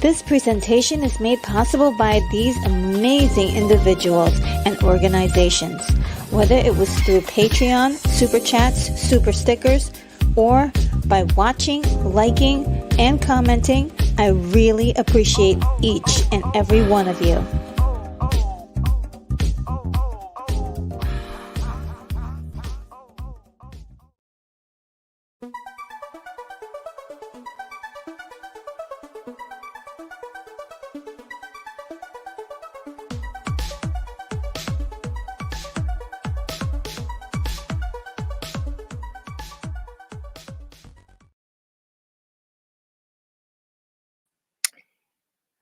This presentation is made possible by these amazing individuals and organizations. Whether it was through Patreon, Super Chats, Super Stickers, or by watching, liking, and commenting, I really appreciate each and every one of you.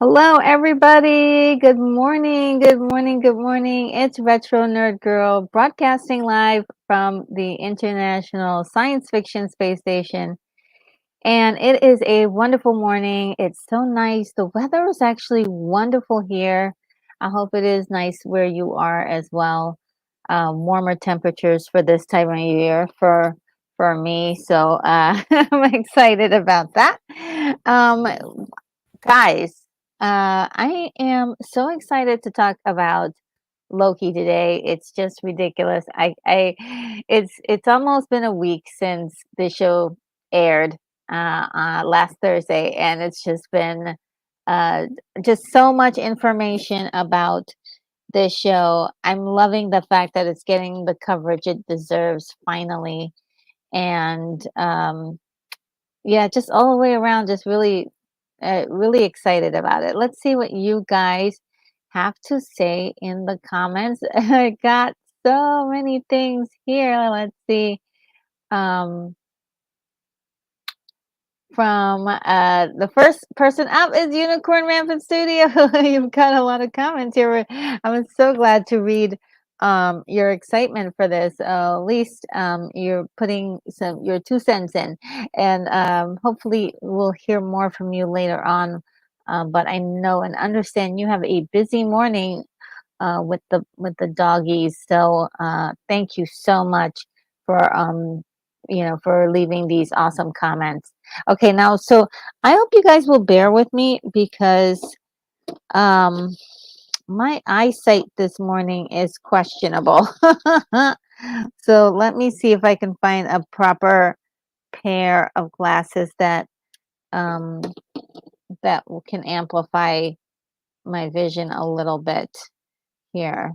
Hello, everybody. Good morning. Good morning. Good morning. It's Retro Nerd Girl broadcasting live from the International Science Fiction Space Station. And it is a wonderful morning. It's so nice. The weather is actually wonderful here. I hope it is nice where you are as well. Warmer temperatures for this time of year for me. So I'm excited about that. Guys, I am so excited to talk about Loki today. It's just ridiculous. It's almost been a week since the show aired last Thursday, and it's just been just so much information about this show. I'm loving the fact that it's getting the coverage it deserves finally. And yeah, just all the way around, just really, really excited about it. Let's see what you guys have to say in the comments. I got so many things here. Let's see. Um, from the first person up is Unicorn Rampant Studio. You've got a lot of comments here. I'm so glad to read your excitement for this. At least you're putting your 2 cents in, and hopefully we'll hear more from you later on. But I know and understand you have a busy morning with the doggies. So thank you so much for for leaving these awesome comments. Okay, now so I hope you guys will bear with me because um my eyesight this morning is questionable. So let me see if I can find a proper pair of glasses um that can amplify my vision a little bit here,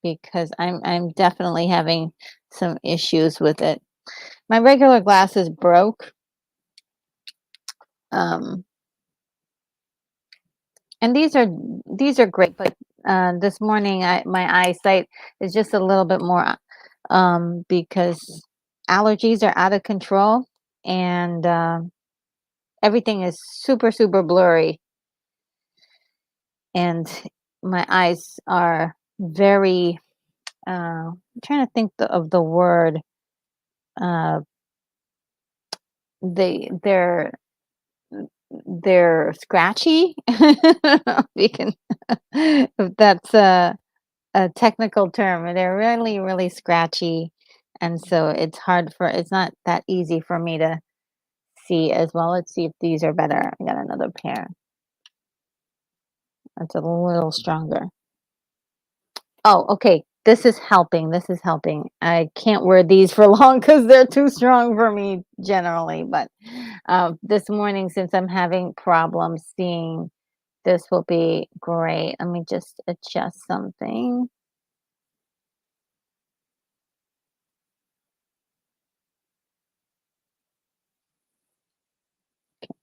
because I'm definitely having some issues with it. My regular glasses broke. Um, and these are great, but this morning my eyesight is just a little bit more because allergies are out of control, and everything is super blurry, and my eyes are very I'm trying to think of the word. uh they're scratchy. We can, if that's a technical term, they're really, really scratchy. And so it's not that easy for me to see as well. Let's see if these are better. I got another pair. That's a little stronger. Oh, okay. This is helping. This is helping. I can't wear these for long because they're too strong for me generally. But this morning, since I'm having problems seeing, this will be great. Let me just adjust something.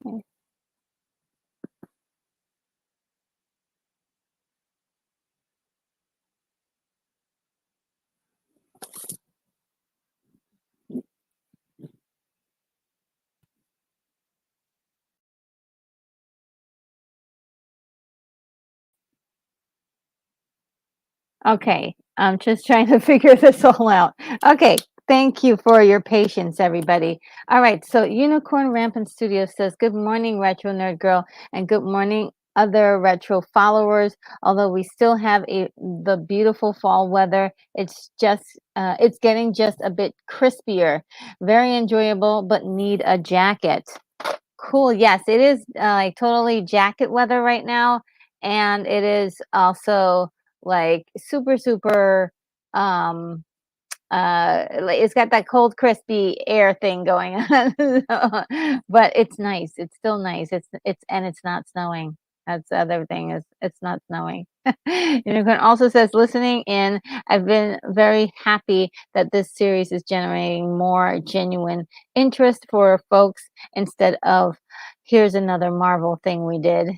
Okay. Okay, I'm just trying to figure this all out. Okay, thank you for your patience, everybody. All right, so Unicorn Rampant Studio says, "Good morning, Retro Nerd Girl, and good morning, other retro followers. Although we still have the beautiful fall weather, it's getting just a bit crispier. Very enjoyable, but need a jacket." Cool. Yes, it is like totally jacket weather right now, and it is also like super um like it's got that cold crispy air thing going on. But it's nice. It's still nice. It's not snowing. That's the other thing, is it's not snowing. Unicorn also says, listening in, I've been very happy that this series is generating more genuine interest for folks instead of here's another Marvel thing we did.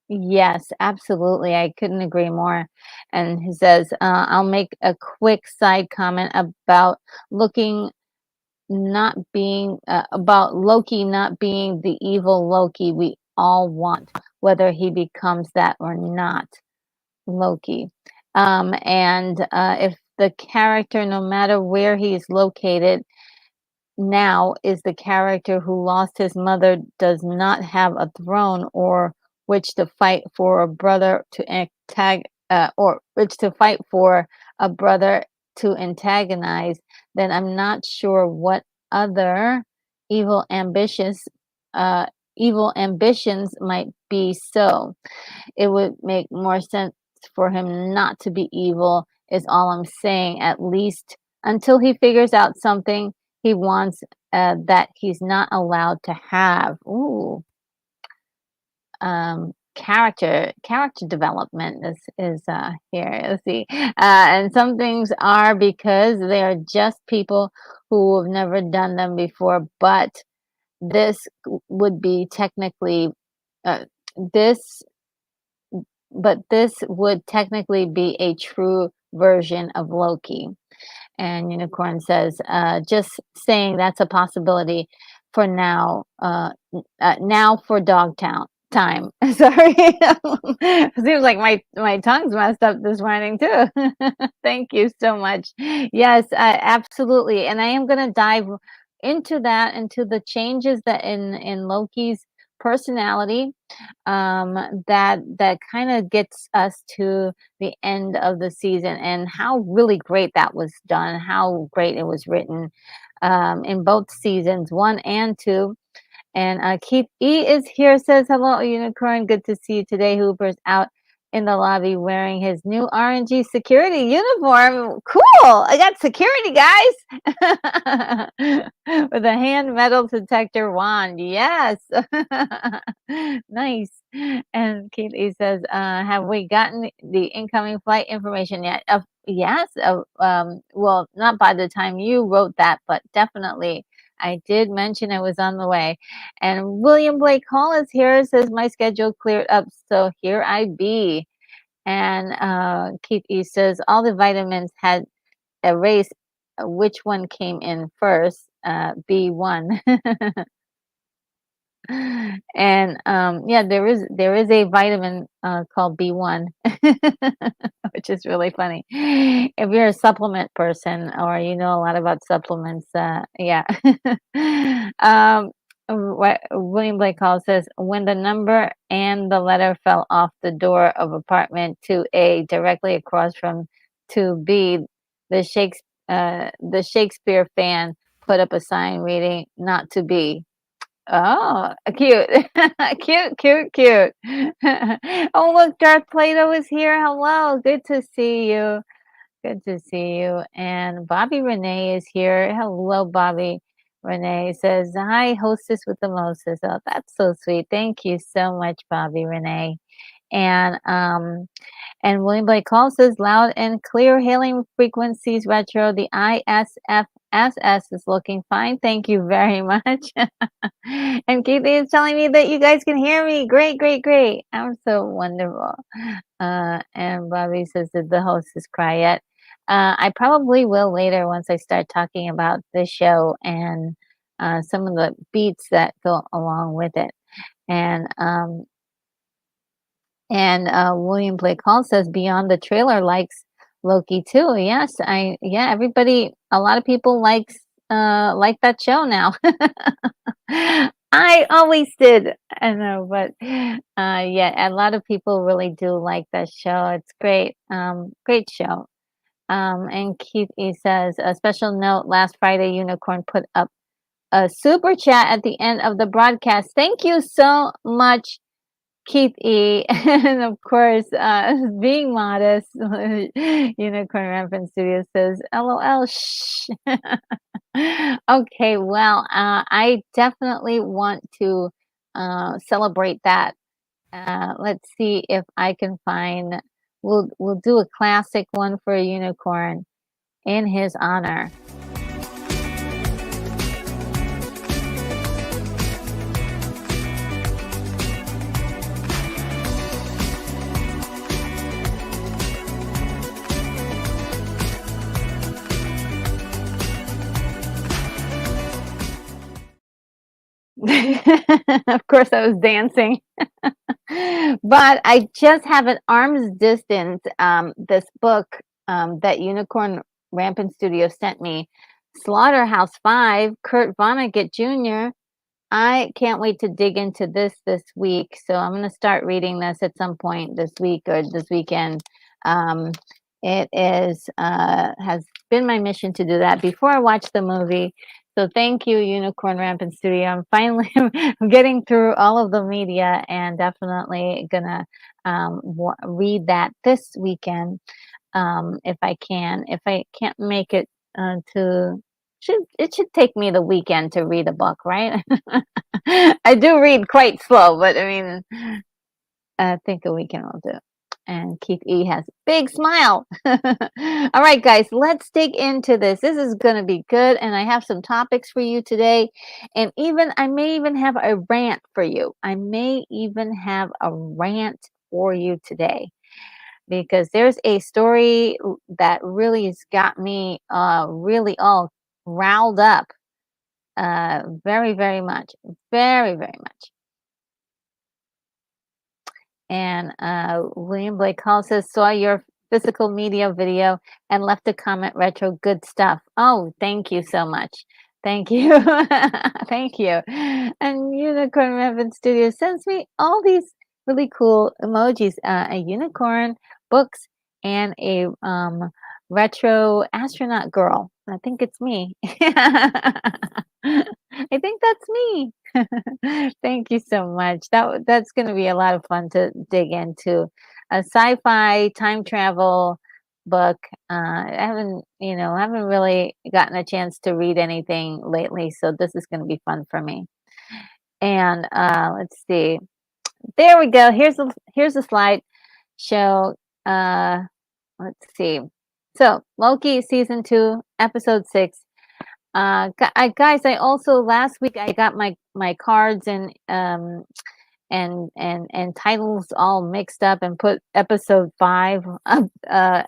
Yes, absolutely. I couldn't agree more. And he says, I'll make a quick side comment about Loki not being the evil Loki we all want, whether he becomes that or not. Loki. And if the character, no matter where he is located, now is the character who lost his mother, does not have a throne or which to fight for a brother to or which to fight for a brother to antagonize, then I'm not sure what other evil ambitions uh evil ambitions might be. So it would make more sense for him not to be evil, is all I'm saying, at least until he figures out something he wants that he's not allowed to have. Ooh. character development is here. Let's see. And some things are because they are just people who have never done them before, but this would be technically uh, this this would technically be a true version of Loki. And Unicorn says, just saying that's a possibility for now. Now for Dogtown time. Sorry. Seems like my tongue's messed up this morning too. Thank you so much. Yes, absolutely. And I am going to dive into that, into the changes that in Loki's personality, that kind of gets us to the end of the season and how really great that was done, how great it was written, in both seasons, one and two. And Keith E is here, says hello, Unicorn. Good to see you today. Hooper's out in the lobby wearing his new RNG security uniform. Cool. I got security, guys. With a hand metal detector wand. Yes. Nice. And Keith E says, have we gotten the incoming flight information yet? Yes. Well, not by the time you wrote that, but definitely I did mention I was on the way. And William Blake Hall is here, says my schedule cleared up, so here I be. And Keith E says all the vitamins had erased which one came in first, B1. And yeah, there is a vitamin called B1, which is really funny. If you're a supplement person or you know a lot about supplements, yeah. What William Blake Hall says, when the number and the letter fell off the door of apartment 2A directly across from 2B, the Shakespeare fan put up a sign reading "Not to be." Oh, cute. Cute, cute, cute. Oh, look, Darth Plato is here. Hello. Good to see you. Good to see you. And Bobby Renee is here. Hello, Bobby. Renee says, hi, hostess with the mostest. Oh, that's so sweet. Thank you so much, Bobby Renee. And William Blake Hall says, loud and clear, hailing frequencies retro. The ISFSS is looking fine. Thank you very much. And Keith is telling me that you guys can hear me. Great, great, great. I'm so wonderful. And Bobby says, did the hostess cry yet? I probably will later once I start talking about the show and some of the beats that go along with it. And William Blake Hall says Beyond the Trailer likes Loki too. Yes, everybody, a lot of people like that show now. I always did. I know, but yeah, a lot of people really do like that show. It's great. Great show. And Keith E says a special note, last Friday Unicorn put up a super chat at the end of the broadcast. Thank you so much, Keith E. And of course, being modest, Unicorn Rampant Studio says, LOL, shh. Okay, well, I definitely want to celebrate that. Let's see if I can find, we'll do a classic one for a Unicorn in his honor. Of course, I was dancing. But I just have at arm's distance this book that Unicorn Rampant Studio sent me, Slaughterhouse 5, Kurt Vonnegut Jr. I can't wait to dig into this week. So I'm going to start reading this at some point this week or this weekend. It is has been my mission to do that before I watch the movie. So thank you, Unicorn Rampant Studio. I'm finally getting through all of the media and definitely gonna read that this weekend if I can. If I can't make it it should take me the weekend to read a book, right? I do read quite slow, but I mean, I think a weekend will do. And Keith E has a big smile. All right, guys, let's dig into this. This is going to be good. And I have some topics for you today. And I may even have a rant for you. I may even have a rant for you today because there's a story that really has got me really all riled up very, very much. Very, very much. And William Blake Hall says, saw your physical media video and left a comment, retro, good stuff. Oh, thank you so much. Thank you. Thank you. And Unicorn Raven Studio sends me all these really cool emojis, a unicorn, books, and a retro astronaut girl. I think it's me. I think that's me. Thank you so much. That's going to be a lot of fun to dig into. A sci-fi time travel book. I haven't really gotten a chance to read anything lately, so this is going to be fun for me. And let's see. There we go. Here's a slide show. Uh, let's see. So Loki season 2, episode 6. Guys, I also last week I got my cards and titles all mixed up and put episode 5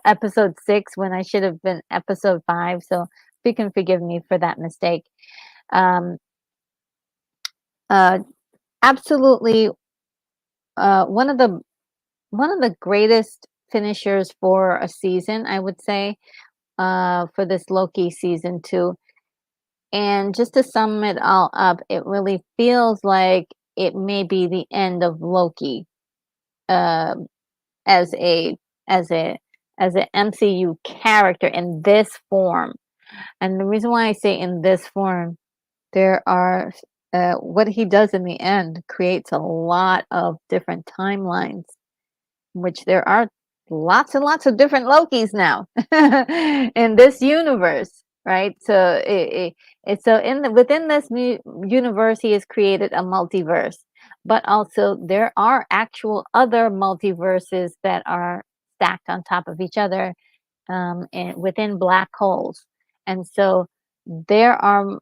episode 6 when I should have been episode 5. So if you can forgive me for that mistake. Um, uh, Absolutely, one of the greatest finishers for a season, I would say, for this Loki season 2. And just to sum it all up, it really feels like it may be the end of Loki, uh, as a as a as an MCU character in this form. And the reason why I say in this form, there are what he does in the end creates a lot of different timelines, which there are lots and lots of different Lokis now in this universe, right? So within this universe, he has created a multiverse, but also there are actual other multiverses that are stacked on top of each other, and within black holes, and so there are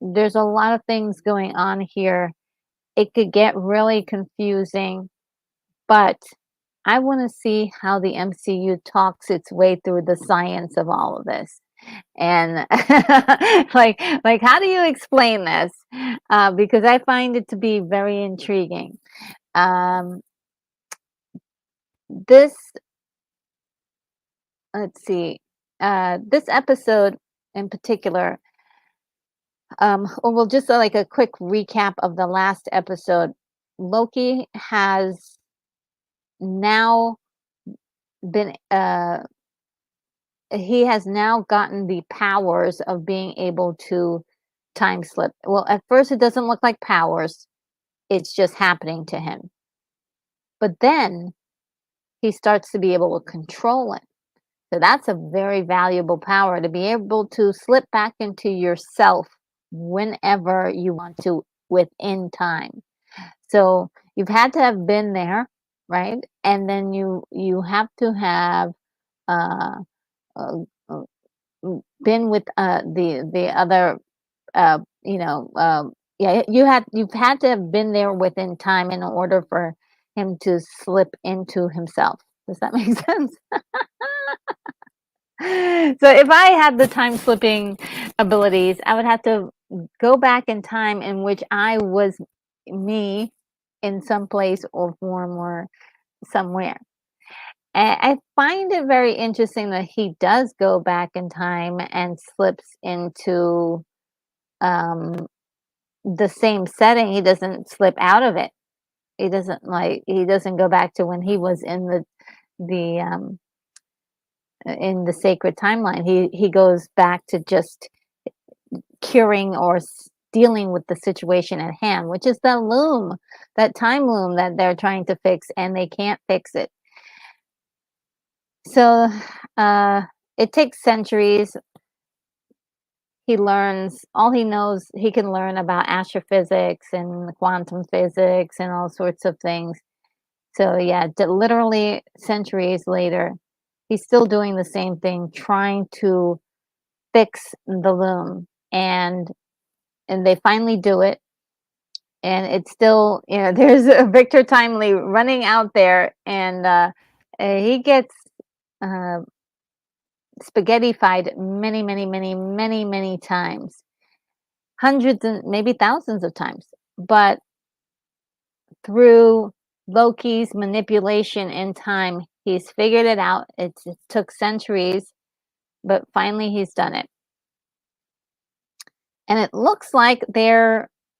there's a lot of things going on here. It could get really confusing, but I want to see how the MCU talks its way through the science of all of this. And like how do you explain this? Because I find it to be very intriguing. Um, this let's see, this episode in particular, or well, just like a quick recap of the last episode. Loki has now been he has now gotten the powers of being able to time slip. Well, at first it doesn't look like powers, it's just happening to him. But then he starts to be able to control it. So that's a very valuable power, to be able to slip back into yourself whenever you want to within time. So you've had to have been there, right? And then you have to have uh, uh, uh, been with the other yeah, you've had to have been there within time in order for him to slip into himself. Does that make sense? So if I had the time slipping abilities, I would have to go back in time in which I was me in some place or form or somewhere. And I find it very interesting that he does go back in time and slips into um, the same setting. He doesn't slip out of it. He doesn't go back to when he was the in the sacred timeline. He goes back to just curing or dealing with the situation at hand, which is that time loom that they're trying to fix, and they can't fix it. So uh, it takes centuries. He learns all he knows. He can learn about astrophysics and quantum physics and all sorts of things. So yeah, literally centuries later, he's still doing the same thing, trying to fix the loom, and they finally do it, and it's still, there's a Victor Timely running out there, and he gets uh, spaghettified many, many, many, many, many times, hundreds and maybe thousands of times, but through Loki's manipulation in time, he's figured it out. It took centuries, but finally he's done it. And it looks like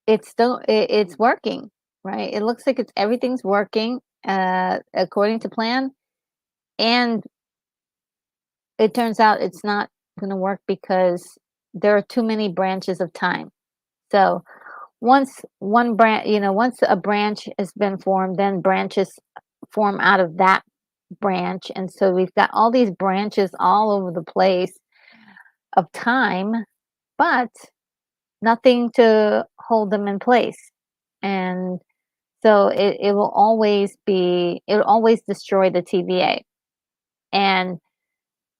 it's working, right? It looks like everything's working according to plan, and it turns out it's not going to work because there are too many branches of time. So once a branch has been formed, then branches form out of that branch, and so we've got all these branches all over the place of time, but nothing to hold them in place. And so it'll always destroy the TVA. And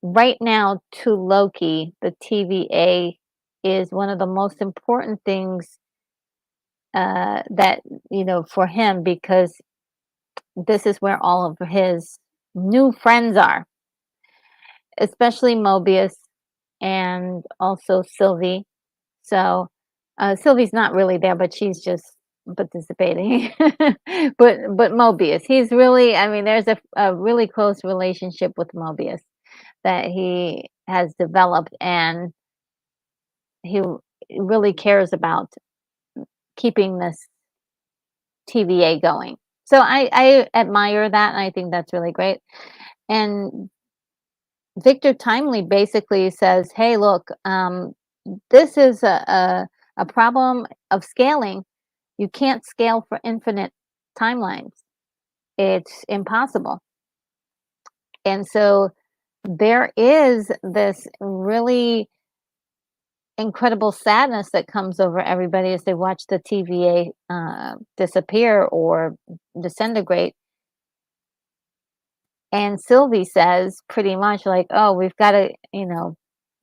right now, to Loki, the TVA is one of the most important things that, for him, because this is where all of his new friends are, especially Mobius and also Sylvie. So Sylvie's not really there, but she's just participating. but Mobius, he's really, I mean, there's a really close relationship with Mobius that he has developed, and he really cares about keeping this TVA going. So I admire that, and I think that's really great. And Victor Timely basically says, "Hey, look, this is a problem of scaling. You can't scale for infinite timelines. It's impossible." And so there is this really incredible sadness that comes over everybody as they watch the TVA disappear or disintegrate. And Sylvie says pretty much like, "Oh, we've got to,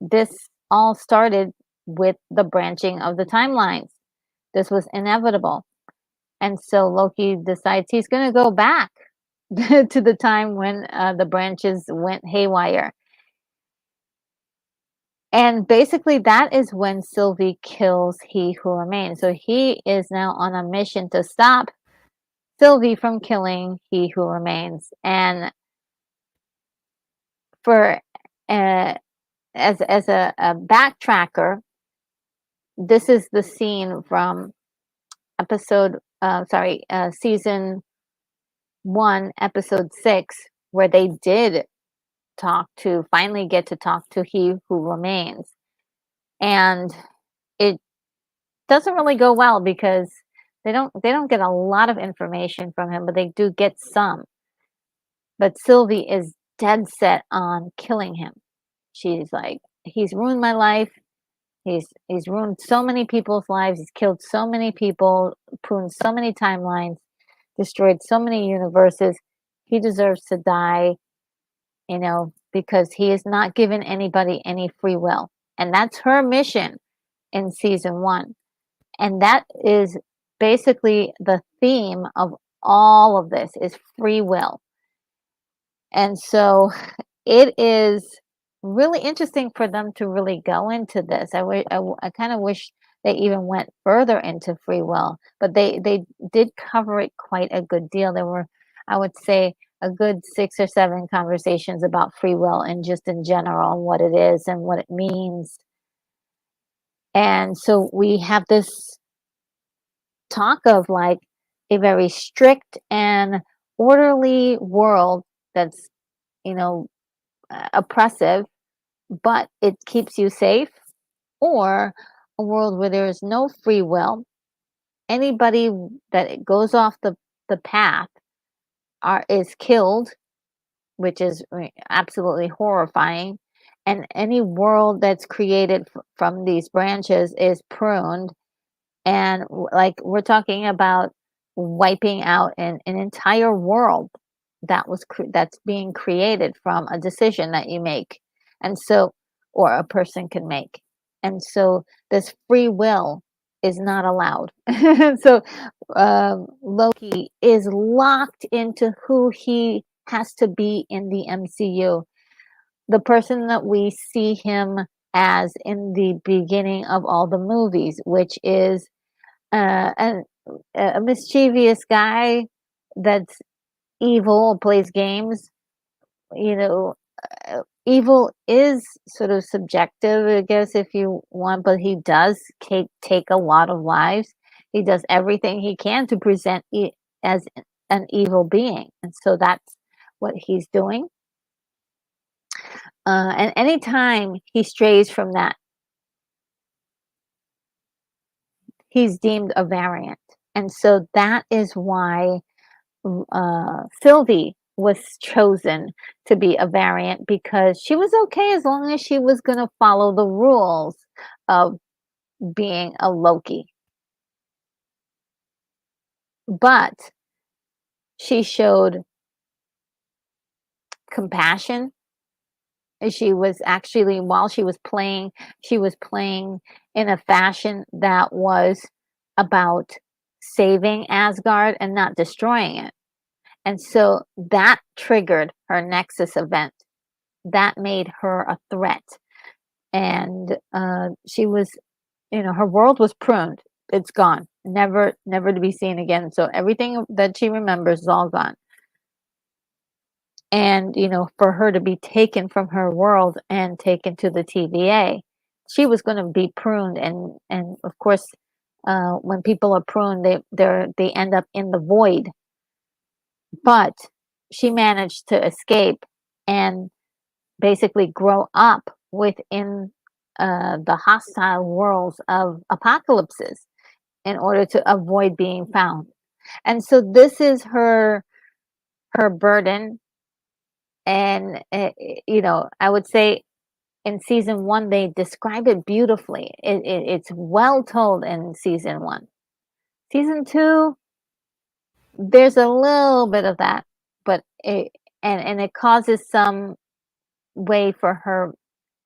this all started with the branching of the timelines. This was inevitable." And so Loki decides he's going to go back to the time when the branches went haywire. And basically, that is when Sylvie kills He Who Remains. So he is now on a mission to stop Sylvie from killing He Who Remains. And for uh, as a backtracker, this is the scene from season 1, episode 6, where they did finally get to talk to He Who Remains. And it doesn't really go well because they don't get a lot of information from him, but they do get some. But Sylvie is dead set on killing him. She's like, "He's ruined my life. He's ruined so many people's lives. He's killed so many people, pruned so many timelines, destroyed so many universes. He deserves to die, because he has not given anybody any free will." And that's her mission in season 1. And that is basically the theme of all of this is free will. And so it is really interesting for them to really go into this. I kind of wish they even went further into free will, but they did cover it quite a good deal. There were, I would say, a good 6 or 7 conversations about free will and just in general and what it is and what it means. And so we have this talk of like a very strict and orderly world that's, oppressive, but it keeps you safe, or a world where there is no free will. Anybody that goes off the path is killed, which is absolutely horrifying. And any world that's created from these branches is pruned. And like we're talking about wiping out an entire world that's being created from a decision that you make, and so or a person can make, and so this free will is not allowed. So Loki is locked into who he has to be in the MCU, the person that we see him as in the beginning of all the movies, which is uh, a, a mischievous guy that's evil, plays games. You know, evil is sort of subjective, I guess, if you want, but he does take a lot of lives. He does everything he can to present as an evil being, and so that's what he's doing. And anytime he strays from that, he's deemed a variant. And so that is why Sylvie was chosen to be a variant, because she was okay as long as she was going to follow the rules of being a Loki. But she showed compassion. She was actually, while she was playing in a fashion that was about saving Asgard and not destroying it. And so that triggered her Nexus event. That made her a threat. And she was, her world was pruned. It's gone. Never to be seen again. So everything that she remembers is all gone. And, for her to be taken from her world and taken to the TVA, she was going to be pruned. And of course, when people are pruned, they end up in the void. But she managed to escape and basically grow up within the hostile worlds of apocalypses in order to avoid being found. And so this is her burden. And I would say in season 1 they describe it beautifully. It's well told in season 1. Season 2, there's a little bit of that, but it causes some way for her,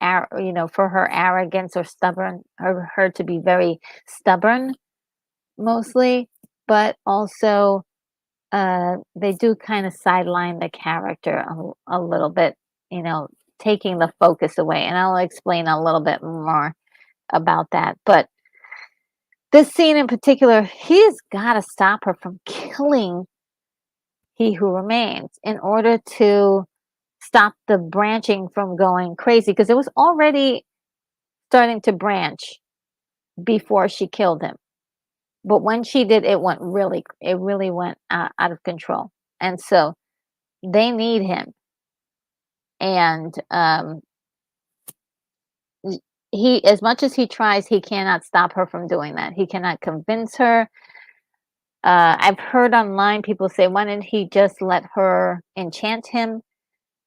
for her arrogance or stubborn, or her to be very stubborn mostly, but also they do kind of sideline the character a little bit, taking the focus away. And I'll explain a little bit more about that. But this scene in particular, he's got to stop her from killing He Who Remains in order to stop the branching from going crazy, because it was already starting to branch before she killed him. But when she did, it really went out of control. And so they need him. And he, as much as he tries, he cannot stop her from doing that. He cannot convince her. I've heard online people say, why didn't he just let her enchant him?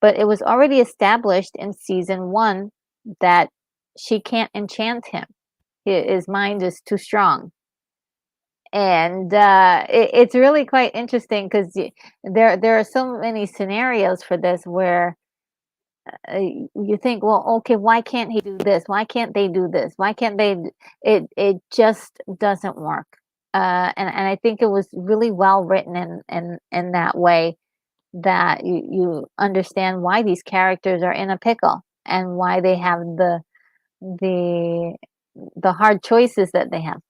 But it was already established in season 1 that she can't enchant him. His mind is too strong. And it's really quite interesting, because there are so many scenarios for this where you think, well, okay, why can't he do this? Why can't they do this? Why can't they? It just doesn't work. And I think it was really well written in that way, that you understand why these characters are in a pickle and why they have the the hard choices that they have.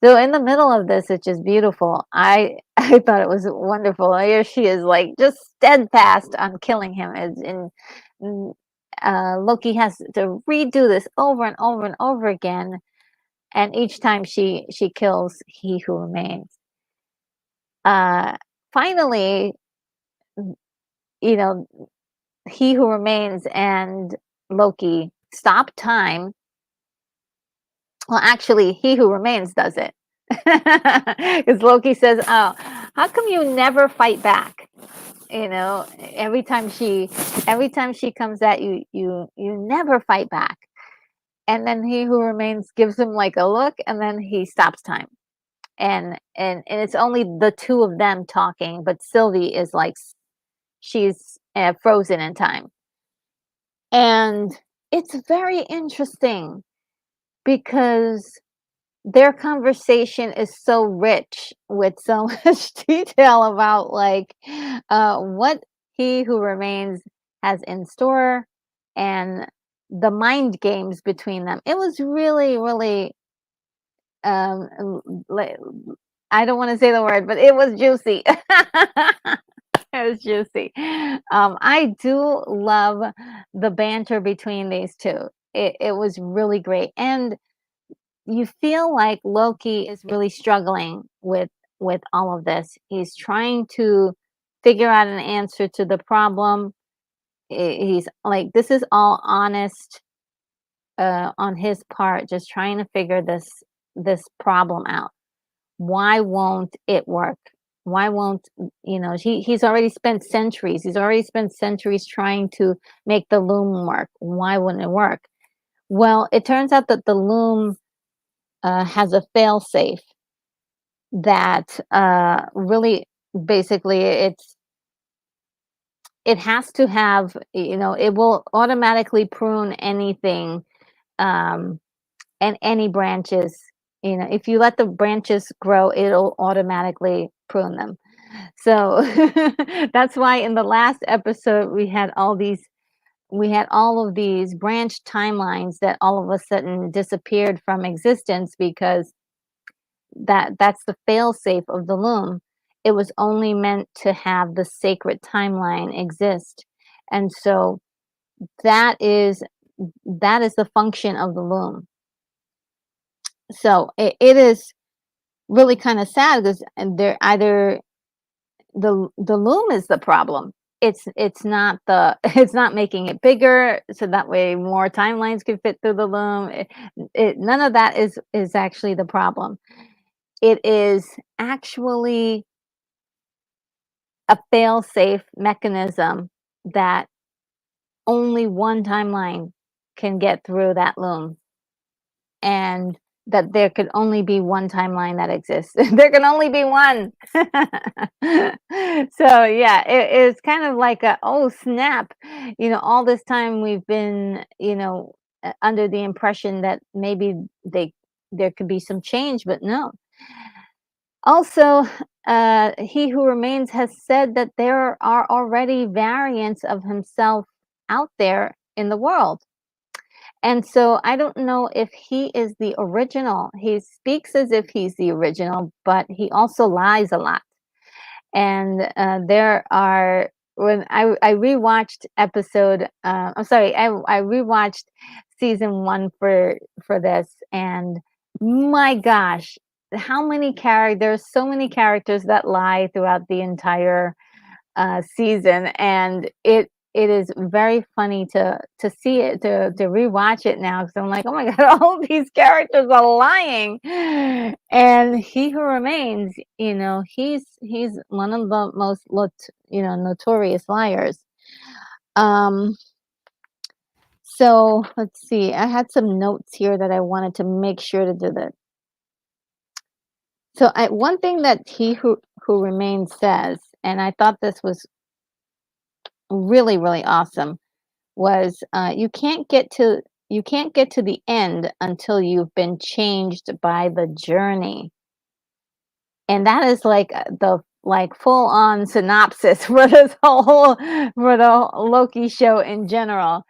So in the middle of this, it's just beautiful. I thought it was wonderful. Here she is, like, just steadfast on killing him. Loki has to redo this over and over and over again, and each time she kills He Who Remains. Finally, you know, He Who Remains and Loki stop time. Well, actually, He Who Remains does it. Because Loki says, "Oh, how come you never fight back? Every time she comes at you, you never fight back." And then He Who Remains gives him like a look, and then he stops time. and it's only the two of them talking, but Sylvie is like she's frozen in time. And it's very interesting because their conversation is so rich with so much detail about like what he who remains has in store and the mind games between them. It was really, really like, I don't want to say the word, but it was juicy. It was juicy. I do love the banter between these two. It was really great, and you feel like Loki is really struggling with all of this. He's trying to figure out an answer to the problem. He's like, this is all honest on his part, just trying to figure this problem out. Why won't it work? Why won't he's already spent centuries. He's already spent centuries trying to make the loom work. Why wouldn't it work? Well, it turns out that the loom has a fail safe that really basically it has to have, it will automatically prune anything, and any branches. If you let the branches grow, it'll automatically prune them. So that's why in the last episode we had all of these branch timelines that all of a sudden disappeared from existence because that's the fail-safe of the loom. It was only meant to have the sacred timeline exist. And so that is that is the function of the loom. So it is really kind of sad because they're either the loom is the problem. It's not the it's not making it bigger so that way more timelines can fit through the loom. None of that is actually the problem. It is actually a fail-safe mechanism that only one timeline can get through that loom, and that there could only be one timeline that exists. There can only be one. So yeah, it's kind of like a, oh snap, all this time we've been, under the impression that maybe there could be some change, but no. Also, he who remains has said that there are already variants of himself out there in the world. And so I don't know if he is the original. He speaks as if he's the original, but he also lies a lot. And there are when I rewatched I'm sorry, I rewatched season one for this, and my gosh, how many characters? There's so many characters that lie throughout the entire season, and it is very funny to see it to rewatch it now because I'm like, oh my god, all these characters are lying, and he who remains, he's one of the most notorious liars. Um, so let's see. I had some notes here that I wanted to make sure to do that. So one thing that he who remains says, and I thought this was really, really awesome, was you can't get to the end until you've been changed by the journey. And that is like the like full on synopsis for this whole for the Loki show in general.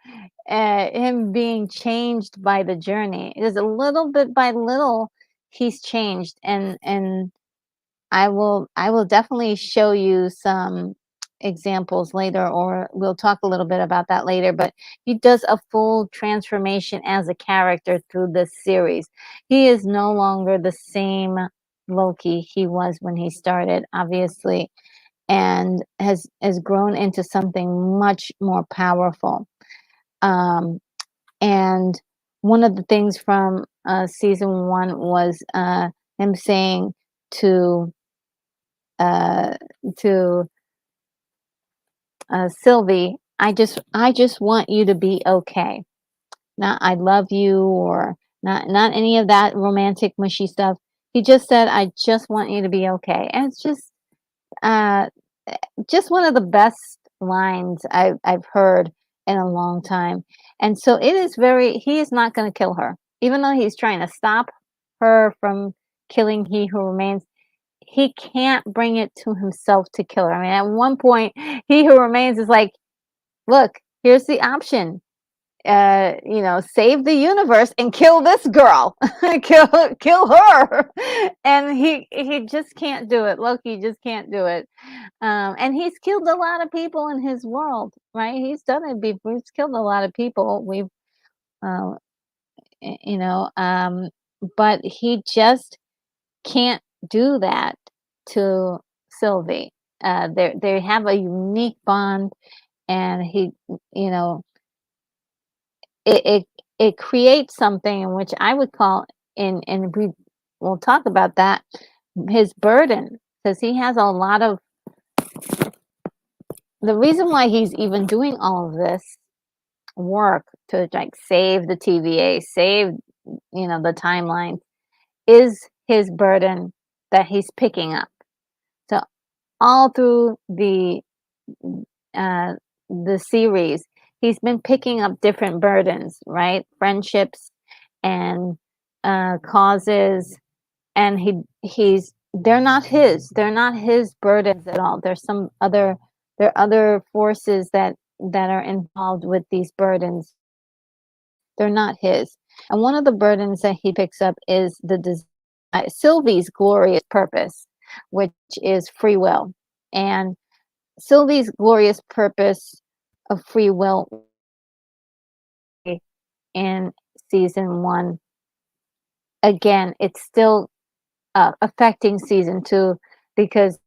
Him being changed by the journey. It is a little bit by little he's changed, and I will definitely show you some examples later, or we'll talk a little bit about that later, but he does a full transformation as a character through this series. He is no longer the same Loki he was when he started, obviously, and has grown into something much more powerful. Um, and one of the things from season one was him saying to uh, to Sylvie, I just want you to be okay. Not I love you or not any of that romantic mushy stuff. He just said, "I just want you to be okay." And it's uh, just one of the best lines I've heard in a long time. And so it is very he is not gonna kill her. Even though he's trying to stop her from killing He Who Remains, he can't bring it to himself to kill her. I mean, at one point, He Who Remains is like, "Look, here's the option. Save the universe and kill this girl. Kill her." And he just can't do it. Loki just can't do it. And he's killed a lot of people in his world, right? He's done it before. He's killed a lot of people. Uh, y- you know, um, but he just can't do that to Sylvie. They have a unique bond, and you know, it it it creates something in which I would call and we'll talk about that, his burden, because he has a lot of the reason why he's even doing all of this work to like save the TVA, save the timeline is his burden that he's picking up. So all through uh the series, he's been picking up different burdens, right? Friendships and causes, and he's they're not his burdens at all. There are other forces that are involved with these burdens. They're not his. And one of the burdens that he picks up is Sylvie's glorious purpose, which is free will. And Sylvie's glorious purpose of free will in season one, again, it's still affecting season two because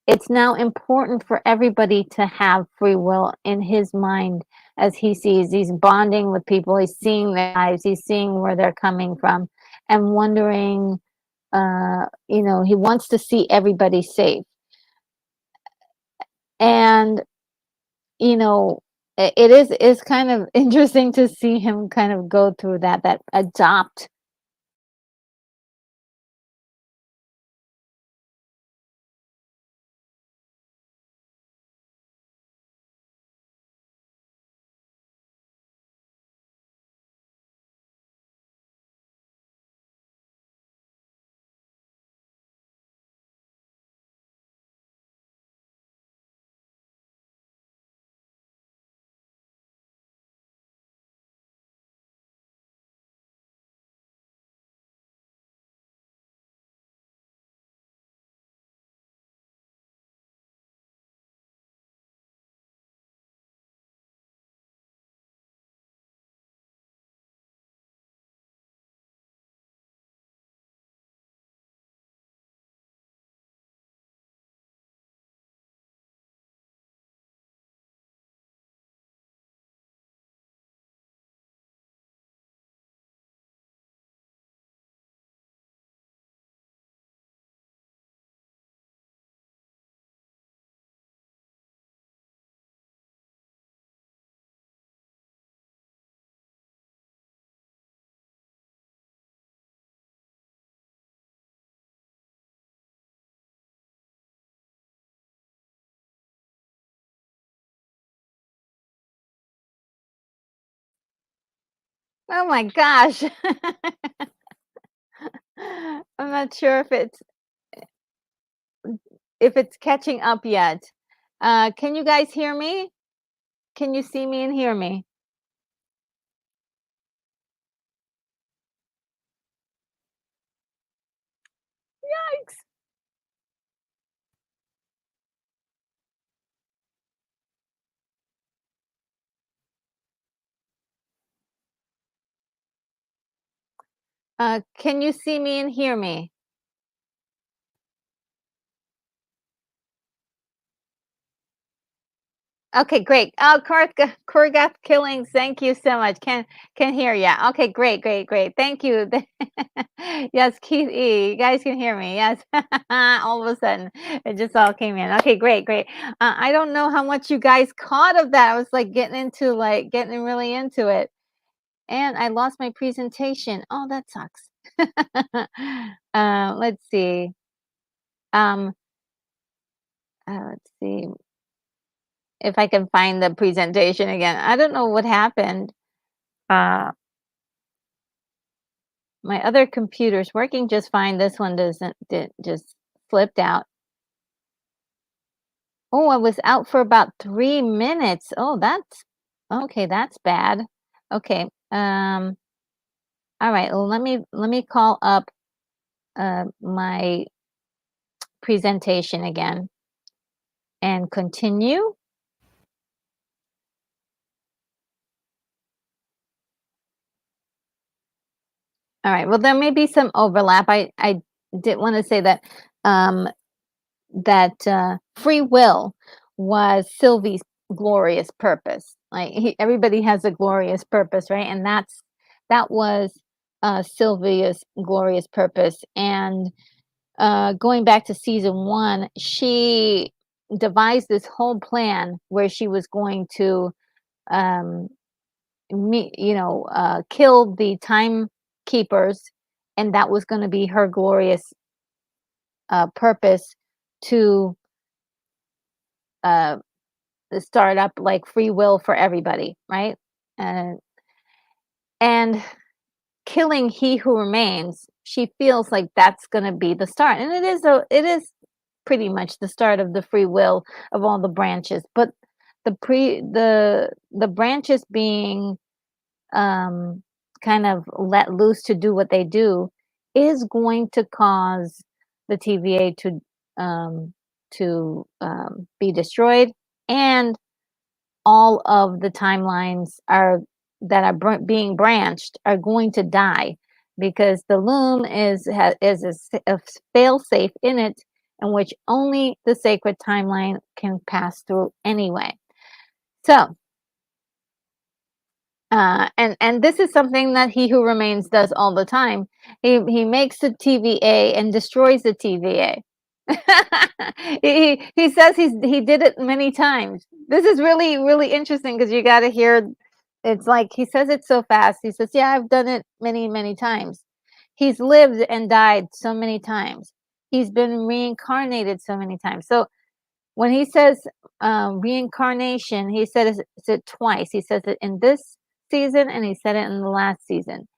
it's now important for everybody to have free will in his mind as he sees he's bonding with people, he's seeing their lives, he's seeing where they're coming from and wondering, he wants to see everybody safe. And you know it is kind of interesting to see him kind of go through that adopt. Oh my gosh. I'm not sure if it's catching up yet. Can you guys hear me? Can you see me and hear me? Yikes. Can you see me and hear me? Okay, great. Oh, Korgath Killings, thank you so much. Can hear ya. Okay, great, great, great. Thank you. Yes, Keith E. You guys can hear me. Yes. All of a sudden, it just all came in. Okay, great, great. I don't know how much you guys caught of that. I was like getting really into it. And I lost my presentation. Oh, that sucks. Let's see. Um, let's see if I can find the presentation again. I don't know what happened. Uh, my other computer's working just fine. This one just flipped out. Oh, I was out for about 3 minutes. Oh, that's okay, that's bad. Okay. All right. Well, let me call up my presentation again and continue. All right. Well, there may be some overlap. I did want to say that um, free will was Sylvie's glorious purpose. Like everybody has a glorious purpose, right? And that was Sylvia's glorious purpose. And going back to season one, she devised this whole plan where she was going to um, kill the timekeepers, and that was going to be her glorious purpose to uh, start up like free will for everybody, right? And and killing he who remains, she feels like that's going to be the start, and it is pretty much the start of the free will of all the branches. But the branches being um, kind of let loose to do what they do is going to cause the TVA to be destroyed, and all of the timelines are that are being branched are going to die because the loom is a fail safe in it in which only the sacred timeline can pass through anyway. So and this is something that He Who Remains does all the time. He makes the TVA and destroys the TVA. He says he did it many times. This is really interesting because you got to hear. It's like he says it so fast. He says, "Yeah, I've done it many times." He's lived and died so many times. He's been reincarnated so many times. So when he says reincarnation, he says it twice. He says it in this season and he said it in the last season.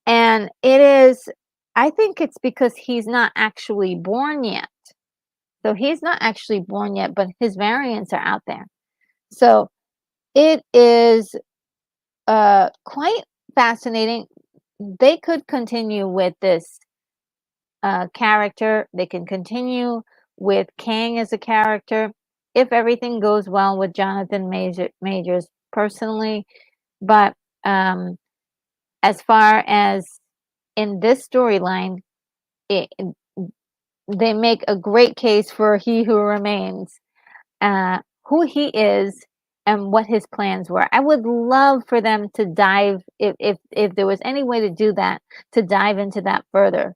And it is, I think it's because he's not actually born yet. So he's not actually born yet, but his variants are out there. So it is quite fascinating. They could continue with this character. They can continue with Kang as a character if everything goes well with Jonathan Majors personally. But as far as in this storyline, they make a great case for He Who Remains, who he is, and what his plans were. I would love for them to dive, if there was any way to do that, to dive into that further.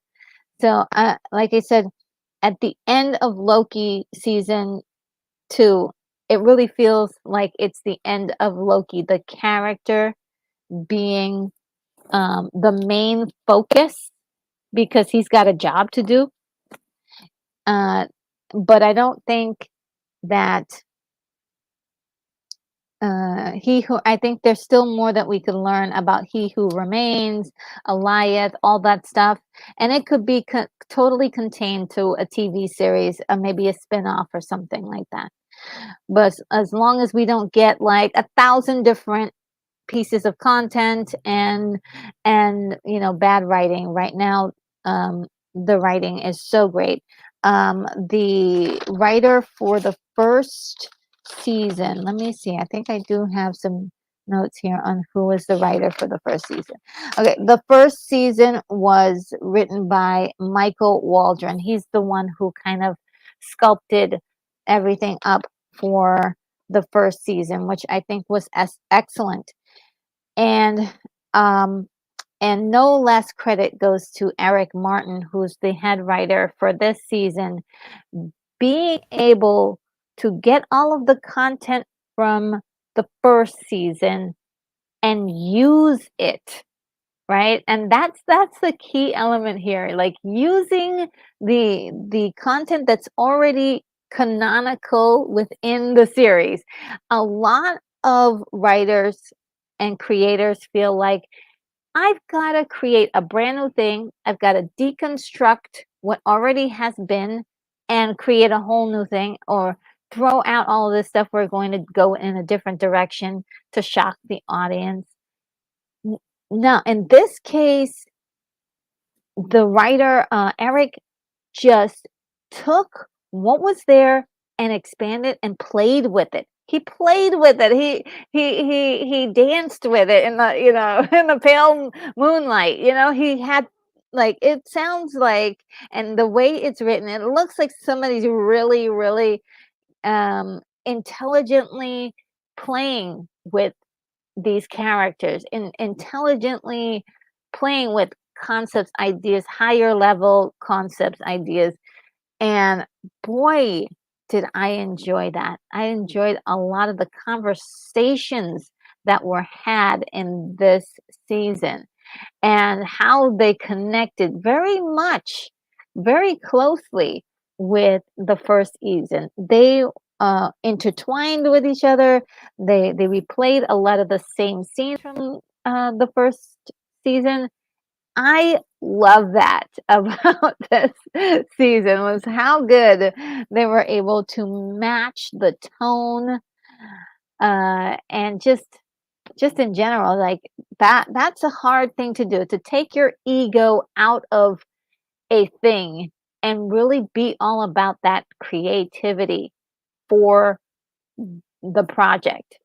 So, like I said, at the end of Loki season 2, it really feels like it's the end of Loki, the character being the main focus because he's got a job to do. But I don't think that I think there's still more that we can learn about He Who Remains, Alioth, all that stuff, and it could be totally contained to a TV series, maybe a spin-off or something like that. But as long as we don't get like 1,000 different pieces of content and bad writing right now, the writing is so great. The writer for the first season, let me see, I think I do have some notes here on who was the writer for the first season. Okay, the first season was written by Michael Waldron. He's the one who kind of sculpted everything up for the first season, which I think was excellent. And and no less credit goes to Eric Martin, who's the head writer for this season, being able to get all of the content from the first season and use it, right? And that's the key element here, like using the content that's already canonical within the series. A lot of writers and creators feel like I've got to create a brand new thing. I've got to deconstruct what already has been and create a whole new thing, or throw out all of this stuff. We're going to go in a different direction to shock the audience. N- No, in this case, the writer, Eric, just took what was there and expanded and played with it. He played with it. He danced with it in the, in the pale moonlight. He had, like, it sounds like, and the way it's written, it looks like somebody's really, really intelligently playing with these characters, and intelligently playing with concepts, ideas, higher level concepts, ideas. And boy, did I enjoy that. I enjoyed a lot of the conversations that were had in this season, and how they connected very much, very closely with the first season. They intertwined with each other. They replayed a lot of the same scenes from the first season. I love that about this season, was how good they were able to match the tone, and just in general, like, that's a hard thing to do, to take your ego out of a thing and really be all about that creativity for the project.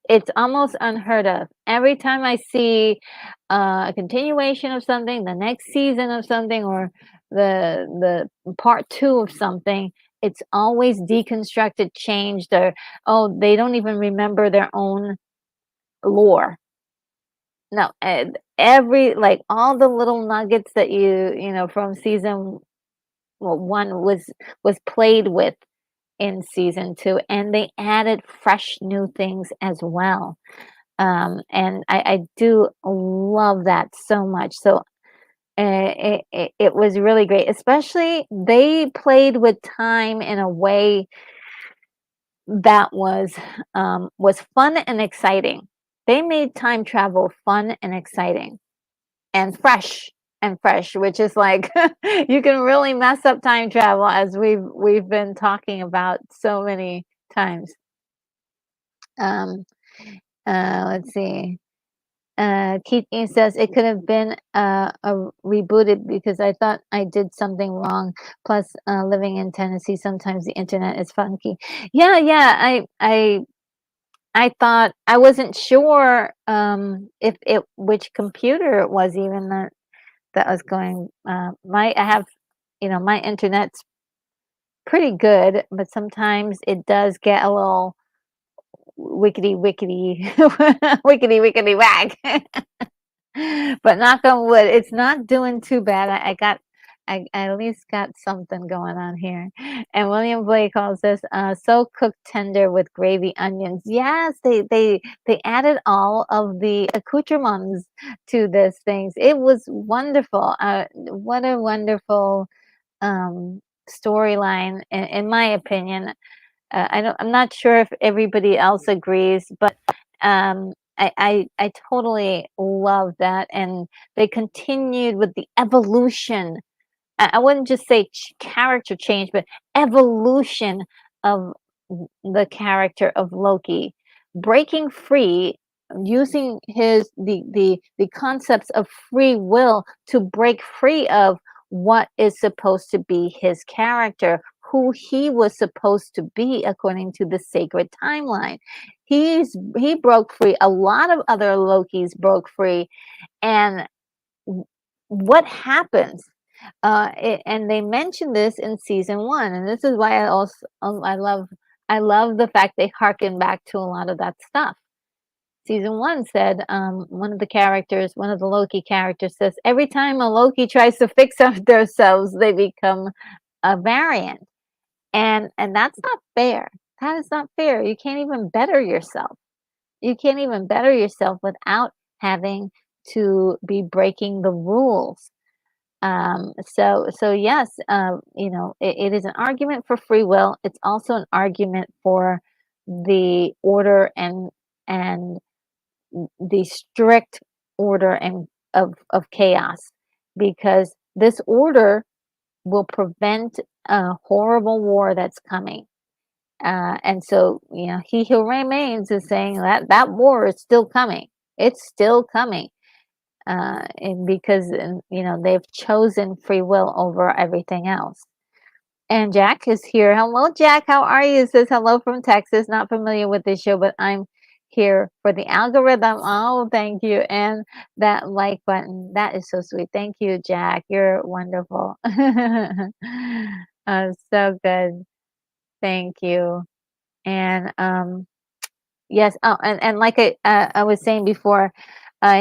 It's almost unheard of. Every time I see a continuation of something, the next season of something, or the part 2 of something, it's always deconstructed, changed, or, oh, they don't even remember their own lore. No, and every, like, all the little nuggets that from season, well, 1, was played with in season 2, and they added fresh new things as well. And I do love that so much. So it was really great. Especially, they played with time in a way that was fun and exciting. They made time travel fun and exciting, and fresh, which is like, you can really mess up time travel, as we've been talking about so many times. Um, let's see. Keith E says it could have been rebooted because I thought I did something wrong. Plus, living in Tennessee, sometimes the internet is funky. Yeah, yeah. I thought, I wasn't sure if it which computer it was, even that was going. I have, my internet's pretty good, but sometimes it does get a little wickety wickety wickety wickety whack. But knock on wood, it's not doing too bad. I at least got something going on here. And William Blake calls this so cooked tender with gravy onions. Yes, they added all of the accoutrements to this things. It was wonderful. What a wonderful storyline, in my opinion. I'm not sure if everybody else agrees, but I totally love that, and they continued with the evolution. I wouldn't just say character change, but evolution of the character of Loki, breaking free, using the concepts of free will to break free of what is supposed to be his character, who he was supposed to be according to the sacred timeline. He broke free. A lot of other Lokis broke free, and what happens? And they mentioned this in season 1, and this is why I love the fact they harken back to a lot of that stuff. Season 1 said, one of the Loki characters says, every time a Loki tries to fix up themselves, they become a variant. And that's not fair. That is not fair. You can't even better yourself. You can't even better yourself without having to be breaking the rules. So yes, it is an argument for free will. It's also an argument for the order and the strict order and of chaos, because this order will prevent a horrible war that's coming. And so, he who remains is saying that that war is still coming. It's still coming. And because, they've chosen free will over everything else. And Jack is here. Hello, Jack. How are you? Says hello from Texas. Not familiar with this show, but I'm here for the algorithm. Oh, thank you. And that like button. That is so sweet. Thank you, Jack. You're wonderful. So good. Thank you. And yes. Oh, and like I was saying before,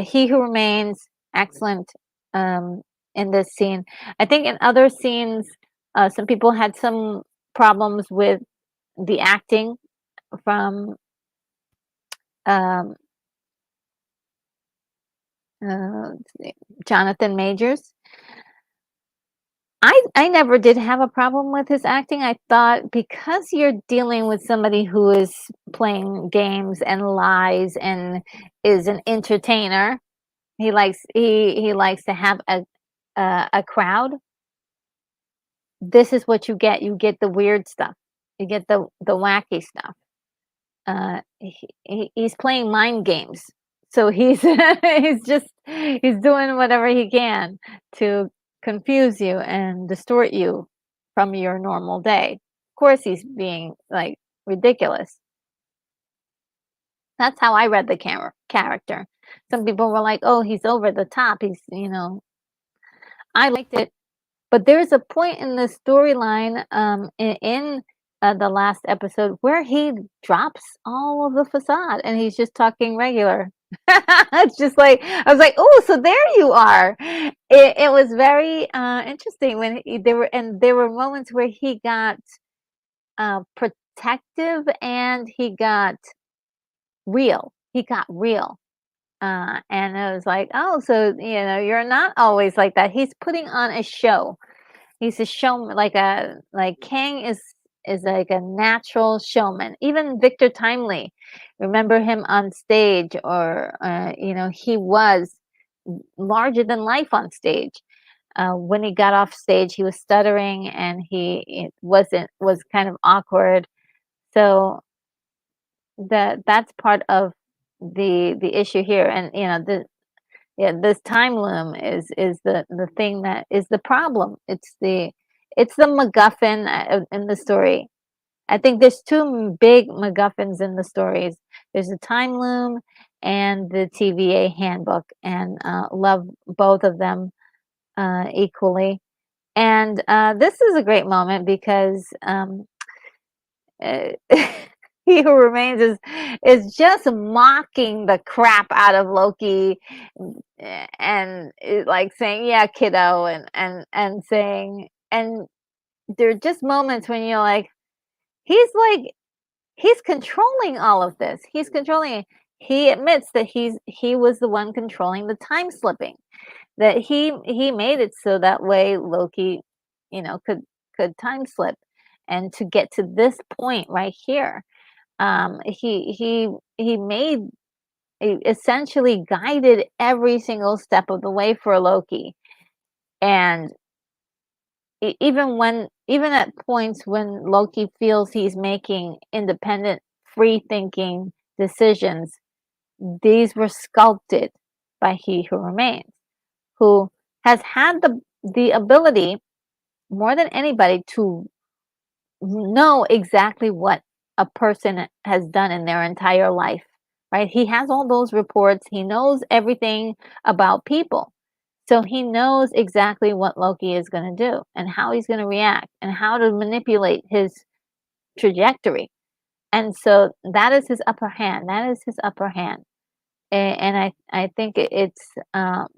he who remains, excellent in this scene. I think in other scenes, some people had some problems with the acting from um, let's see, Jonathan Majors. I never did have a problem with his acting. I thought because you're dealing with somebody who is playing games and lies and is an entertainer, he likes to have a crowd. This is what you get. You get the weird stuff. You get the wacky stuff. He's playing mind games. So he's he's doing whatever he can to confuse you and distort you from your normal day. Of course, he's being like ridiculous. That's how I read the character. Some people were like, "Oh, he's over the top." I liked it. But there's a point in the storyline, in the last episode where he drops all of the facade and he's just talking regular. It's just like I was like, "Oh, so there you are." It was very interesting when there were moments where he got protective and he got real. He got real. And I was like, "Oh, so you're not always like that." He's putting on a show. He's a showman, like Kang is like a natural showman. Even Victor Timely, remember him on stage, or he was larger than life on stage. When he got off stage, he was stuttering and was kind of awkward. So that's part of the issue here, and this time loom is the thing that is the problem. It's the MacGuffin in the story. I think there's two big MacGuffins in the stories. There's the time loom and the TVA handbook, and love both of them equally. And this is a great moment because uh, he who remains is just mocking the crap out of Loki, and like saying, "Yeah, kiddo," and saying, and there are just moments when you're like he's controlling all of this. He's controlling it. He admits that he was the one controlling the time slipping. That he made it so that way Loki, could time slip, and to get to this point right here. He made he essentially guided every single step of the way for Loki, and even at points when Loki feels he's making independent, free thinking decisions, these were sculpted by He Who Remains, who has had the ability more than anybody to know exactly what a person has done in their entire life, right? He has all those reports. He knows everything about people. So he knows exactly what Loki is going to do and how he's going to react and how to manipulate his trajectory. And so that is his upper hand. That is his upper hand. And I think it's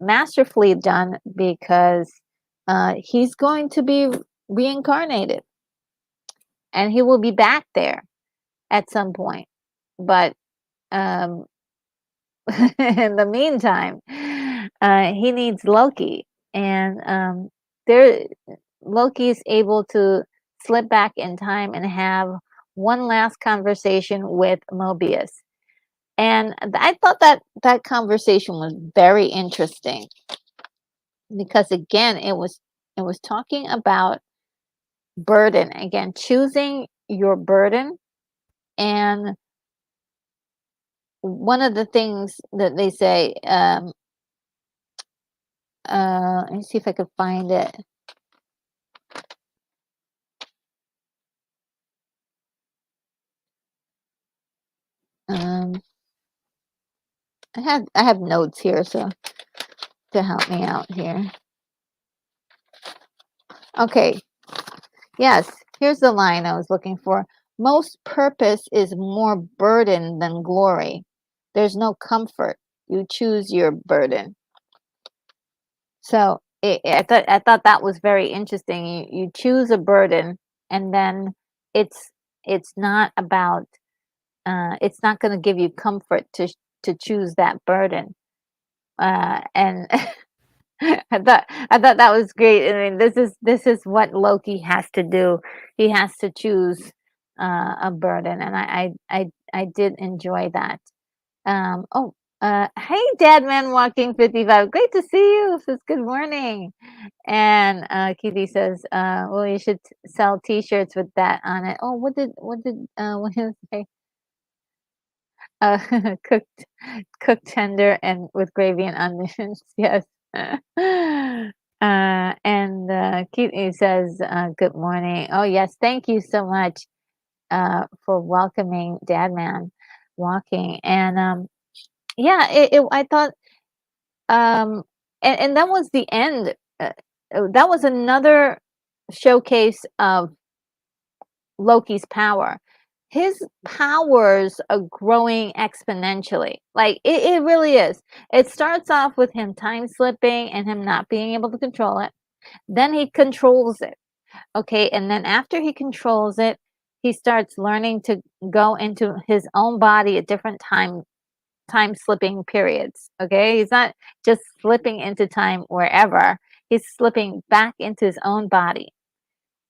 masterfully done because he's going to be reincarnated and he will be back there at some point. But in the meantime, he needs Loki, and there Loki is able to slip back in time and have one last conversation with Mobius. And I thought that that conversation was very interesting because again, it was talking about burden again, choosing your burden. And one of the things that they say, let me see if I could find it. Um, I have notes here, so to help me out here. Okay, yes, here's the line I was looking for. Most purpose is more burden than glory. There's no comfort. You choose your burden. So I thought that was very interesting. You choose a burden, and then it's it's not about it's not going to give you comfort to choose that burden. And I thought that was great. I mean, this is what Loki has to do. He has to choose a burden, and I did enjoy that. Oh, hey, Dadman Walking 55. Great to see you. Says good morning. And Kitty says, well, you should sell T-shirts with that on it. Oh, what did it say? Uh, cooked tender and with gravy and onions. Yes. And Kitty says, good morning. Oh, yes. Thank you so much for welcoming Dadman Walking. And yeah, I thought, um, and that was the end. That was another showcase of Loki's power. His powers are growing exponentially. Like it really is. It starts off with him time slipping and him not being able to control it. Then he controls it. Okay. And then after he controls it, he starts learning to go into his own body at different time slipping periods. Okay. He's not just slipping into time wherever, he's slipping back into his own body.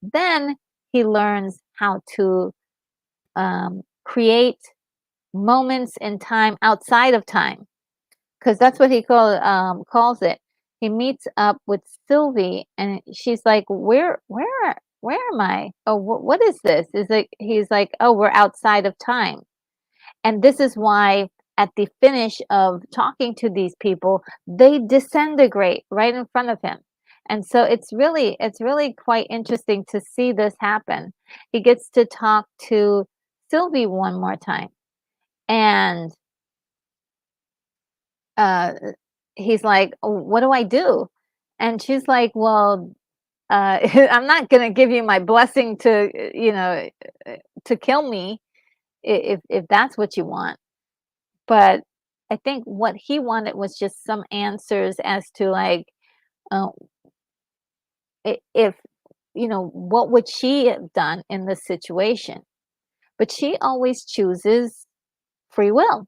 Then he learns how to create moments in time outside of time, because that's what he calls it. He meets up with Sylvie, and she's like, "Where am I? Oh, what is this?" Is like he's like, "Oh, we're outside of time." And this is why at the finish of talking to these people, they disintegrate right in front of him. And so it's really quite interesting to see this happen. He gets to talk to Sylvie one more time, and uh, he's like, "Oh, what do I do?" And she's like, "Well, I'm not gonna give you my blessing to, to kill me if that's what you want." But I think what he wanted was just some answers as to like, uh, if what would she have done in this situation? But she always chooses free will.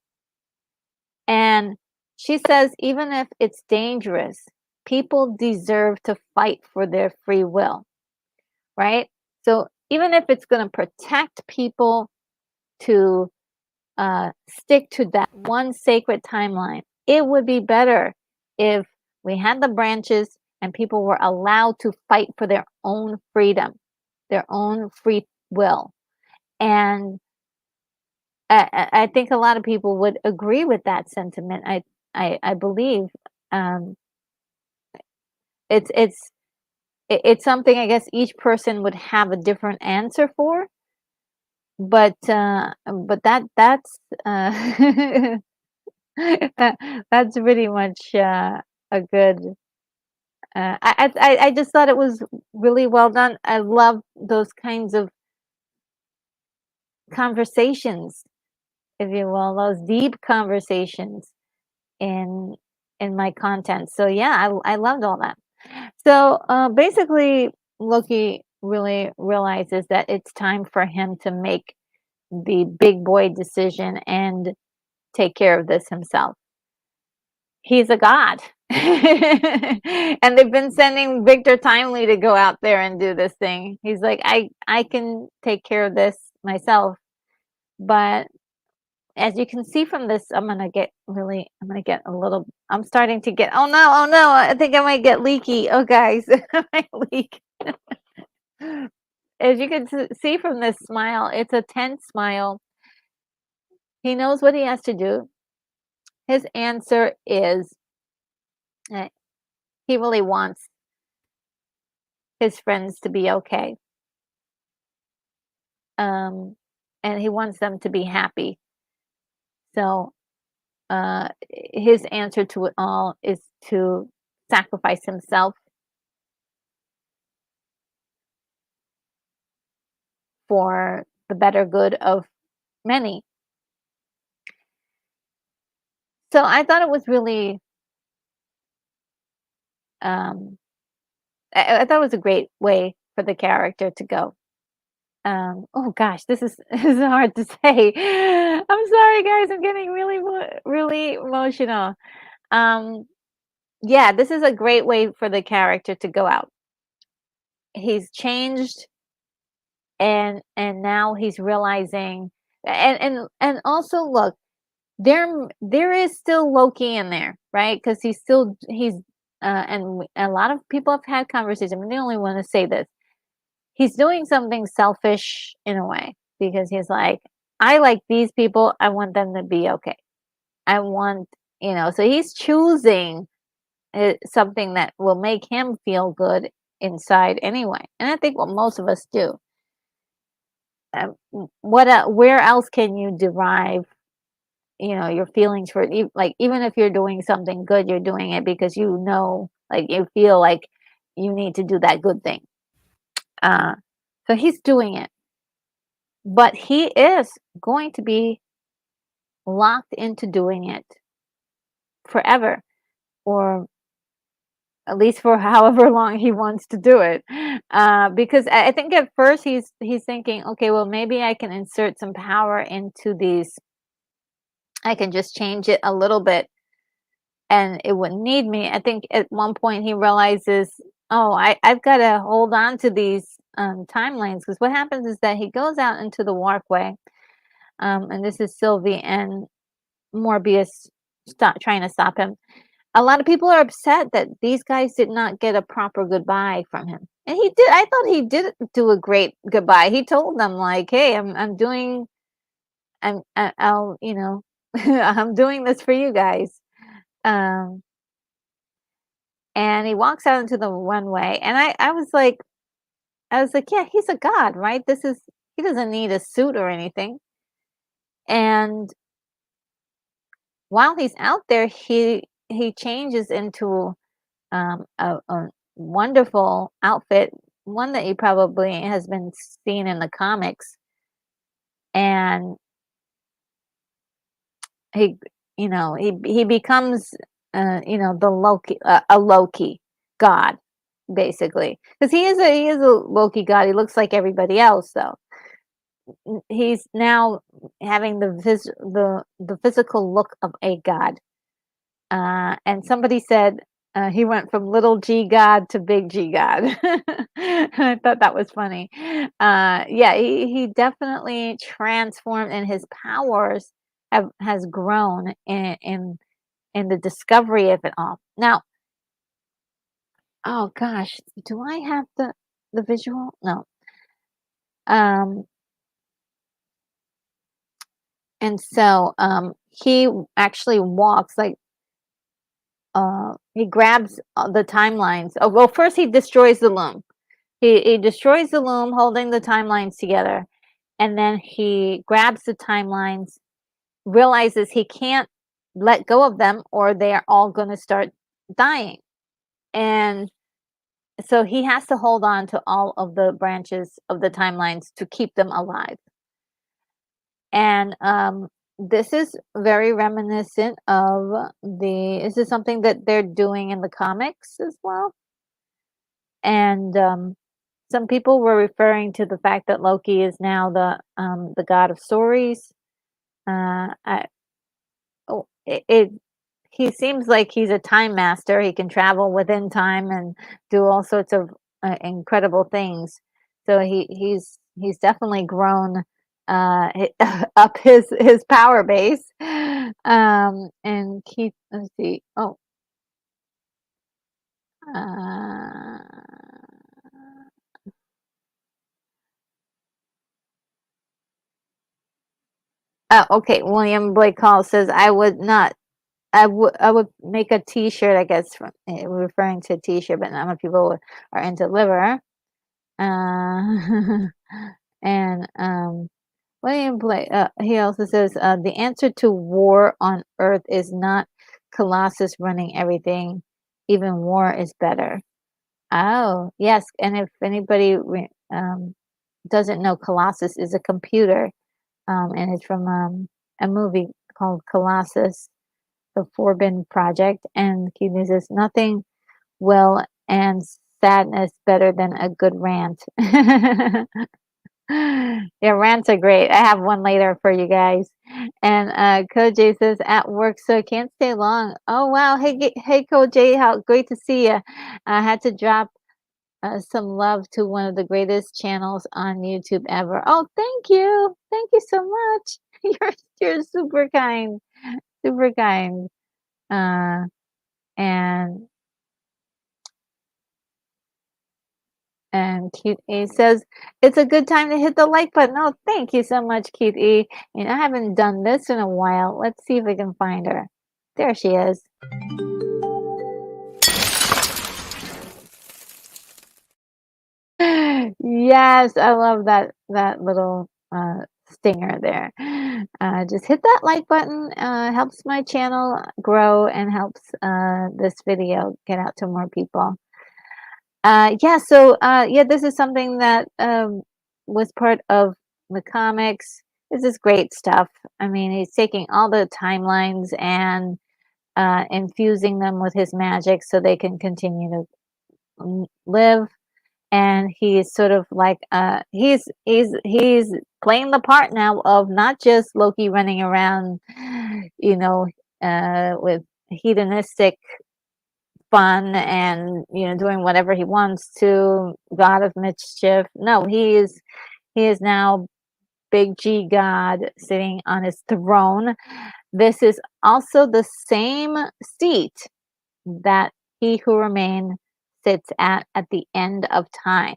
And she says, even if it's dangerous, people deserve to fight for their free will, right? So even if it's going to protect people to stick to that one sacred timeline, it would be better if we had the branches and people were allowed to fight for their own freedom, their own free will. And I think a lot of people would agree with that sentiment. I believe um, it's it's it's something I guess each person would have a different answer for, but that's that's pretty much a good. I just thought it was really well done. I love those kinds of conversations, if you will, those deep conversations in my content. So yeah, I loved all that. So basically, Loki really realizes that it's time for him to make the big boy decision and take care of this himself. He's a god. And they've been sending Victor Timely to go out there and do this thing. He's like, I can take care of this myself. But as you can see from this, I'm gonna get a little, I'm starting to get, oh no, I think I might get leaky. Oh, guys, I might leak. As you can see from this smile, it's a tense smile. He knows what he has to do. His answer is uh, he really wants his friends to be okay. Um, and he wants them to be happy. So his answer to it all is to sacrifice himself for the better good of many. So I thought it was really, um, I thought it was a great way for the character to go. Oh gosh, this is this is hard to say. I'm sorry, guys. I'm getting really emotional. Um, yeah, this is a great way for the character to go out. He's changed, and now he's realizing, and also look, there is still Loki in there, right? Because he's and a lot of people have had conversations. I'm the only one to say this. He's doing something selfish in a way because he's like, I like these people. I want them to be okay. I want, so he's choosing something that will make him feel good inside anyway. And I think what most of us do. Where else can you derive, your feelings for it? Like, even if you're doing something good, you're doing it because like you feel like you need to do that good thing. Uh, so he's doing it, but he is going to be locked into doing it forever, or at least for however long he wants to do it. Because I think at first he's thinking, okay, well, maybe I can insert some power into these. I can just change it a little bit, and it wouldn't need me. I think at one point he realizes, oh, I've got to hold on to these timelines, because what happens is that he goes out into the walkway, and this is Sylvie and Morbius trying to stop him. A lot of people are upset that these guys did not get a proper goodbye from him. And he did. I thought he did do a great goodbye. He told them like, "Hey, I'm doing I'll, I'm doing this for you guys." Um and he walks out into the runway, and I was like, "Yeah, he's a god, right? He doesn't need a suit or anything." And while he's out there, he changes into a wonderful outfit, one that he probably has been seen in the comics, and he, he becomes, the Loki, a Loki god, basically, because he is a Loki god. He looks like everybody else, though. He's now having the physical look of a god. And somebody said he went from little G God to big G God. I thought that was funny. Yeah, he definitely transformed, and his powers has grown in the discovery of it all. Now, oh gosh, do I have the visual? No. Um, and so he actually walks like, he grabs the timelines. Oh, well, first he destroys the loom. He destroys the loom, holding the timelines together, and then he grabs the timelines, realizes he can't let go of them, or they are all going to start dying, and so he has to hold on to all of the branches of the timelines to keep them alive. And this is very reminiscent of this is something that they're doing in the comics as well. And some people were referring to the fact that Loki is now the god of stories. I oh, it he seems like he's a time master. He can travel within time and do all sorts of incredible things. So he's definitely grown up his power base. And Keith, let's see. Uh, okay. William Blake Hall says, I would make a T-shirt, I guess, from referring to a T-shirt, but not many people are into liver. Uh, and William Blake, he also says, the answer to war on Earth is not Colossus running everything. Even war is better. Oh, yes. And if anybody doesn't know, Colossus is a computer, and it's from a movie called Colossus, the Forbidden Project. And he uses nothing will and sadness better than a good rant. Yeah, rants are great. I have one later for you guys. And Coach J says at work, so can't stay long. Oh wow, hey Coach J, how great to see you. I had to drop some love to one of the greatest channels on YouTube ever. Oh, thank you so much. You're super kind, super kind. Uh, and Cute E says, "It's a good time to hit the like button." Oh, thank you so much, Cute E. And I haven't done this in a while. Let's see if we can find her. There she is. Yes, I love that little stinger there. Just hit that like button. Helps my channel grow and helps this video get out to more people. Yeah, so yeah, this is something that was part of the comics. This is great stuff. I mean, he's taking all the timelines and infusing them with his magic so they can continue to live. And he's sort of like he's playing the part now of not just Loki running around, you know, with hedonistic fun and doing whatever he wants to god of mischief. No, he is now big G God sitting on his throne. This is also the same seat that he who remain sits at the end of time.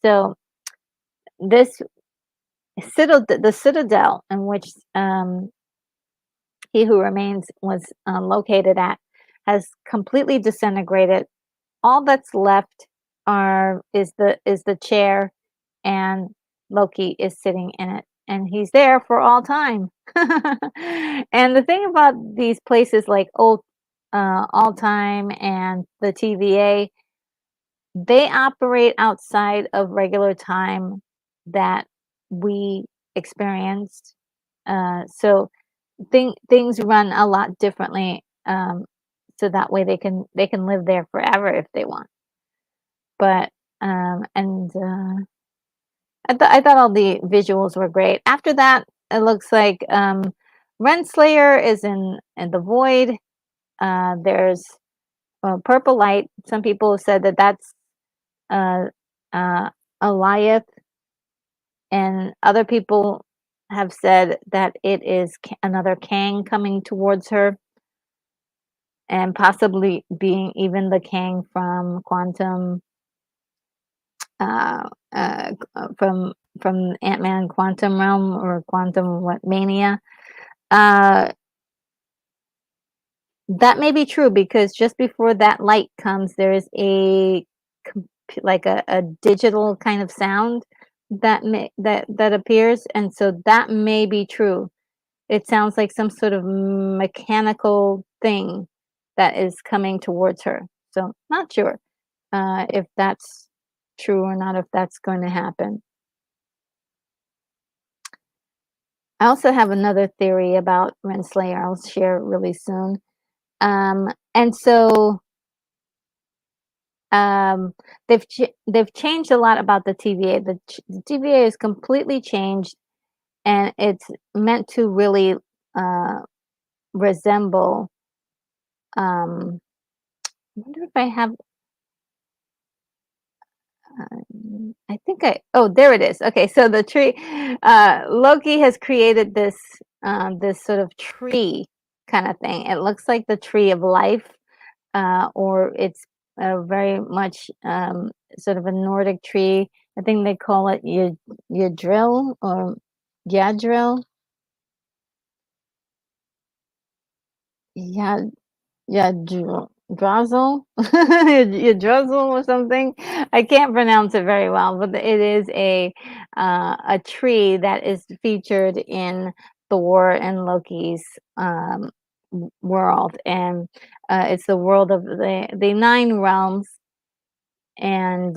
So this the citadel in which he who remains was located at has completely disintegrated. All that's left are is the chair, and Loki is sitting in it, and he's there for all time. And the thing about these places like old all time and the TVA, they operate outside of regular time that we experienced. So things run a lot differently. So that way they can live there forever if they want. But and I thought all the visuals were great. After that, it looks like Renslayer is in the void. There's purple light. Some people have said that that's uh, Eliath, and other people have said that it is another Kang coming towards her, and possibly being even the Kang from Quantum, uh, from Ant-Man Quantum Realm or Quantum what Mania. Uh, that may be true because just before that light comes, there is like a digital kind of sound that appears, and so that may be true. It sounds like some sort of mechanical thing that is coming towards her. So not sure if that's true or not, if that's going to happen. I also have another theory about Renslayer I'll share really soon. And so um, they've changed a lot about the TVA. The TVA is completely changed, and it's meant to really uh, resemble Um, I wonder if I have. I think I. Oh, there it is. Okay, so the tree. Loki has created this sort of tree kind of thing. It looks like the tree of life, or it's very much sort of a Nordic tree. I think they call it yadrill or yadrill. Yeah, yeah, Drazel, Yggdrasil or something. I can't pronounce it very well, but it is a tree that is featured in Thor and Loki's world, and it's the world of the nine realms, and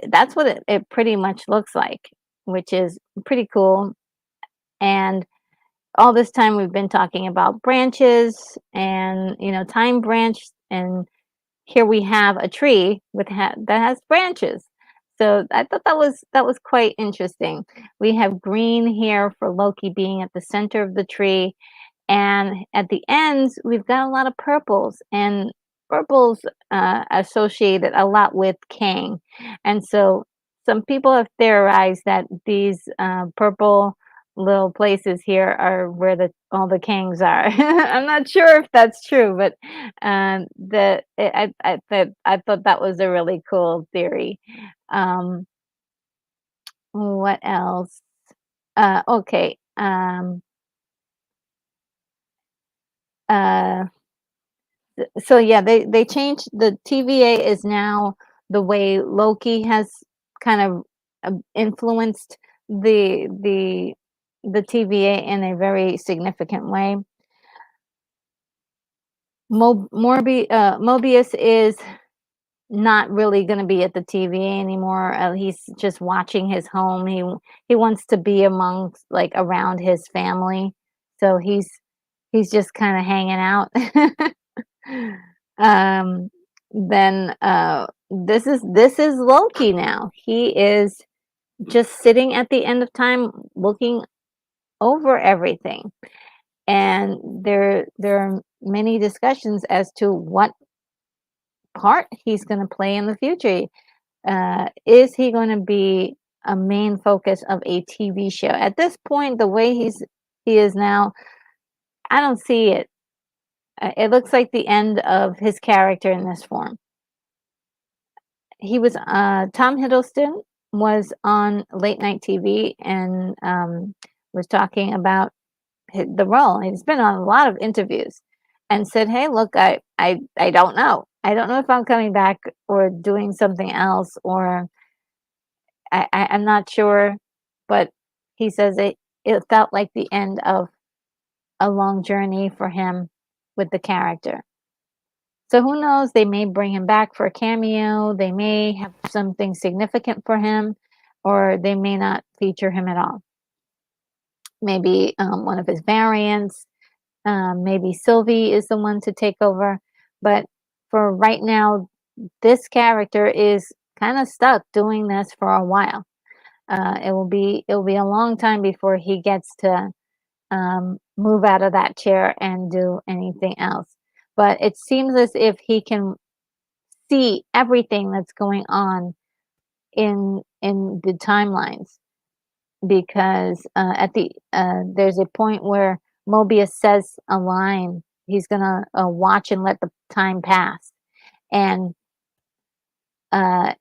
that's what it pretty much looks like, which is pretty cool. And all this time we've been talking about branches and time branch, and here we have a tree that has branches. So I thought that was quite interesting. We have green here for Loki being at the center of the tree, and at the ends, we've got a lot of purples, and purples associated a lot with Kang. And so some people have theorized that these purple little places here are where all the Kangs are. I'm not sure if that's true, but I thought that was a really cool theory. Um, what else? Okay. Uh, so yeah, they changed the TVA is now the way Loki has kind of influenced the TVA in a very significant way. Mobius is not really going to be at the TVA anymore. He's just watching his home. He wants to be amongst like around his family, so he's just kind of hanging out. Um, then this is Loki now. He is just sitting at the end of time looking over everything. And there are many discussions as to what part he's going to play in the future. Is he going to be a main focus of a TV show? At this point, the way he is now, I don't see it. It looks like the end of his character in this form. He was Tom Hiddleston was on late night TV and was talking about the role. He's been on a lot of interviews and said, "Hey, look, I don't know. I don't know if I'm coming back or doing something else, or I'm not sure." But he says it felt like the end of a long journey for him with the character. So who knows? They may bring him back for a cameo. They may have something significant for him, or they may not feature him at all. Maybe one of his variants. Maybe Sylvie is the one to take over. But for right now, this character is kind of stuck doing this for a while. It will be a long time before he gets to move out of that chair and do anything else. But it seems as if he can see everything that's going on in the timelines, because at the there's a point where Mobius says a line. He's gonna watch and let the time pass, and and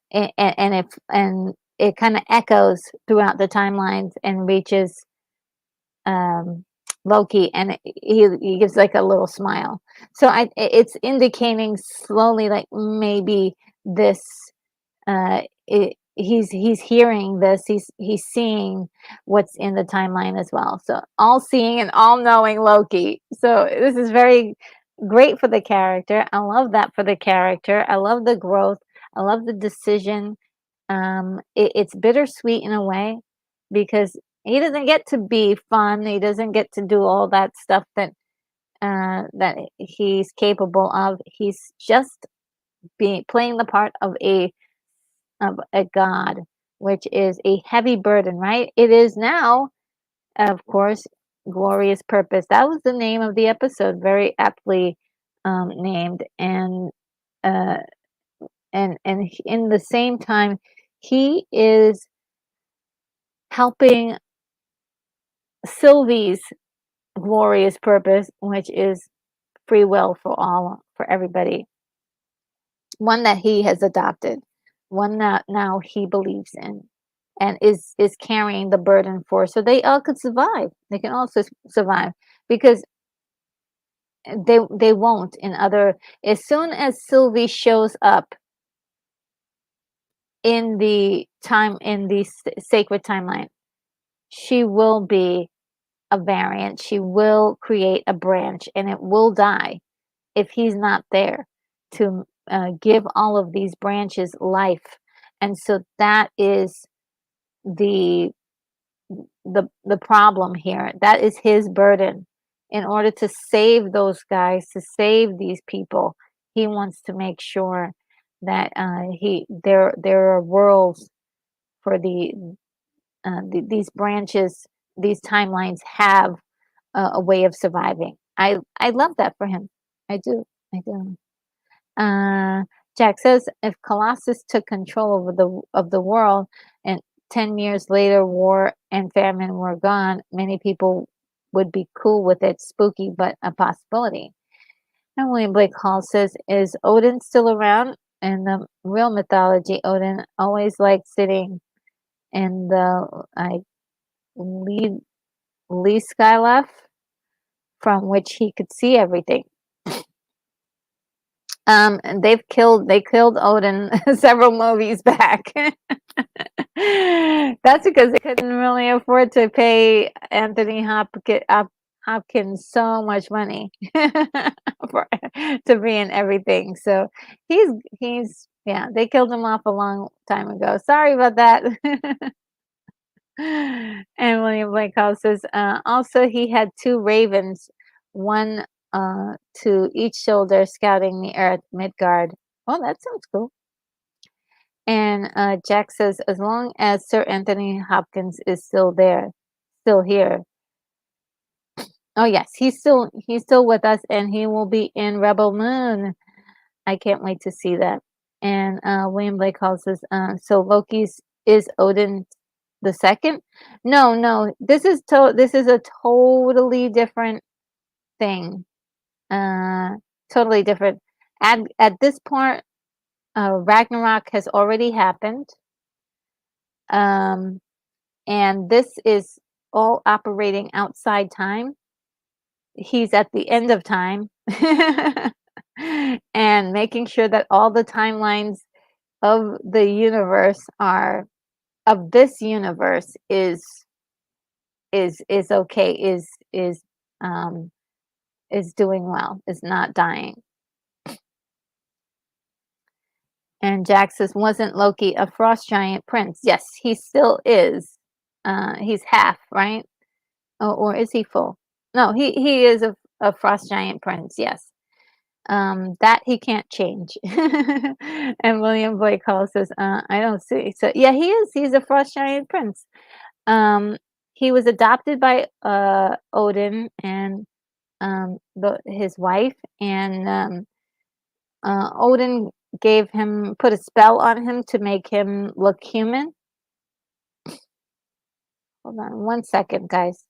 it kind of echoes throughout the timelines and reaches um, Loki, and he gives like a little smile. So it's indicating slowly, like maybe this he's hearing this, he's seeing what's in the timeline as well. So all seeing and all knowing Loki. So this is very great for the character. I love that for the character. I love the growth. I love the decision. It's bittersweet in a way because he doesn't get to be fun. He doesn't get to do all that stuff that he's capable of. He's just being playing the part of a god, which is a heavy burden, right? It is now, of course, glorious purpose. That was the name of the episode, very aptly named, uh, and in the same time, he is helping Sylvie's glorious purpose, which is free will for everybody, one that he has adopted, one that now he believes in, and is carrying the burden for, so they all could survive. They can also survive because they won't in other. As soon as Sylvie shows up in the sacred timeline, she will be a variant. She will create a branch, and it will die if he's not there to give all of these branches life. And so that is the the problem here. That is his burden. In order to save those guys, to save these people, he wants to make sure that there are worlds for these branches, these timelines have a way of surviving. I love that for him. I do. I do. Uh, Jack says if Colossus took control of the world and 10 years later war and famine were gone, many people would be cool with it. Spooky, but a possibility. And William Blake Hall says, is Odin still around? In the real mythology, Odin always liked sitting in the lead Lee Skyleft, from which he could see everything. And they killed Odin several movies back. That's because they couldn't really afford to pay Anthony Hopkins so much money for to be in everything. So he's yeah, they killed him off a long time ago. Sorry about that. And William Blake Hall says, also he had two ravens, one to each shoulder, scouting the earth Midgard. Well, that sounds cool. And Jack says, as long as Sir Anthony Hopkins is still here. Oh yes, he's still with us, and he will be in Rebel Moon. I can't wait to see that. And William Blake Hall says, so Loki's is Odin the second? No, no. This is a totally different thing. Uh, totally different. At this point, Ragnarok has already happened. Um, and this is all operating outside time. He's at the end of time. And making sure that all the timelines of the universe are of this universe is okay, um is doing well, is not dying. And Jack says, wasn't Loki a frost giant prince? Yes, he still is. He's half, right? Or is he full? No, he is a frost giant prince, yes. That he can't change. And William Blake Hall says, I don't see. So yeah, he is. He's a frost giant prince. He was adopted by Odin and his wife, and Odin put a spell on him to make him look human. Hold on 1 second, guys.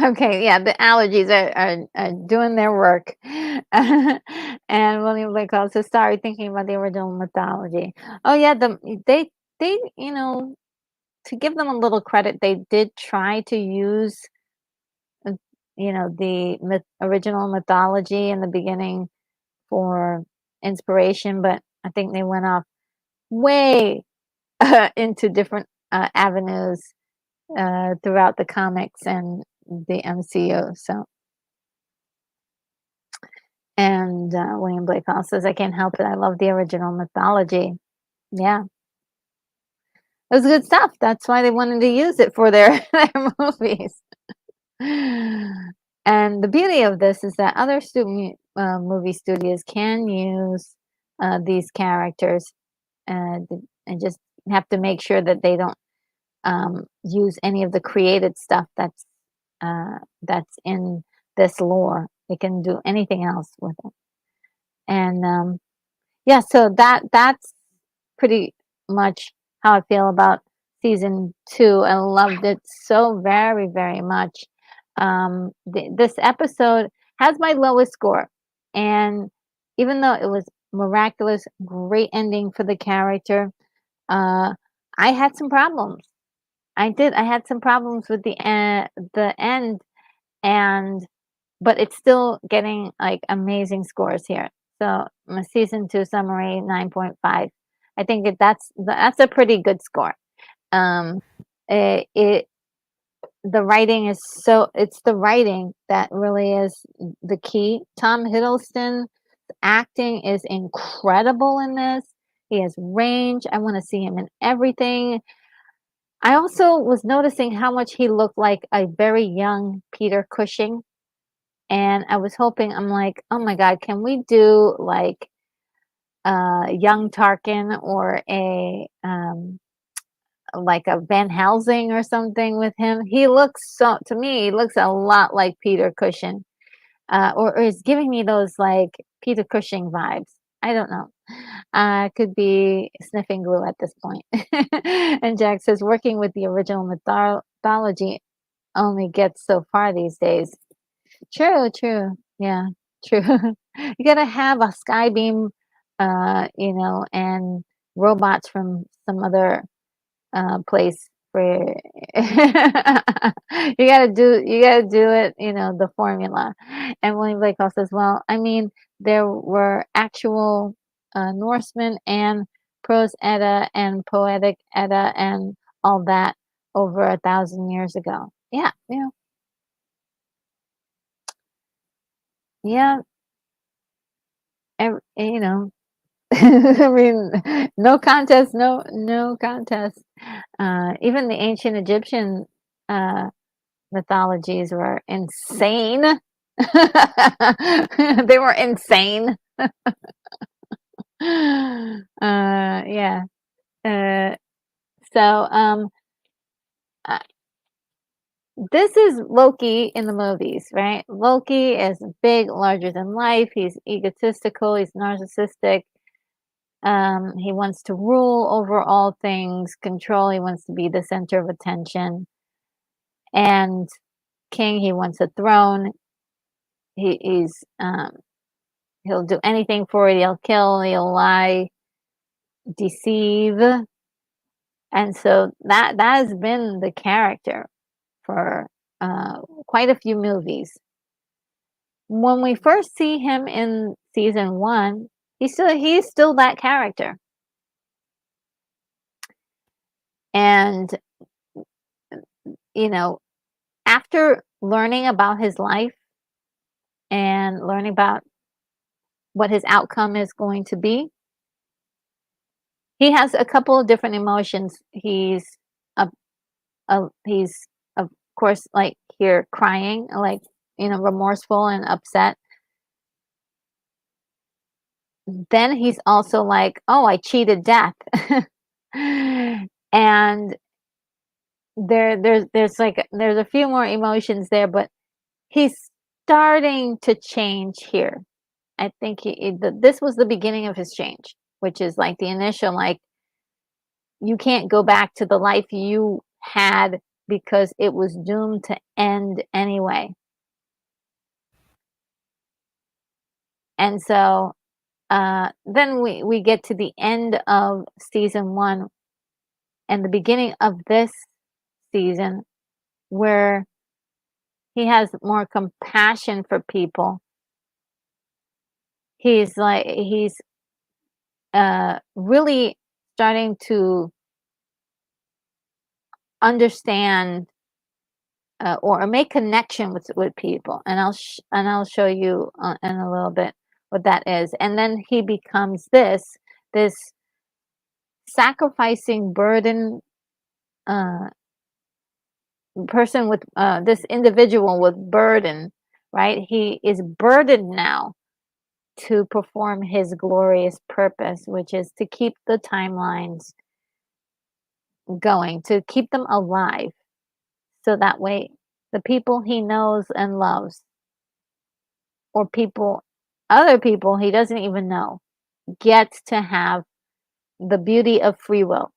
Okay, yeah, the allergies are doing their work. And William Blake also started thinking about the original mythology. Oh yeah, they to give them a little credit, they did try to use uh, the original mythology in the beginning for inspiration, but I think they went off way into different avenues throughout the comics and the MCU. So, and William Blake also says, I can't help it. I love the original mythology. Yeah, it was good stuff. That's why they wanted to use it for their, their movies. And the beauty of this is that other movie studios can use these characters, and just have to make sure that they don't use any of the created stuff that's in this lore. They can do anything else with it, and yeah. So that's pretty much how I feel about season 2. I loved it so very, very much. This episode has my lowest score, and even though it was miraculous, great ending for the character, uh, I had some problems. I did. I had some problems with the end, and but it's still getting like amazing scores here. So my season 2 summary 9.5. I think that's a pretty good score. Um, it the writing is so it's the writing that really is the key. Tom Hiddleston acting is incredible in this. He has range. I want to see him in everything. I also was noticing how much he looked like a very young Peter Cushing. And I was hoping, I'm like, oh my God, can we do like young Tarkin or like a Van Helsing or something with him? He looks to me, he looks a lot like Peter Cushing, or is giving me those like Peter Cushing vibes. I don't know. Could be sniffing glue at this point. And Jack says, working with the original mythology only gets so far these days. True, true. Yeah, true. You gotta have a sky beam, and robots from some other place for you gotta do it, the formula. And William Blake also says, well, I mean, there were actual Norsemen and prose Edda and poetic Edda and all that over 1,000 years ago. Yeah, yeah, you know. I mean, no contest, no contest. Even the ancient Egyptian uh, mythologies were insane. They were insane. Yeah. Uh, so uh, this is Loki in the movies, right? Loki is big, larger than life. He's egotistical. He's narcissistic. He wants to rule over all things, control. He wants to be the center of attention. And king, he wants a throne. He'll do anything for it. He'll kill, he'll lie, deceive. And so that has been the character for quite a few movies. When we first see him in season 1, he's still that character. And you know, after learning about his life and learning about what his outcome is going to be, he has a couple of different emotions. He's of course like here crying, like remorseful and upset. Then he's also like, oh, I cheated death. And there's a few more emotions there, but he's starting to change here. I think this was the beginning of his change, which is like the initial, like, you can't go back to the life you had because it was doomed to end anyway. And so then we get to the end of season 1 and the beginning of this season, where he has more compassion for people. He's really starting to understand or make connection with people, and I'll show you in a little bit what that is. And then he becomes this sacrificing burden uh, person with this individual with burden, right? He is burdened now to perform his glorious purpose, which is to keep the timelines going, to keep them alive. So that way, the people he knows and loves, or other people he doesn't even know, get to have the beauty of free will.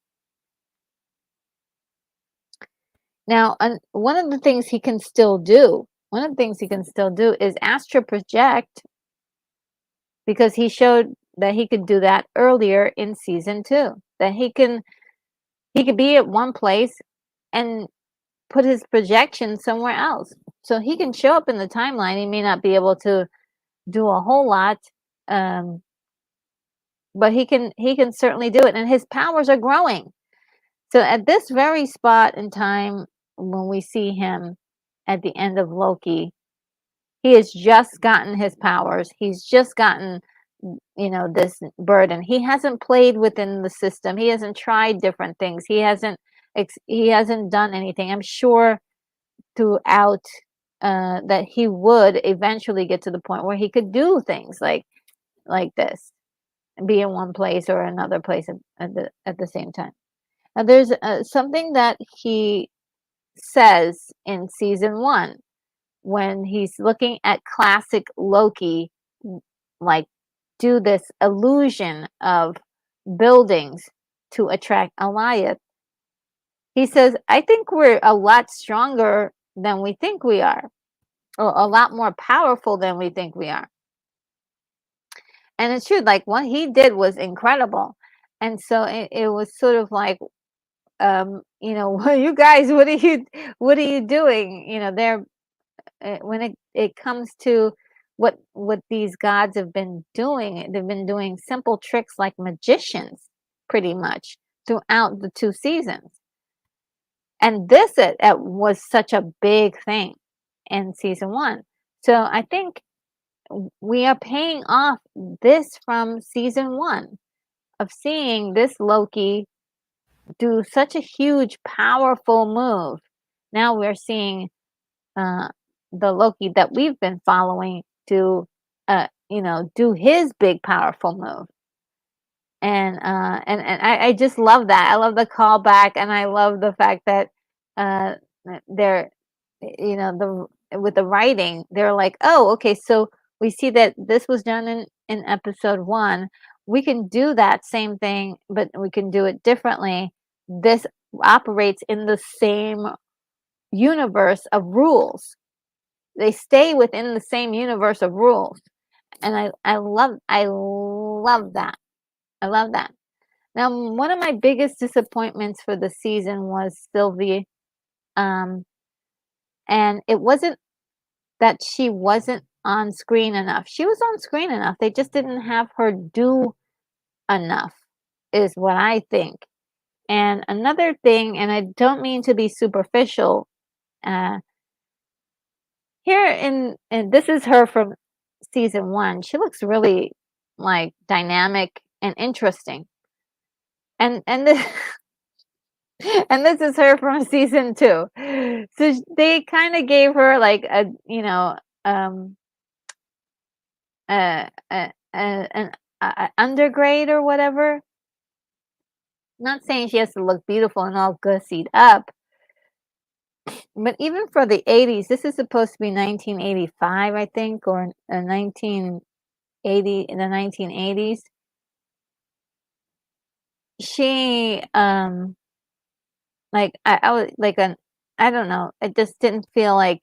Now, one of the things he can still do, is astral project, because he showed that he could do that earlier in season 2. That he could be at one place and put his projection somewhere else. So he can show up in the timeline. He may not be able to do a whole lot, but he can certainly do it, and his powers are growing. So at this very spot in time, when we see him at the end of Loki, he has just gotten his powers. He's just gotten, this burden. He hasn't played within the system. He hasn't tried different things. He hasn't done anything. I'm sure throughout that he would eventually get to the point where he could do things like this, and be in one place or another place at the same time. Now, there's something that he says in season 1 when he's looking at classic Loki, like, do this illusion of buildings to attract Alioth. He says, I think we're a lot stronger than we think we are, or a lot more powerful than we think we are. And it's true, like, what he did was incredible. And so it was sort of like, you guys, what are you doing? They're when it comes to what these gods have been doing, they've been doing simple tricks like magicians, pretty much throughout the 2 seasons. And this was such a big thing in season 1. So I think we are paying off this from season 1 of seeing this Loki do such a huge, powerful move. Now we're seeing the Loki that we've been following do his big, powerful move. And I just love that. I love the callback, and I love the fact that they're, with the writing, they're like, oh, okay, so we see that this was done in episode 1. We can do that same thing, but we can do it differently. This operates in the same universe of rules. They stay within the same universe of rules. And I love that. I love that. Now, one of my biggest disappointments for the season was Sylvie. And it wasn't that she wasn't on screen enough. She was on screen enough. They just didn't have her do enough, is what I think. And another thing, and I don't mean to be superficial, here and this is her from season 1. She looks really, like, dynamic and interesting. And this and this is her from season 2. So they kind of gave her like a, an undergrade or whatever. Not saying she has to look beautiful and all gussied up, but even for the 80s, this is supposed to be 1985, I think, or 1980 in the 1980s. She like, I was like, I don't know, it just didn't feel like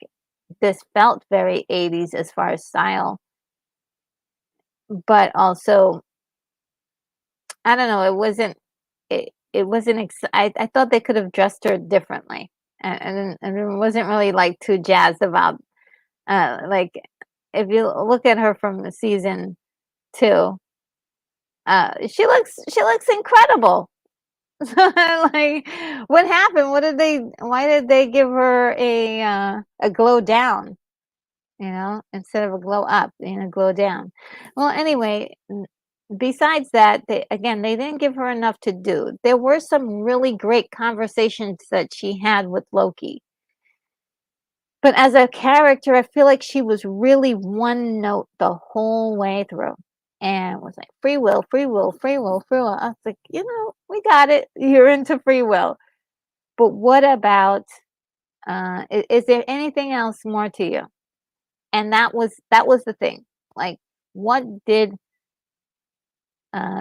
this felt very 80s as far as style. But also, I don't know, it wasn't I thought they could have dressed her differently. And wasn't really, like, too jazzed about, like, if you look at her from season 2, she looks incredible. Like, what happened? Why did they give her a glow down, instead of a glow up, glow down? Well, anyway, besides that, they didn't give her enough to do. There were some really great conversations that she had with Loki. But as a character, I feel like she was really one note the whole way through. and was like, free will, free will, free will, free will. I was like, we got it. You're into free will. But what about, is there anything else more to you? And that was the thing. Like, what did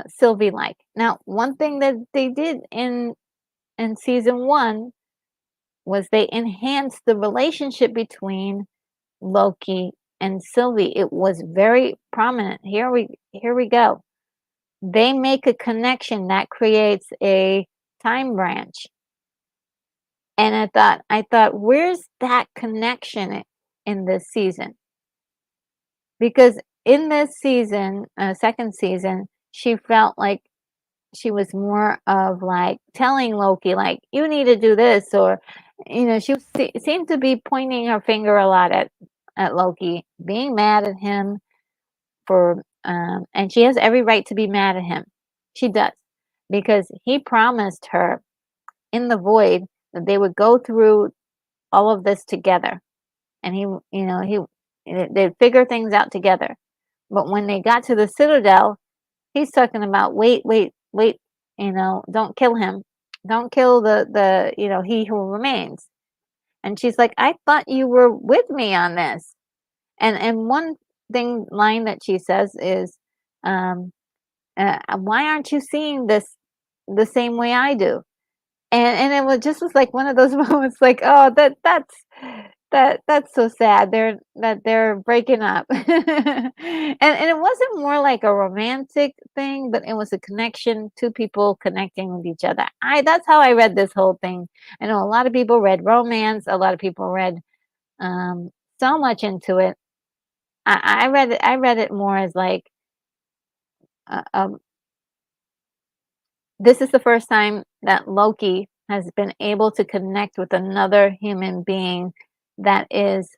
Sylvie like? Now, one thing that they did in season one was they enhanced the relationship between Loki and Sylvie. It was very prominent. Here we go. They make a connection that creates a time branch. And I thought, where's that connection in this season? Because in this season, second season, she felt like she was more of like telling Loki, like, you need to do this, or, she seemed to be pointing her finger a lot at Loki, being mad at him and she has every right to be mad at him. She does, because he promised her in the void that they would go through all of this together, and they'd figure things out together. But when they got to the Citadel, he's talking about, wait, wait, wait, don't kill him. Don't kill the he who remains. And she's like, I thought you were with me on this. And one line that she says is, why aren't you seeing this the same way I do? And it was like one of those moments, like, oh, that's so sad. They're breaking up. And it wasn't more like a romantic thing, but it was a connection, two people connecting with each other. That's how I read this whole thing. I know a lot of people read romance, a lot of people read so much into it. I read it more as like, uh, um, this is the first time that Loki has been able to connect with another human being that is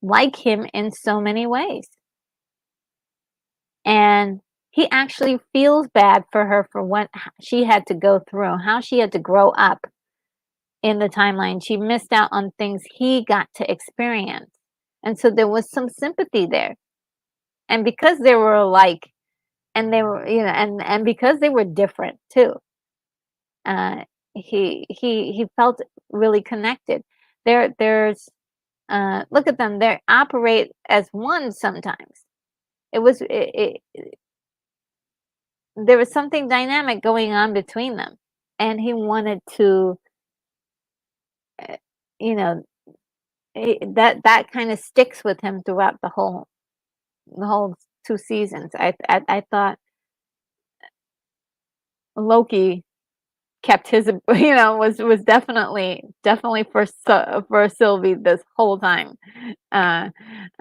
like him in so many ways. And he actually feels bad for her for what she had to go through, how she had to grow up in the timeline. She missed out on things he got to experience. And so there was some sympathy there. And because they were alike, and they were, and because they were different too, uh, he felt really connected. There's look at them; they operate as one sometimes. There was something dynamic going on between them, and he wanted to, uh, you know, that kind of sticks with him throughout the whole two seasons. I thought Loki kept his, was definitely for Sylvie this whole time. uh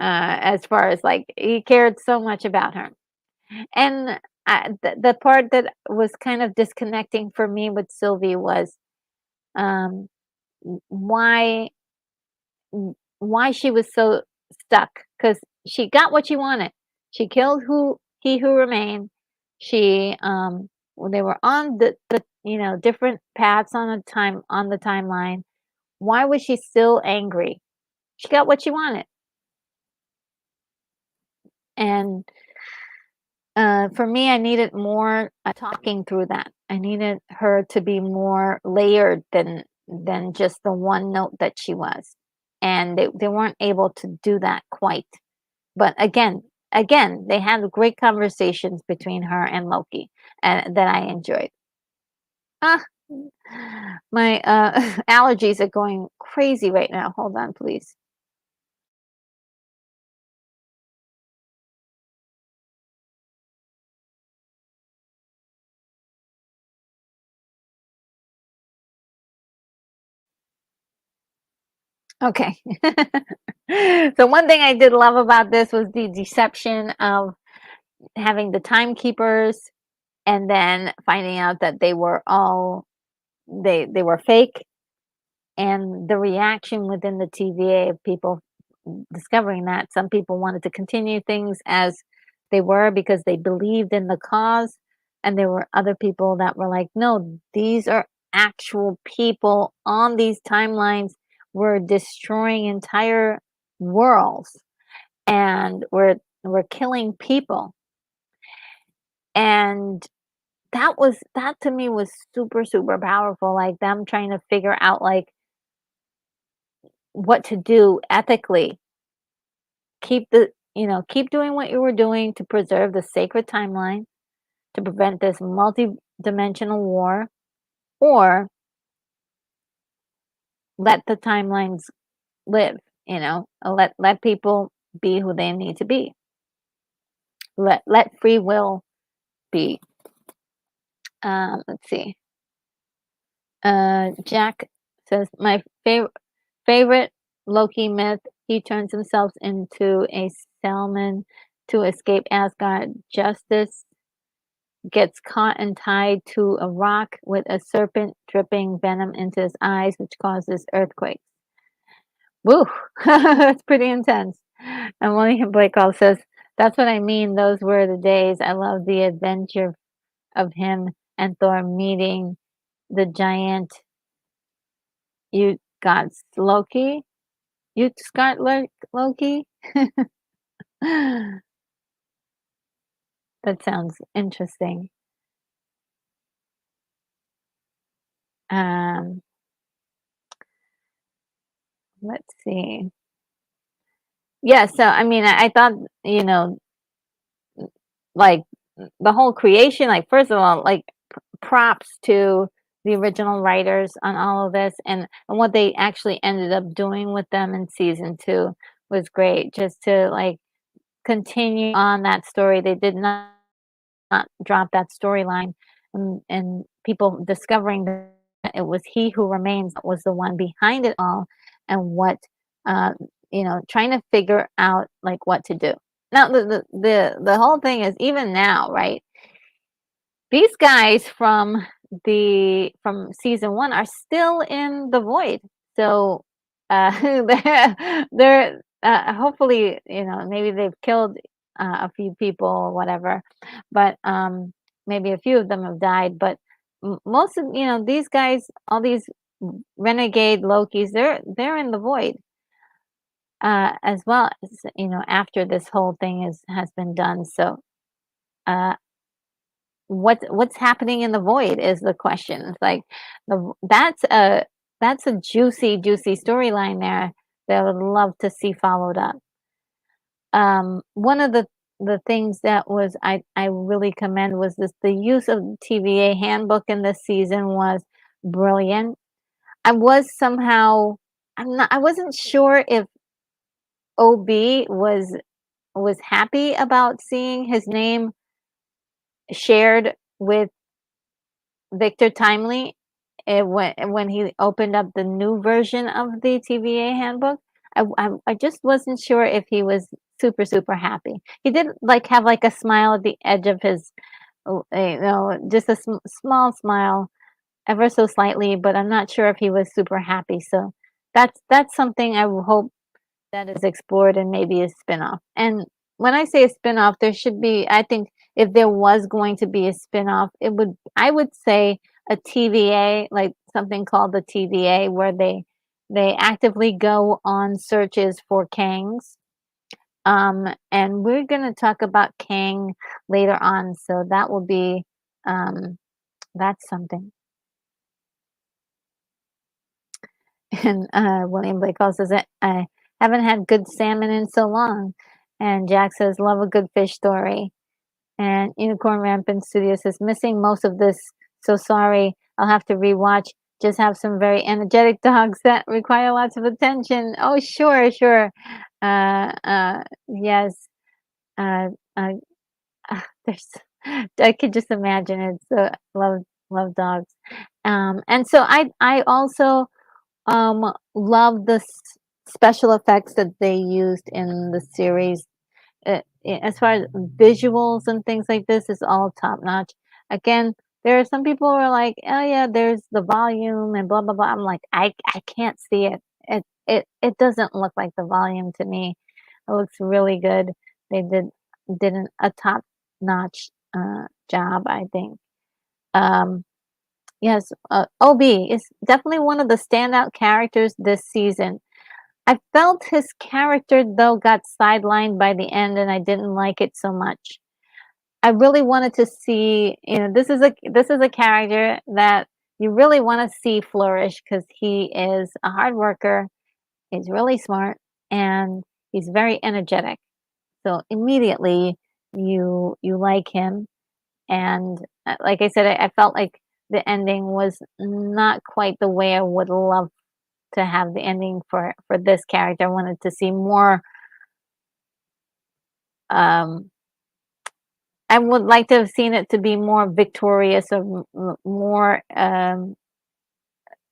as far as, like, he cared so much about her. And the part that was kind of disconnecting for me with Sylvie was, um why why she was so stuck, because she got what she wanted. She killed who remained. She when they were on the different paths on the timeline, why was she still angry? She got what she wanted. And for me, I needed more talking through that. I needed her to be more layered than just the one note that she was. And they weren't able to do that quite. But again, they had great conversations between her and Loki, and that I enjoyed. Ah, my allergies are going crazy right now. Hold on, please. Okay. So one thing I did love about this was the deception of having the timekeepers, and then finding out that they were fake, and the reaction within the TVA of people discovering that. Some people wanted to continue things as they were because they believed in the cause, and there were other people that were like, no, these are actual people on these timelines. We're destroying entire worlds, and we're killing people. And that to me was super, super powerful, like, them trying to figure out, like, what to do ethically. Keep doing what you were doing to preserve the sacred timeline, to prevent this multi-dimensional war, or let the timelines live, let people be who they need to be. Let free will be. Let's see. Jack says, my favorite Loki myth. He turns himself into a salmon to escape Asgard. Justice gets caught and tied to a rock with a serpent dripping venom into his eyes, which causes earthquakes. Woo! That's pretty intense. And William Blake also says, that's what I mean. Those were the days. I love the adventure of him and Thor meeting the giant you got Loki. You got Loki. That sounds interesting. Um, let's see. Yeah, so I mean, I thought, you know, like the whole creation, like first of all, like props to the original writers on all of this and what they actually ended up doing with them in season 2 was great. Just to like continue on that story. They did not drop that storyline and people discovering that it was he who remains that was the one behind it all and what uh trying to figure out like what to do. Now the whole thing is even now, right? These guys from season 1 are still in the void. So, they're hopefully, maybe they've killed, a few people or whatever, but, maybe a few of them have died, but m most of these guys, all these renegade Lokis, they're in the void, as well as, after this whole thing has been done, so, uh what's happening in the void is the question. It's like that's a juicy, juicy storyline there that I would love to see followed up. One of the things that was I really commend was this the use of TVA handbook in this season was brilliant. I was somehow I wasn't sure if OB was happy about seeing his name shared with Victor Timely, when he opened up the new version of the TVA handbook, I just wasn't sure if he was super, super happy. He did, like, have, like, a smile at the edge of his just a small smile, ever so slightly, but I'm not sure if he was super happy, so that's something I will hope that is explored in maybe a spinoff. And when I say a spinoff, there should be I think if there was going to be a spinoff, I would say a TVA, like something called the TVA, where they actively go on searches for Kangs. And we're gonna talk about Kang later on, so that will be that's something. And William Blake also says, I haven't had good salmon in so long. And Jack says, love a good fish story. And Unicorn Rampant Studio says, missing most of this. So sorry. I'll have to rewatch. Just have some very energetic dogs that require lots of attention. Oh, sure, sure. Yes. Uh, uh, there's, I could just imagine it. So love dogs. And so I also love the special effects that they used in the series. As far as visuals and things like this is all top notch. Again, there are some people who are like, "Oh yeah, there's the volume and blah blah blah." I'm like, I can't see it. It doesn't look like the volume to me. It looks really good. They a top notch job, I think. Um, yes, OB is definitely one of the standout characters this season. I felt his character, though, got sidelined by the end, and I didn't like it so much. I really wanted to see, this is a character that you really want to see flourish because he is a hard worker, he's really smart, and he's very energetic. So immediately you like him, and like I said, I felt like the ending was not quite the way I would love to have the ending for this character. I wanted to see more. Um, I would like to have seen it to be more victorious or more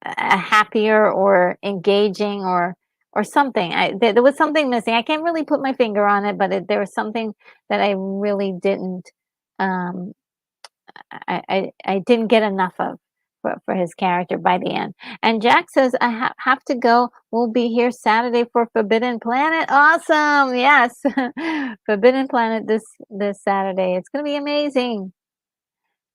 happier or engaging or something. There was something missing. I can't really put my finger on it, but there was something that I really didn't. Um, I didn't get enough of for his character by the end. And Jack says, I have to go. We'll be here Saturday for Forbidden Planet. Awesome. Yes. Forbidden Planet this Saturday. It's going to be amazing.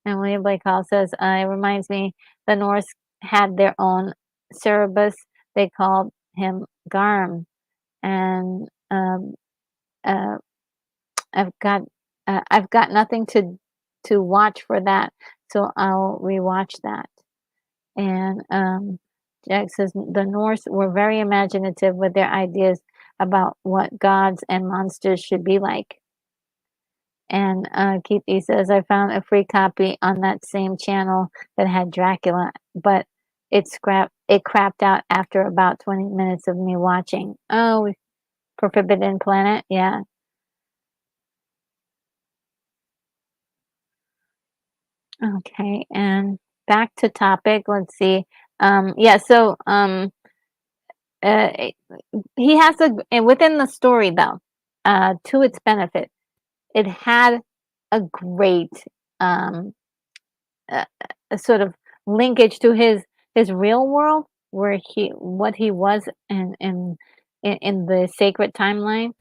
And William Blake Hall says, it reminds me the Norse had their own Cerberus. They called him Garm. And uh, I've got I've got nothing to watch for that, so I'll rewatch that. And Jack says the Norse were very imaginative with their ideas about what gods and monsters should be like. And Keith E says I found a free copy on that same channel that had Dracula, but it crapped out after about 20 minutes of me watching. Oh, for Forbidden Planet, yeah. Okay, and back to topic. Let's see. Yeah, so uh, he has and within the story though, to its benefit, it had a great um uh, a sort of linkage to his real world where he what he was in the sacred timeline,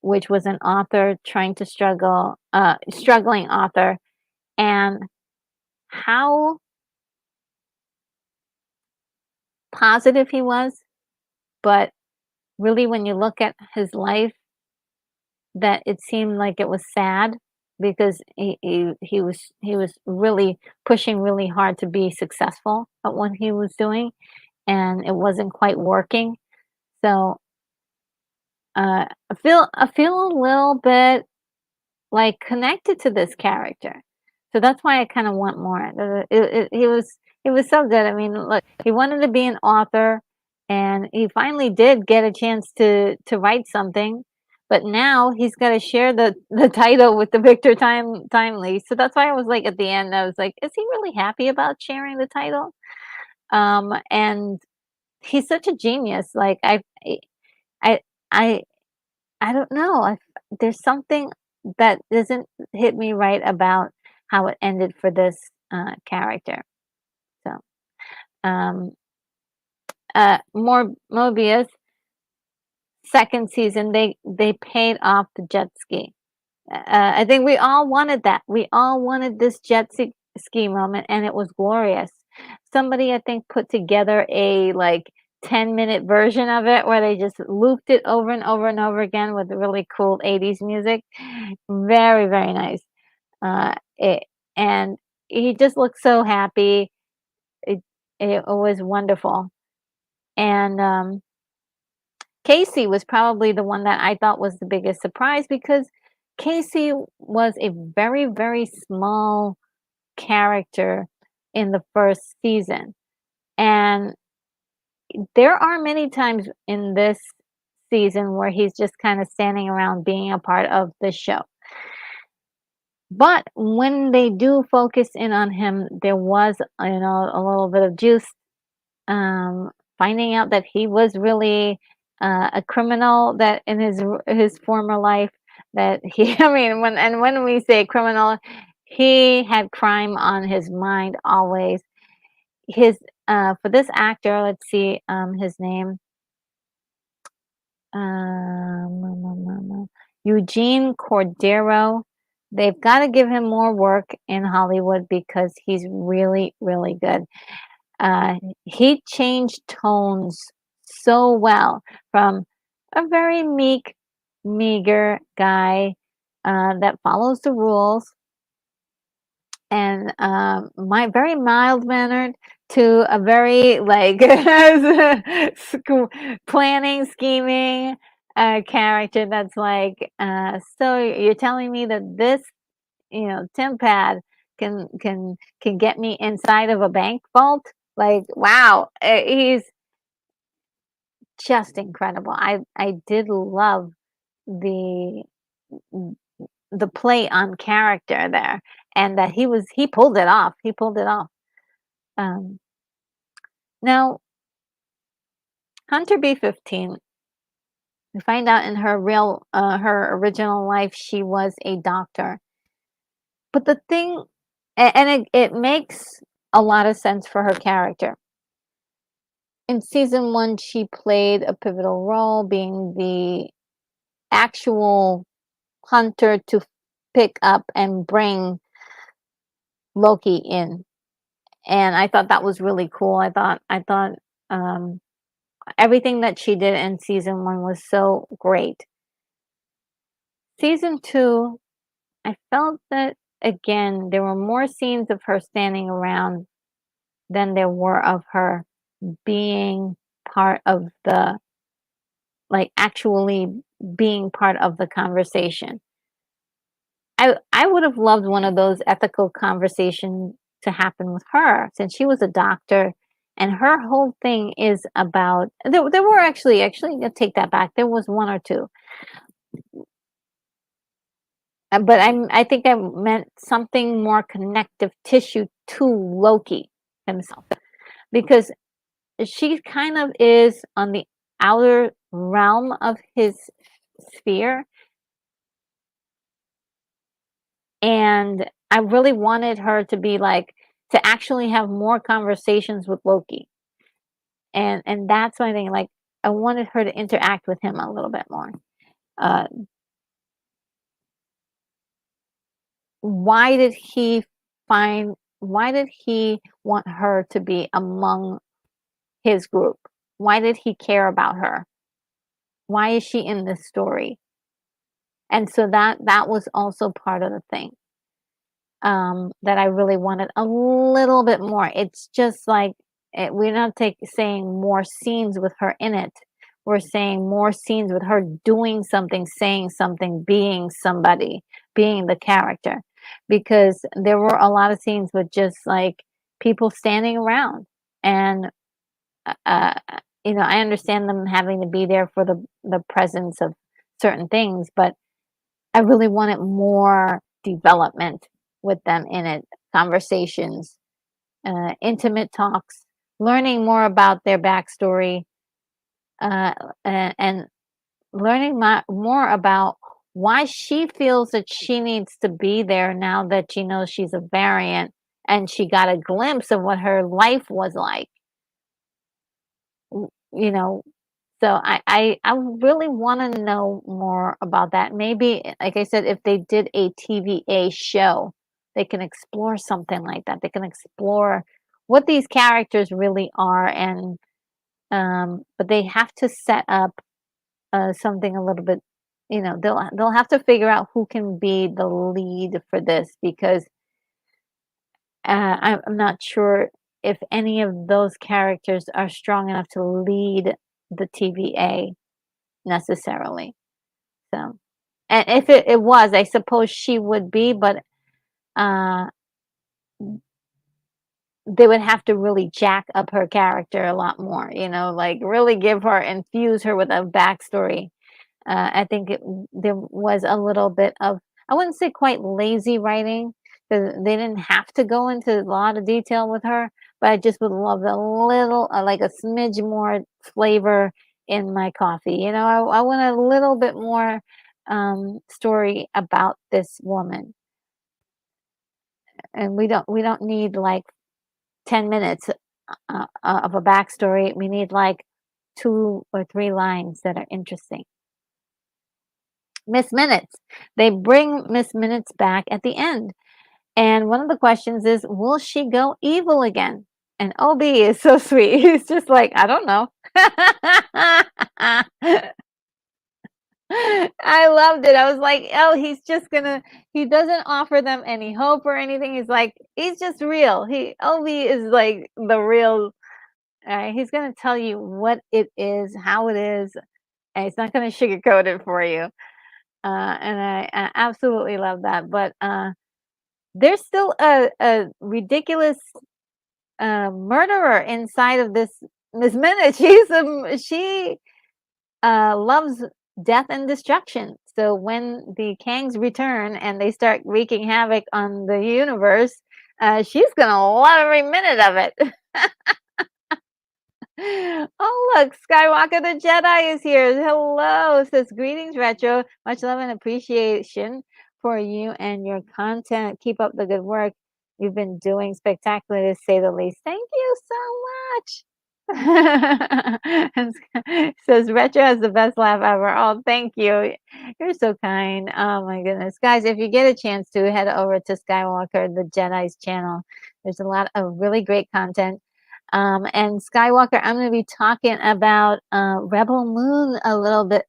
which was an author trying to struggling author, and how positive he was, but really when you look at his life, that it seemed like it was sad because he was really pushing really hard to be successful at what he was doing, and it wasn't quite working. So, I feel a little bit like connected to this character. So that's why I kind of want more. He was so good. I mean, look, he wanted to be an author, and he finally did get a chance to write something. But now he's got to share the title with the Victor Timely. So that's why I was like at the end, I was like, is he really happy about sharing the title? And he's such a genius. Like I I I don't know. There's something that doesn't hit me right about how it ended for this character. So, um, more Mobius second season, they paid off the jet ski. I think we all wanted that. We all wanted this ski moment, and it was glorious. Somebody, I think, put together a like 10-minute version of it where they just looped it over and over and over again with really cool 80s music. Very, very nice. It and he just looked so happy. It it was wonderful. And Casey was probably the one that I thought was the biggest surprise because Casey was a very, very small character in the first season. And there are many times in this season where he's just kind of standing around being a part of the show. But when they do focus in on him, there was, a little bit of juice, um, finding out that he was really a criminal that in his former life that he I mean when we say criminal, he had crime on his mind always. His For this actor, let's see his name, Eugene Cordero. They've got to give him more work in Hollywood because he's really, really good. Uh, he changed tones so well from a very meek, meager guy that follows the rules and my very mild mannered to a very like planning, scheming character that's like, so you're telling me that this, Tim Pad can get me inside of a bank vault? Like, wow, he's just incredible. I did love the the play on character there, and that he pulled it off. He pulled it off. Um, Now, Hunter B-15, we find out in her original life, she was a doctor. But the thing, and it makes a lot of sense for her character. In season one, she played a pivotal role, being the actual hunter to pick up and bring Loki in. And I thought that was really cool. I thought um, everything that she did in season one was so great. Season two, I felt that again, there were more scenes of her standing around than there were of her being part of the, like, actually being part of the conversation. I would have loved one of those ethical conversations to happen with her, since she was a doctor and her whole thing is about, there were actually, I take that back. There was one or two. But I think I meant something more connective tissue to Loki himself, because she kind of is on the outer realm of his sphere, and I really wanted her to be like, to actually have more conversations with Loki, and that's my thing. Like, I wanted her to interact with him a little bit more. Uh, why did he why did he want her to be among his group? Why did he care about her? Why is she in this story? And so that was also part of the thing, that I really wanted a little bit more. It's just like, we're not saying more scenes with her in it. We're saying more scenes with her doing something, saying something, being somebody, being the character. Because there were a lot of scenes with just like people standing around, and uh, I understand them having to be there for the presence of certain things, but I really wanted more development with them in it, conversations, intimate talks, learning more about their backstory, uh, and learning more about why she feels that she needs to be there now that she knows she's a variant and she got a glimpse of what her life was like. You know, so I really want to know more about that. Maybe, like I said, if they did a TVA show, they can explore something like that. They can explore what these characters really are, and but they have to set up something a little bit. They'll have to figure out who can be the lead for this, because I'm not sure if any of those characters are strong enough to lead the TVA necessarily. So, and if it was, I suppose she would be, but uh, they would have to really jack up her character a lot more, like really infuse her with a backstory. I think there was a little bit of, I wouldn't say quite lazy writing, because they didn't have to go into a lot of detail with her, but I just would love a little, like a smidge more flavor in my coffee. I want a little bit more story about this woman, and we don't need like 10 minutes of a backstory. We need like 2 or 3 lines that are interesting. Miss Minutes. They bring Miss Minutes back at the end. And one of the questions is, will she go evil again? And OB is so sweet. He's just like, I don't know. I loved it. I was like, "Oh, he doesn't offer them any hope or anything." He's like, he's just real. Obi is like the real, he's gonna tell you what it is, how it is, and he's not gonna sugarcoat it for you. And I absolutely love that. But there's still a ridiculous murderer inside of this minute. She loves death and destruction. So when the Kangs return and they start wreaking havoc on the universe, she's gonna love every minute of it. Oh, look, Skywalker the Jedi is here. Hello, says greetings, Retro. Much love and appreciation for you and your content. Keep up the good work. You've been doing spectacular to say the least. Thank you so much. And says Retro has the best laugh ever. Oh, thank you. You're so kind. Oh my goodness. Guys, if you get a chance to head over to Skywalker the Jedi's channel, there's a lot of really great content. And Skywalker, I'm going to be talking about Rebel Moon a little bit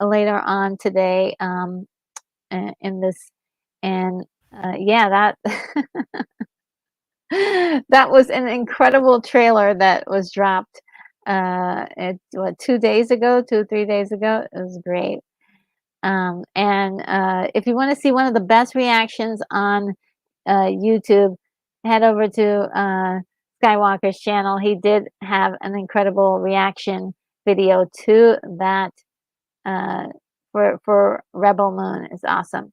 later on today in this. And yeah, that was an incredible trailer that was dropped. What, 2 days ago, 3 days ago. It was great. And if you want to see one of the best reactions on YouTube, head over to Skywalker's channel. He did have an incredible reaction video to that for Rebel Moon. It's awesome.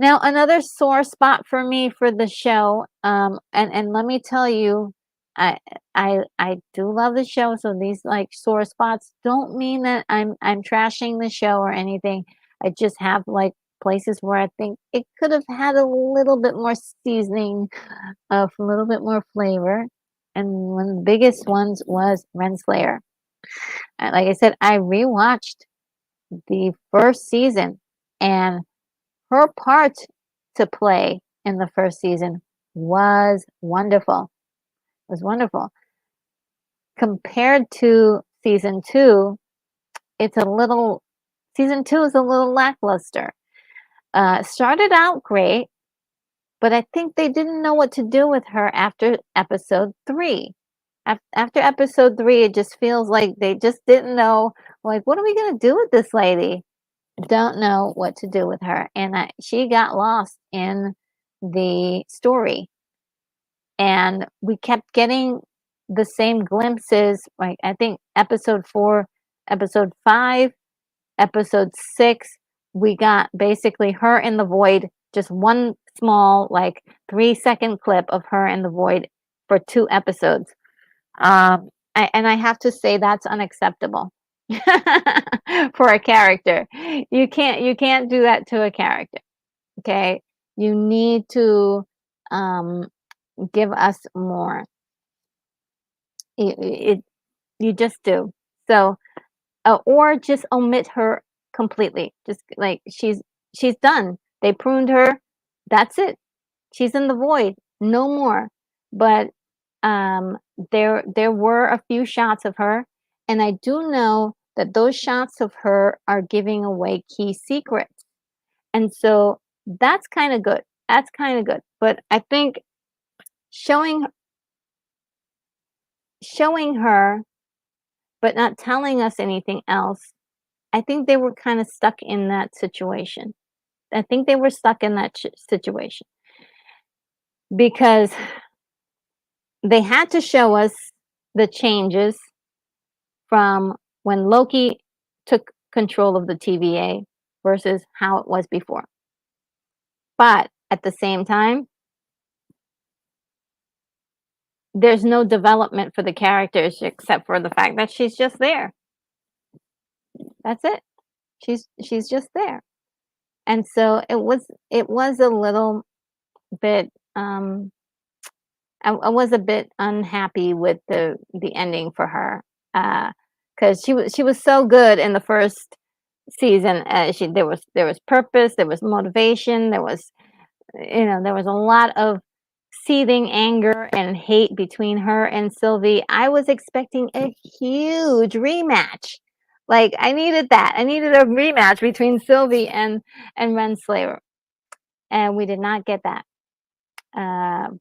Now, another sore spot for me for the show, and let me tell you, I I do love the show, so these like sore spots don't mean that I'm trashing the show or anything. I just have like places where I think it could have had a little bit more seasoning, a little bit more flavor. And one of the biggest ones was Renslayer. Like I said, I rewatched the first season, and her part to play in the first season was wonderful. Was wonderful. Compared to season two, season two is a little lackluster. Started out great, but I think they didn't know what to do with her after episode three. After episode three, it just feels like they just didn't know, like, what are we going to do with this lady? Don't know what to do with her. And she got lost in the story. And we kept getting the same glimpses. Like, I think episode four, episode five, episode six, we got basically her in the void, just one small, like 3-second clip of her in the void for 2 episodes. And I have to say that's unacceptable for a character. You can't do that to a character. Okay, you need to give us more. You just do. So, or just omit her completely. Just like she's done. They pruned her. That's it. She's in the void. No more. But there were a few shots of her, and I do know that those shots of her are giving away key secrets. And so that's kind of good. That's kind of good. But I think showing her but not telling us anything else, I think they were kind of stuck in that situation. I think they were stuck in that situation because they had to show us the changes from when Loki took control of the TVA versus how it was before. But at the same time, there's no development for the characters except for the fact that she's just there. That's it. She's just there. And so it was a little bit I was a bit unhappy with the ending for her because she was so good in the first season. There was purpose, there was motivation, there was there was a lot of seething anger and hate between her and Sylvie. I was expecting a huge rematch. Like, I needed that. I needed a rematch between Sylvie and Renslayer, and we did not get that.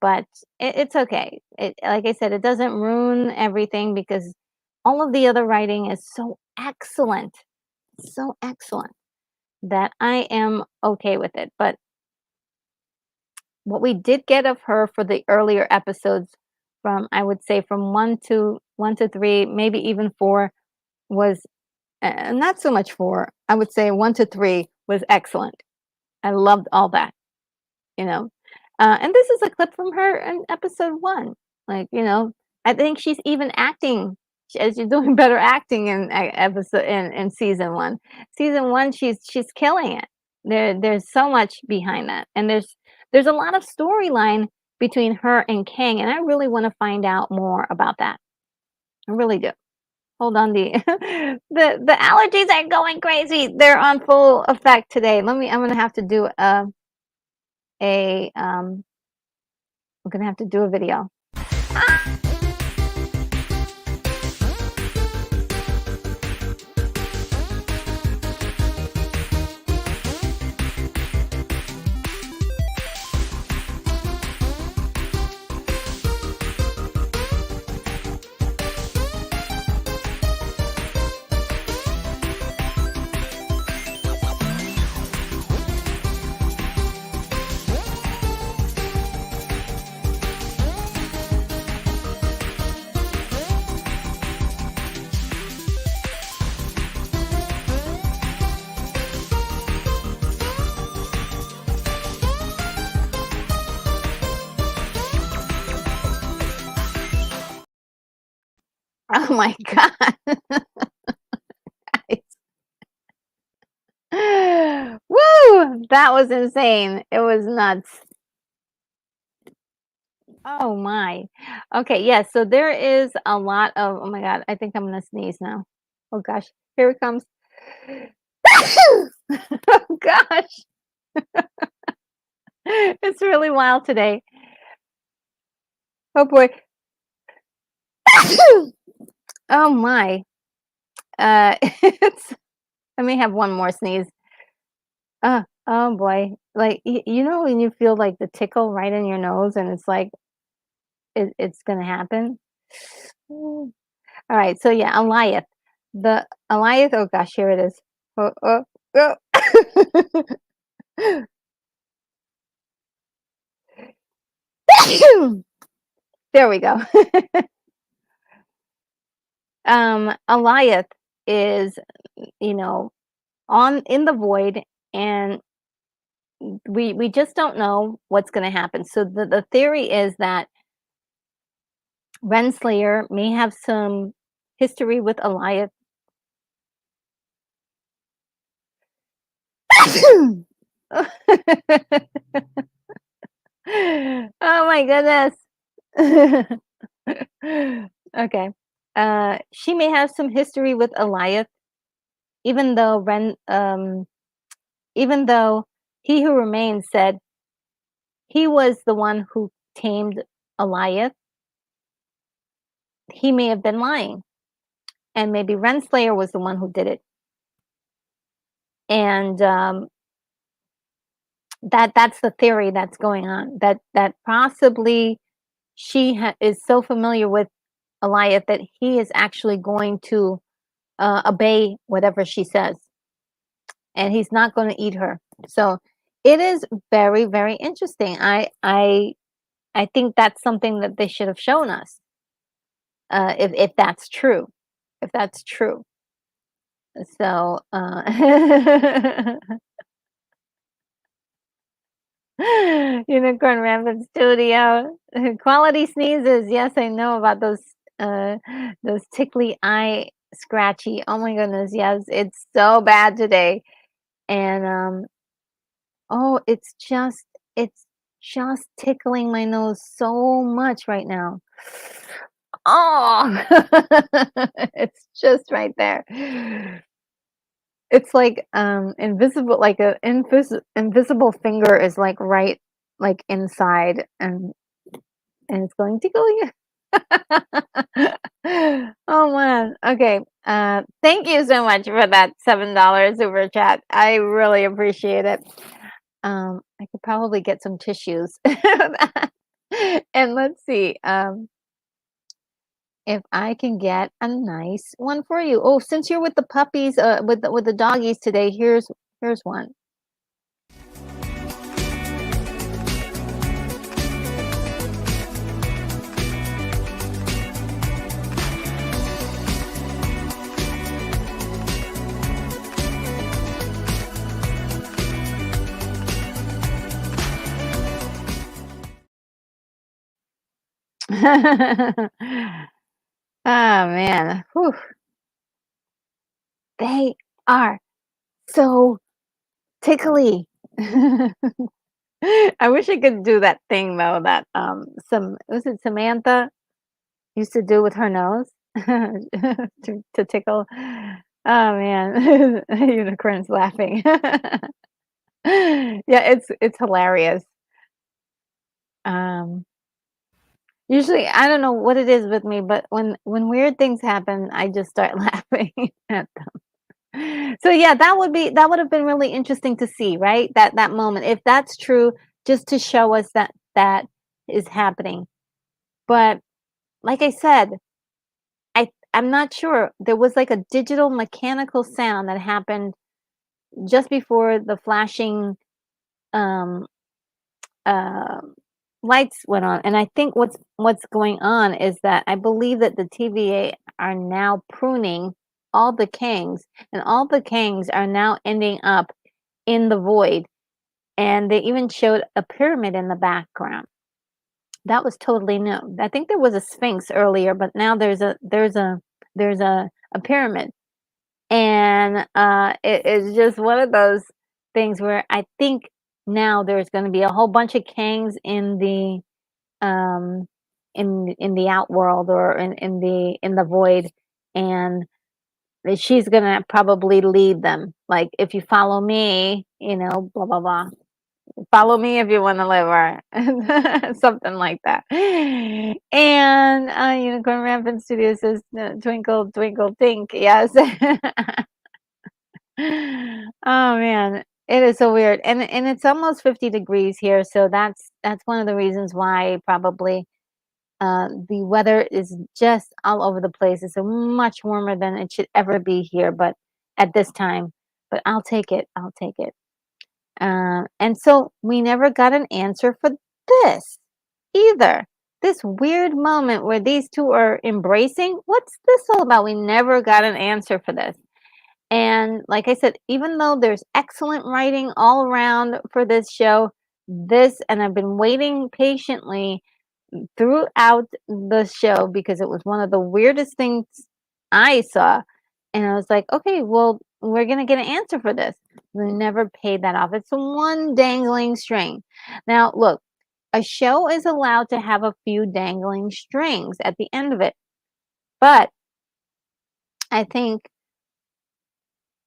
But it's okay. Like I said, it doesn't ruin everything because all of the other writing is so excellent that I am okay with it. But what we did get of her for the earlier episodes, from I would say from one to three, maybe even four, was not so much four. I would say one to three was excellent. I loved all that, you know. And this is a clip from her in episode one. Like, I think she's even acting. She's doing better acting in episode in season one. Season one, she's killing it. There's so much behind that, and there's a lot of storyline between her and Kang, and I really want to find out more about that. I really do. Hold on, the allergies are going crazy. They're on full effect today. I'm gonna have to do a I'm gonna have to do a video. Oh my god. Woo! That was insane. It was nuts. Oh my. Okay, yes, so there is a lot of, oh my god, I think I'm gonna sneeze now. Oh gosh, here it comes. Oh gosh. It's really wild today. Oh boy. Oh my. It's I may have one more sneeze. Oh boy. Like, when you feel like the tickle right in your nose and it's like it's gonna happen? Mm. All right, so yeah, Alioth. The Alioth, oh gosh, here it is. Oh, oh, oh. There we go. Alioth is, you know, on in the void, and we just don't know what's gonna happen. So the theory is that Renslayer may have some history with Alioth. Oh my goodness. Okay. She may have some history with Alioth, even though even though He Who Remains said he was the one who tamed Alioth. He may have been lying, and maybe Renslayer was the one who did it. And that's the theory that's going on. That possibly is so familiar with Alioth that he is actually going to obey whatever she says, and he's not going to eat her. So it is very, very interesting. I think that's something that they should have shown us, if that's true. If that's true. So Unicorn Rampant Studio. Quality sneezes. Yes, I know about those tickly eye scratchy. Oh my goodness, yes, it's so bad today. And oh, it's just tickling my nose so much right now. Oh, it's just right there. It's like invisible, like a invisible finger is like right like inside, and it's going to go. Oh man. Okay. Thank you so much for that $7 super chat. I really appreciate it. I could probably get some tissues. And let's see. If I can get a nice one for you. Oh, since you're with the puppies, with the doggies today, here's one. Oh man. Whew. They are so tickly. I wish I could do that thing though that some was it Samantha used to do with her nose to tickle. Oh man, unicorns laughing. Yeah, it's hilarious. Um, Usually I don't know what it is with me, but when weird things happen, I just start laughing at them. So yeah, that would have been really interesting to see, right? That moment. If that's true, just to show us that that is happening. But like I said, I'm not sure. There was like a digital mechanical sound that happened just before the flashing um uh lights went on. And I think what's going on is that I believe that the TVA are now pruning all the kings, and all the kings are now ending up in the void. And they even showed a pyramid in the background. That was totally new. I think there was a sphinx earlier, but now there's a pyramid. And it is just one of those things where I think now there's going to be a whole bunch of kings um in the outworld, or in the void, and she's going to probably lead them, like, if you follow me, blah blah blah. Follow me if you want to live, or something like that. And Unicorn Rampant Studio says, twinkle twinkle think. Yes. Oh man, it is so weird. And it's almost 50 degrees here, so that's one of the reasons why probably the weather is just all over the place. It's so much warmer than it should ever be here, but at this time. But I'll take it. I'll take it. And so we never got an answer for this either. This weird moment where these two are embracing. What's this all about? We never got an answer for this. And like I said, even though there's excellent writing all around for this show, and I've been waiting patiently throughout the show because it was one of the weirdest things I saw. And I was like, okay, well, we're going to get an answer for this. We never paid that off. It's one dangling string. Now, look, a show is allowed to have a few dangling strings at the end of it. But I think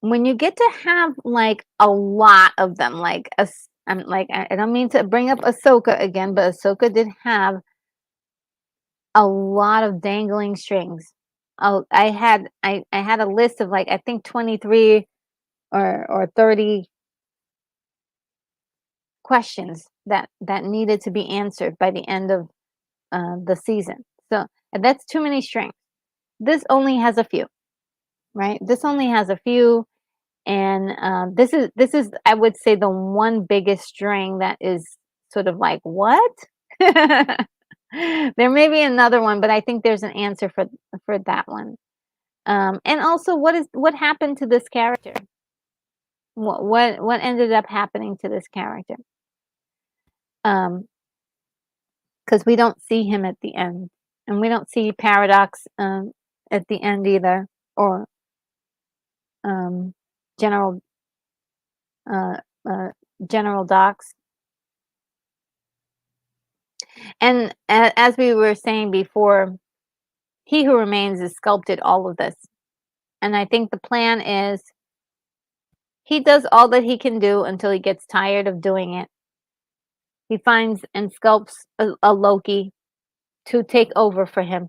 when you get to have like a lot of them, I'm like, I don't mean to bring up Ahsoka again, but Ahsoka did have a lot of dangling strings. Oh, I had a list of, like, I think 23 or 30 questions that needed to be answered by the end of the season. So and that's too many strings. This only has a few, right? This only has a few, and this is I would say the one biggest string that is sort of like, what? There may be another one, but I think there's an answer for that one. And also, what happened to this character? What ended up happening to this character? Because we don't see him at the end, and we don't see Paradox at the end either, or um, General uh, uh, General Docs. And as we were saying before, He Who Remains has sculpted all of this, and I think the plan is he does all that he can do until he gets tired of doing it. He finds and sculpts a Loki to take over for him.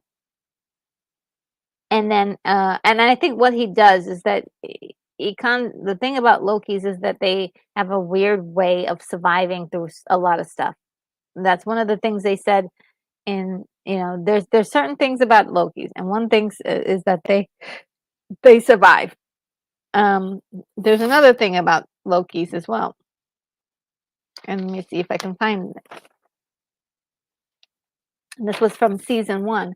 And then, and I think what he does is that the thing about Lokis is that they have a weird way of surviving through a lot of stuff. That's one of the things they said in, there's certain things about Lokis, and one thing is that they survive. There's another thing about Lokis as well, and let me see if I can find it. And this was from season 1.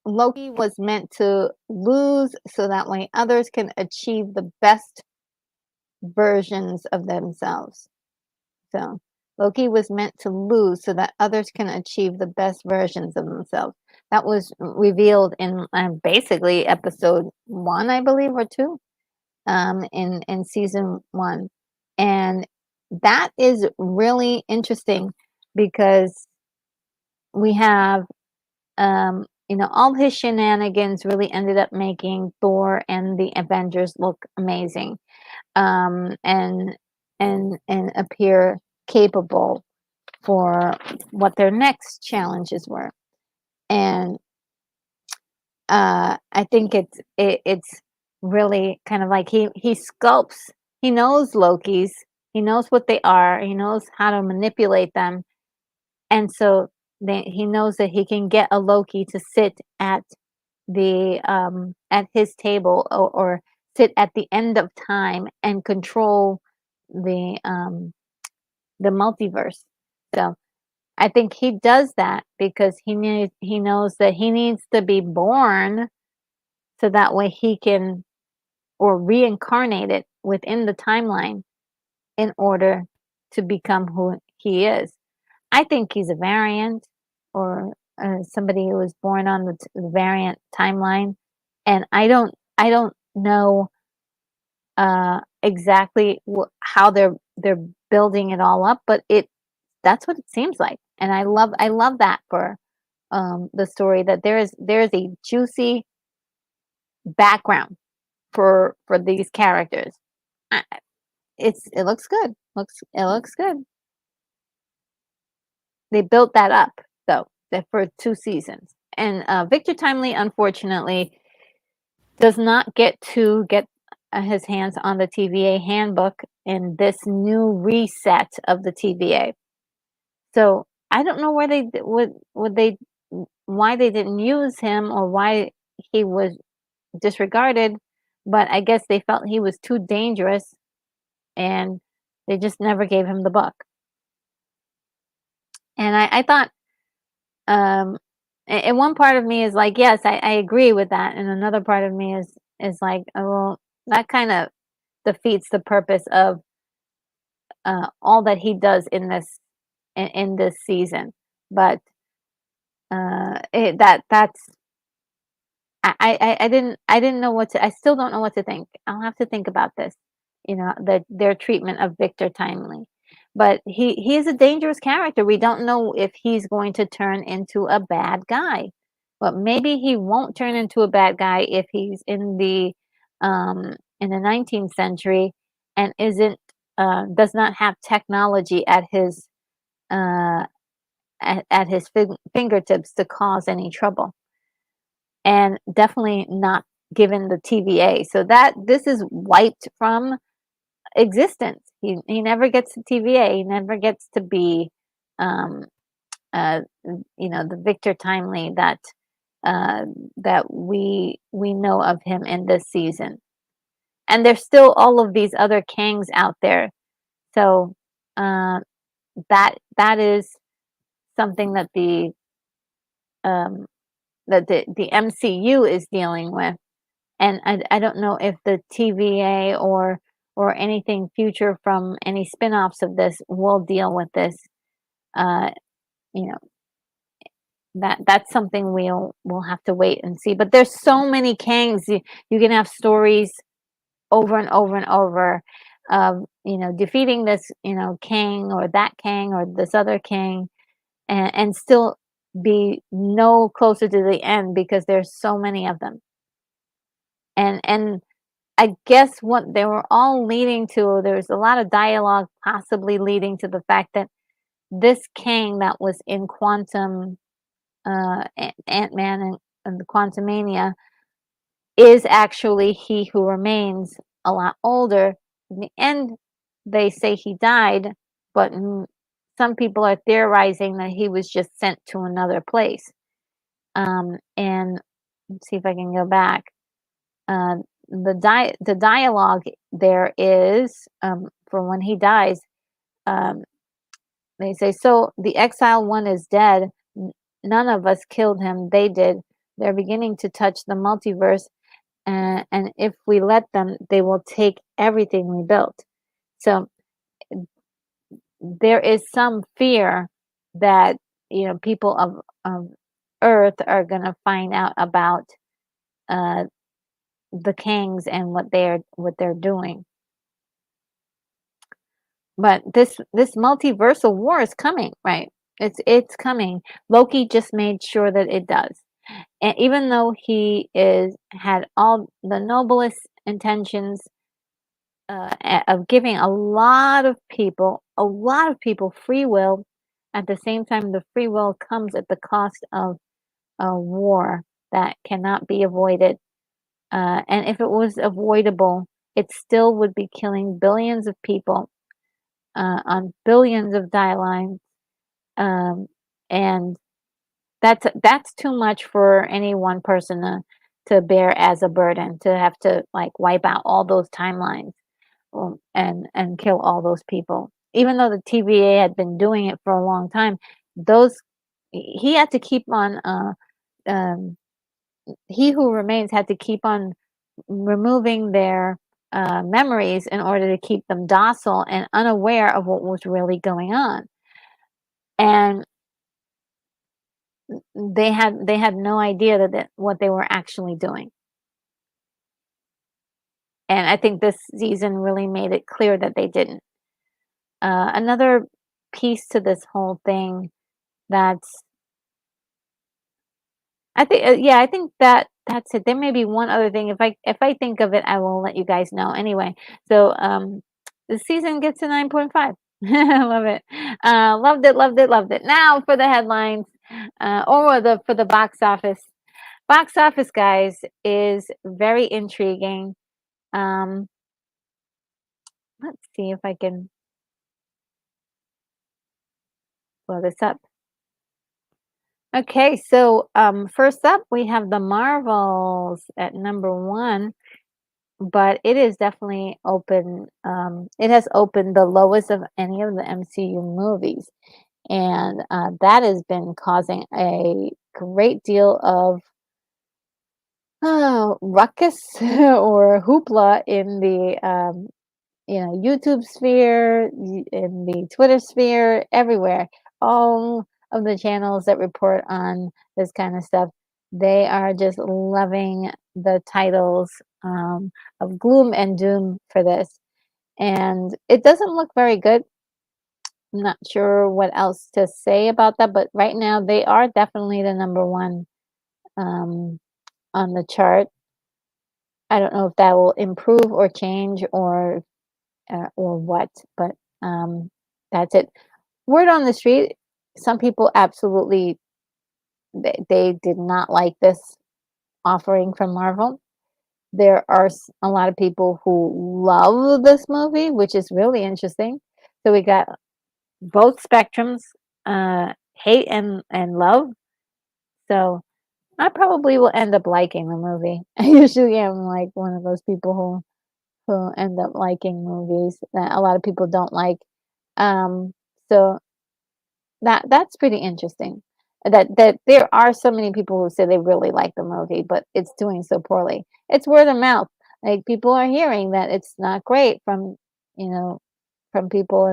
Loki was meant to lose so that way others can achieve the best versions of themselves. So Loki was meant to lose so that others can achieve the best versions of themselves. That was revealed in basically episode 1, I believe, or 2, in season 1, and that is really interesting because we have all his shenanigans really ended up making Thor and the Avengers look amazing, and appear capable for what their next challenges were. And I think it's really kind of like he sculpts. He knows Lokis. He knows what they are. He knows how to manipulate them, and so he knows that he can get a Loki to sit at his table, or sit at the end of time and control the multiverse. So I think he does that because he knows that he needs to be born so that way he can, or reincarnate it within the timeline in order to become who he is. I think he's a variant, or somebody who was born on the variant timeline, and I don't know exactly how they're building it all up, but that's what it seems like, and I love that for the story, that there is a juicy background for these characters. I, it looks good. It looks good. They built that up though, that for 2 seasons. And Victor Timely, unfortunately, does not get his hands on the TVA handbook in this new reset of the TVA. So I don't know where would they why they didn't use him, or why he was disregarded, but I guess they felt he was too dangerous, and they just never gave him the book. And I thought, um, and one part of me is like, yes, I agree with that, and another part of me is like, oh, well, that kind of defeats the purpose of all that he does in this season. But that's I didn't know what to. I still don't know what to think. I'll have to think about this. Their treatment of Victor Timely, but he is a dangerous character. We don't know if he's going to turn into a bad guy, but maybe he won't turn into a bad guy if he's in the 19th century and isn't does not have technology uh, at his fingertips to cause any trouble, and definitely not given the TVA. So that this is wiped from existence. He never gets the TVA. He never gets to be, um, the Victor Timely uh, that we know of him in this season. And there's still all of these other Kangs out there. So uh, that is something that um, the MCU is dealing with, and I don't know if the TVA or anything future from any spin-offs of this will deal with this. Uh, you know that's something we'll have to wait and see. But there's so many Kangs. You can have stories over and over and over of defeating this Kang, or that Kang, or this other Kang, and still be no closer to the end because there's so many of them. And I guess what they were all leading to, there's a lot of dialogue possibly leading to the fact that this Kang that was in Quantum Ant-Man and the Quantumania is actually He Who Remains a lot older. In the end, they say he died, but some people are theorizing that he was just sent to another place. And let's see if I can go back. Uh, the dialogue there is, for when he dies. Um, they say, "So the exile one is dead. None of us killed him. They did. They're beginning to touch the multiverse, and if we let them, they will take everything we built." So there is some fear that, people of Earth are going to find out about uh, the Kangs and what they're doing. But this multiversal war is coming, right? It's coming. Loki just made sure that it does. And even though he is had all the noblest intentions, of giving a lot of people free will, at the same time, the free will comes at the cost of a war that cannot be avoided. And if it was avoidable, it still would be killing billions of people, on billions of die lines. And that's too much for any one person to bear as a burden, to have to like wipe out all those timelines, and kill all those people. Even though the TVA had been doing it for a long time, those he had to keep on. Um, he Who Remains had to keep on removing their memories in order to keep them docile and unaware of what was really going on. And they had no idea that what they were actually doing. And I think this season really made it clear that they didn't. Another piece to this whole thing that's I think that's it. There may be one other thing. If I think of it, I will let you guys know. Anyway, so the season gets a 9.5. I love it. Loved it, loved it, loved it. Now for the headlines, or for the box office. Box office, guys, is very intriguing. Um, let's see if I can blow this up. Okay, so first up, we have the Marvels at number one, but it is definitely open. It has opened the lowest of any of the MCU movies, and that has been causing a great deal of ruckus or hoopla in the YouTube sphere, in the Twitter sphere, everywhere. All of the channels that report on this kind of stuff, they are just loving the titles, of gloom and doom for this. And it doesn't look very good. I'm not sure what else to say about that, but right now they are definitely the number one, um, on the chart. I don't know if that will improve or change, or what, but that's it. Word on the street, some people absolutely, they did not like this offering from Marvel. There are a lot of people who love this movie, which is really interesting. So we got both spectrums, hate and love. So I probably will end up liking the movie. I usually am like one of those people who end up liking movies that a lot of people don't like. Um, so that's pretty interesting. That there are so many people who say they really like the movie, but it's doing so poorly. It's word of mouth. Like people are hearing that it's not great from, from people,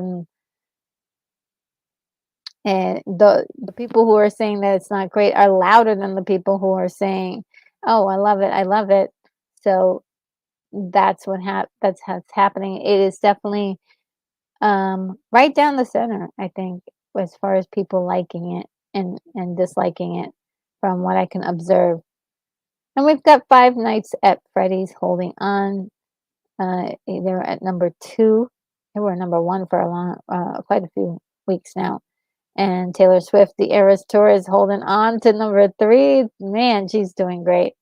and the people who are saying that it's not great are louder than the people who are saying, "Oh, I love it. I love it." So that's what's happening. It is definitely, right down the center, I think, as far as people liking it and disliking it, from what I can observe. And we've got Five Nights at Freddy's holding on. They're at number two. They were number one for quite a few weeks now. And Taylor Swift, The Eras Tour, is holding on to number three. Man, she's doing great.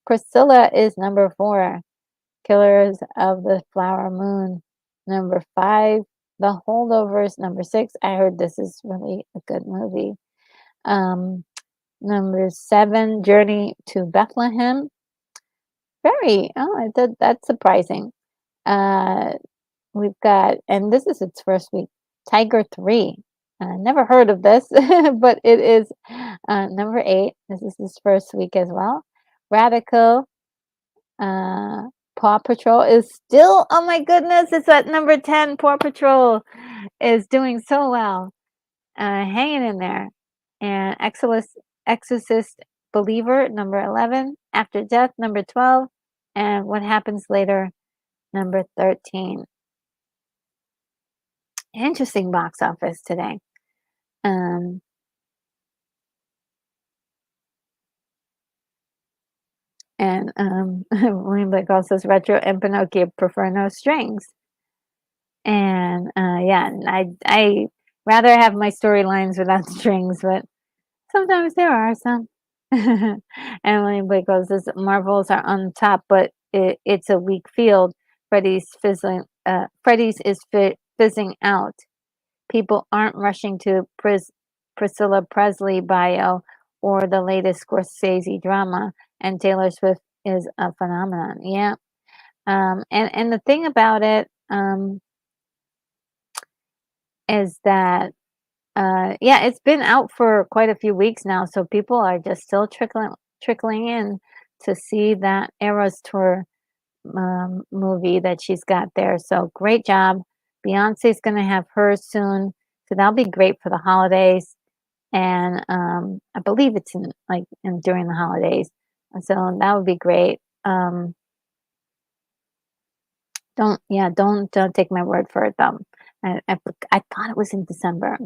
Priscilla is number 4. Killers of the Flower Moon, number 5. The Holdovers, number 6. I heard this is really a good movie. Number 7, Journey to Bethlehem. That's surprising. Uh, we've got, and this is its first week, Tiger 3. Never heard of this, but it is number 8. This is his first week as well. Radical, uh, Paw Patrol is still, oh my goodness, it's at number 10. Paw Patrol is doing so well, hanging in there. And Exorcist Believer, number 11. After Death, number 12. And What Happens Later, number 13. Interesting box office today. Um, and William Blake also says Retro and Pinocchio prefer no strings. And yeah, I rather have my storylines without strings, but sometimes there are some. And William Blake goes, says Marvels are on top, but it's a weak field. Freddy's is fizzing out. People aren't rushing to Priscilla Presley bio or the latest Scorsese drama, and Taylor Swift is a phenomenon. Yeah. And the thing about it is that yeah, it's been out for quite a few weeks now, so people are just still trickling in to see that Eras Tour movie that she's got there. So great job. Beyonce's going to have hers soon, so that'll be great for the holidays. And I believe it's in during the holidays, so that would be great. Don't take my word for it though. I thought it was in December.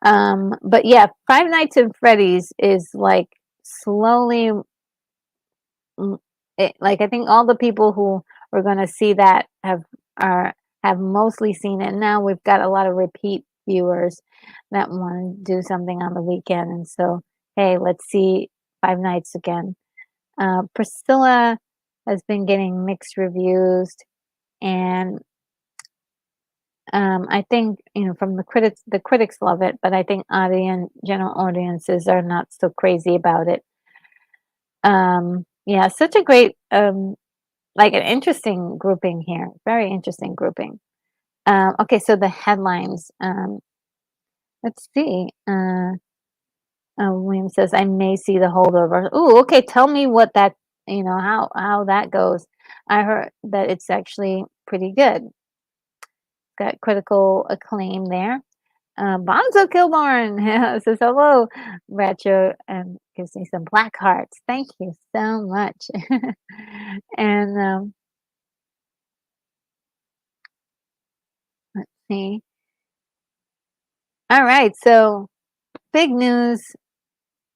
But yeah, Five Nights at Freddy's is like slowly, like I think all the people who were going to see that have mostly seen it. Now we've got a lot of repeat viewers that want to do something on the weekend, and so hey, let's see Five Nights again. Priscilla has been getting mixed reviews, and I think from the critics love it, but I think general audiences are not so crazy about it. Yeah, such a great like an interesting grouping here, very interesting grouping. Okay, so the headlines. Let's see. William says, "I may see the holdover." Ooh, okay. Tell me what that how that goes. I heard that it's actually pretty good. Got critical acclaim there. Bonzo Kilborn says hello, Retro, and gives me some black hearts. Thank you so much. And let's see. All right, so big news.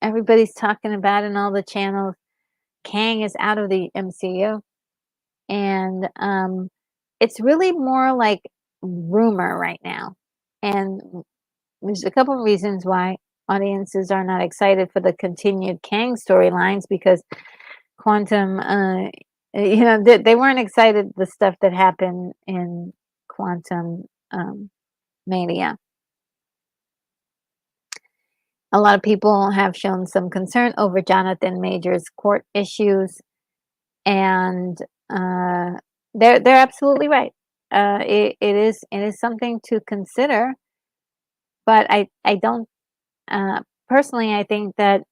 Everybody's talking about in all the channels. Kang is out of the MCU, and it's really more like rumor right now. And there's a couple of reasons why audiences are not excited for the continued Kang storylines because Quantum, they weren't excited the stuff that happened in Quantum Mania. A lot of people have shown some concern over Jonathan Majors' court issues, and they're absolutely right. It is something to consider, but I don't personally. I think that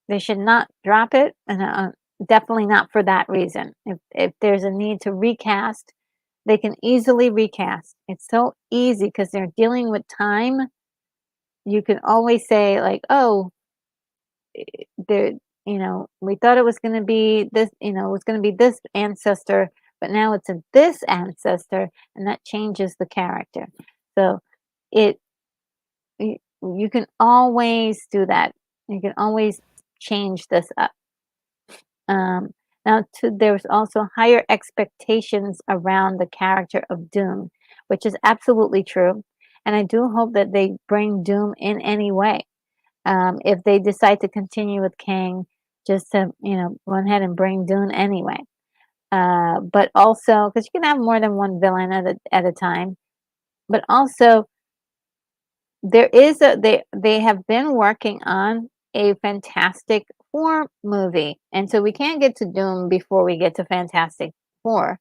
they should not drop it, and definitely not for that reason. If there's a need to recast, they can easily recast. It's so easy because they're dealing with time. You can always say like, "Oh, there, we thought it was going to be this, it was going to be this ancestor, but now it's a this ancestor, and that changes the character." So it you can always do that. You can always change this up. Now, there's also higher expectations around the character of Doom, which is absolutely true. And I do hope that they bring Doom in any way. If they decide to continue with Kang, just to, run ahead and bring Dune anyway. But also, because you can have more than one villain at a time, but also they have been working on a Fantastic Four movie, and so we can't get to Doom before we get to Fantastic Four,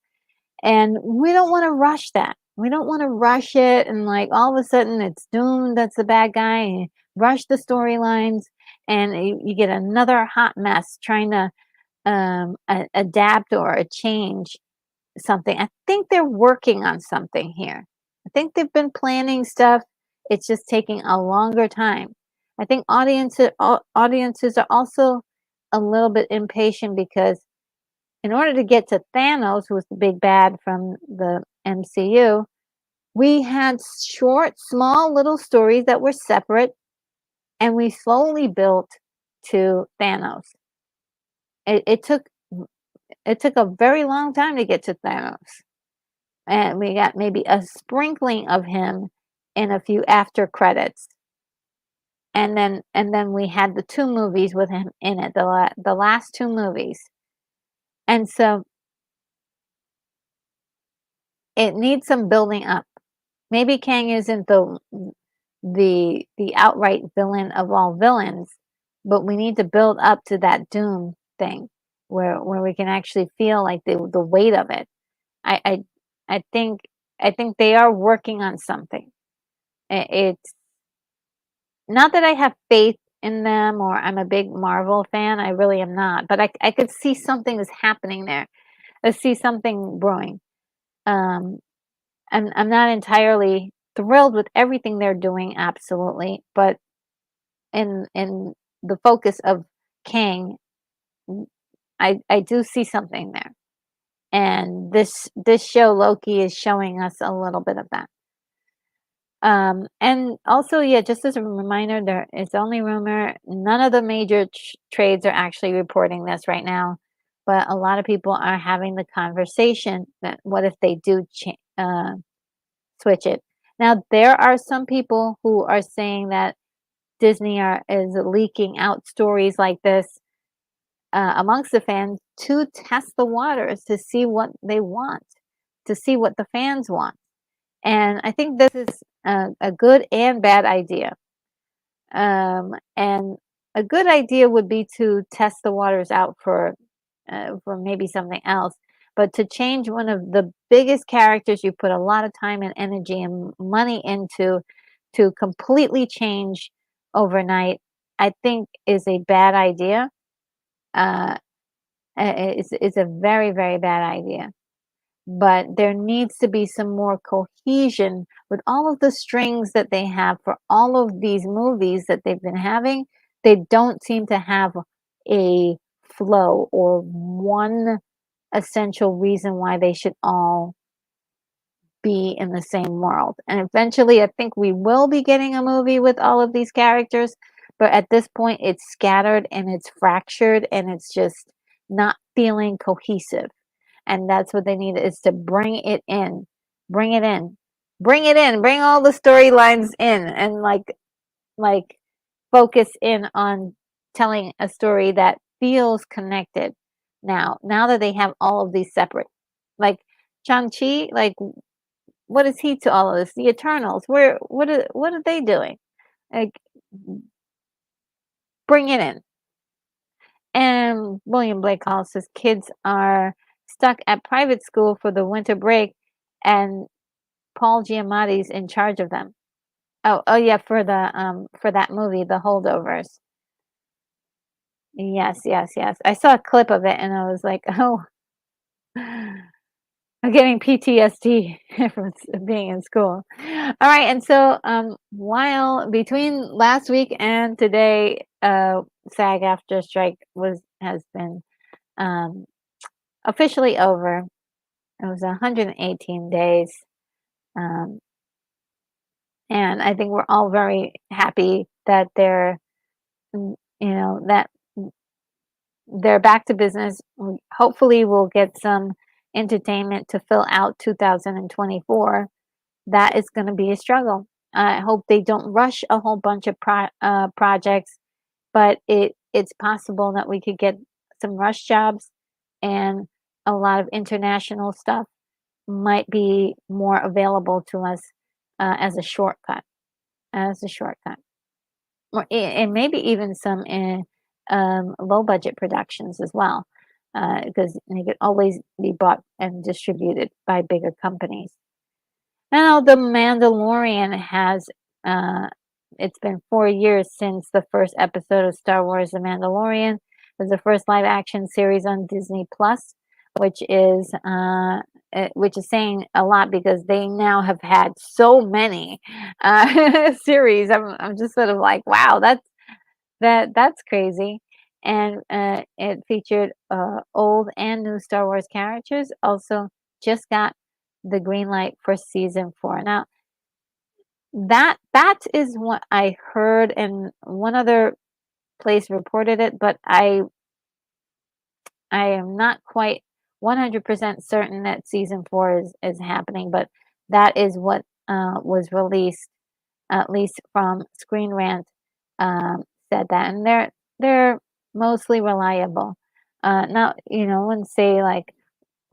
and we don't want to rush that. We don't want to rush it, and like all of a sudden it's Doom that's the bad guy, and rush the storylines, and you get another hot mess trying to adapt or change something. I think they're working on something here. I think they've been planning stuff. It's just taking a longer time. I think audiences are also a little bit impatient because in order to get to Thanos, who was the big bad from the MCU, we had short, small little stories that were separate, and we slowly built to Thanos. It took a very long time to get to Thanos. And we got maybe a sprinkling of him in a few after credits. And then we had the two movies with him in it, the last two movies. And so it needs some building up. Maybe Kang isn't the outright villain of all villains, but we need to build up to that Doom thing where we can actually feel like the weight of it. I I I think I think they are working on something. It's not that I have faith in them or I'm a big Marvel fan. I really am not, but I could see something is happening there. I see something brewing. Um, I'm not entirely thrilled with everything they're doing, absolutely, but in the focus of Kang, I do see something there, and this show Loki is showing us a little bit of that. And also, yeah, just as a reminder, there is only rumor. None of the major trades are actually reporting this right now, but a lot of people are having the conversation that what if they do switch it? Now, there are some people who are saying that Disney is leaking out stories like this amongst the fans to test the waters to see what they want, to see what the fans want. And I think this is a good and bad idea. And a good idea would be to test the waters out for maybe something else. But to change one of the biggest characters you put a lot of time and energy and money into to completely change overnight, I think is a bad idea. Uh, it's a very, very bad idea. But there needs to be some more cohesion with all of the strings that they have for all of these movies that they've been having. They don't seem to have a flow or one essential reason why they should all be in the same world. And eventually, I think we will be getting a movie with all of these characters, but at this point, it's scattered and it's fractured and it's just not feeling cohesive. And that's what they need is to bring it in. Bring it in. Bring it in. Bring all the storylines in and like focus in on telling a story that feels connected now that they have all of these separate. Like Shang-Chi, like what is he to all of this? The Eternals, what are they doing? Like bring it in. And William Blake Hall says kids are stuck at private school for the winter break and Paul Giamatti's in charge of them. Oh yeah, for that movie, The Holdovers. Yes, yes, yes. I saw a clip of it and I was like, "Oh, I'm getting PTSD from being in school." All right, and so while between last week and today, SAG-AFTRA strike has been um, officially over. It was 118 days. Um, and I think we're all very happy that that they're back to business. Hopefully, we'll get some entertainment to fill out 2024. That is going to be a struggle. I hope they don't rush a whole bunch of projects, but it's possible that we could get some rush jobs, and a lot of international stuff might be more available to us as a shortcut, as a shortcut. Or and maybe even some low budget productions as well, because they could always be bought and distributed by bigger companies. Now, The Mandalorian has, uh, it's been 4 years since the first episode of Star Wars The Mandalorian. It was the first live action series on Disney Plus, which is saying a lot because they now have had so many series. I'm just sort of like, wow, that's crazy. And it featured old and new Star Wars characters. Also, just got the green light for season 4. Now, that is what I heard, and one other place reported it, but I am not quite 100% certain that season 4 is happening, but that is what was released, at least from Screen Rant, said that, and they're mostly reliable. Not, wouldn't say like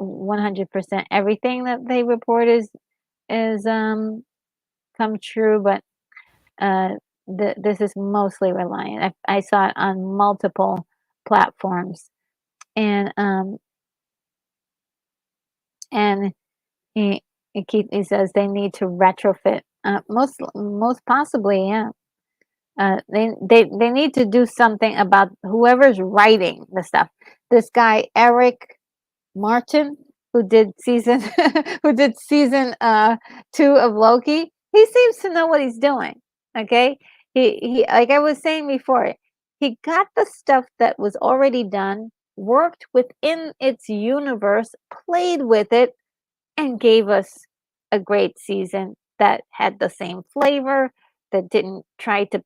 100% everything that they report is come true, but uh, this is mostly reliant. I saw it on multiple platforms, and and he he says they need to retrofit. Most possibly, yeah. They need to do something about whoever's writing the stuff. This guy Eric Martin, who did season who did season 2 of Loki, he seems to know what he's doing. Okay, he like I was saying before, he got the stuff that was already done, worked within its universe, played with it, and gave us a great season that had the same flavor, that didn't try to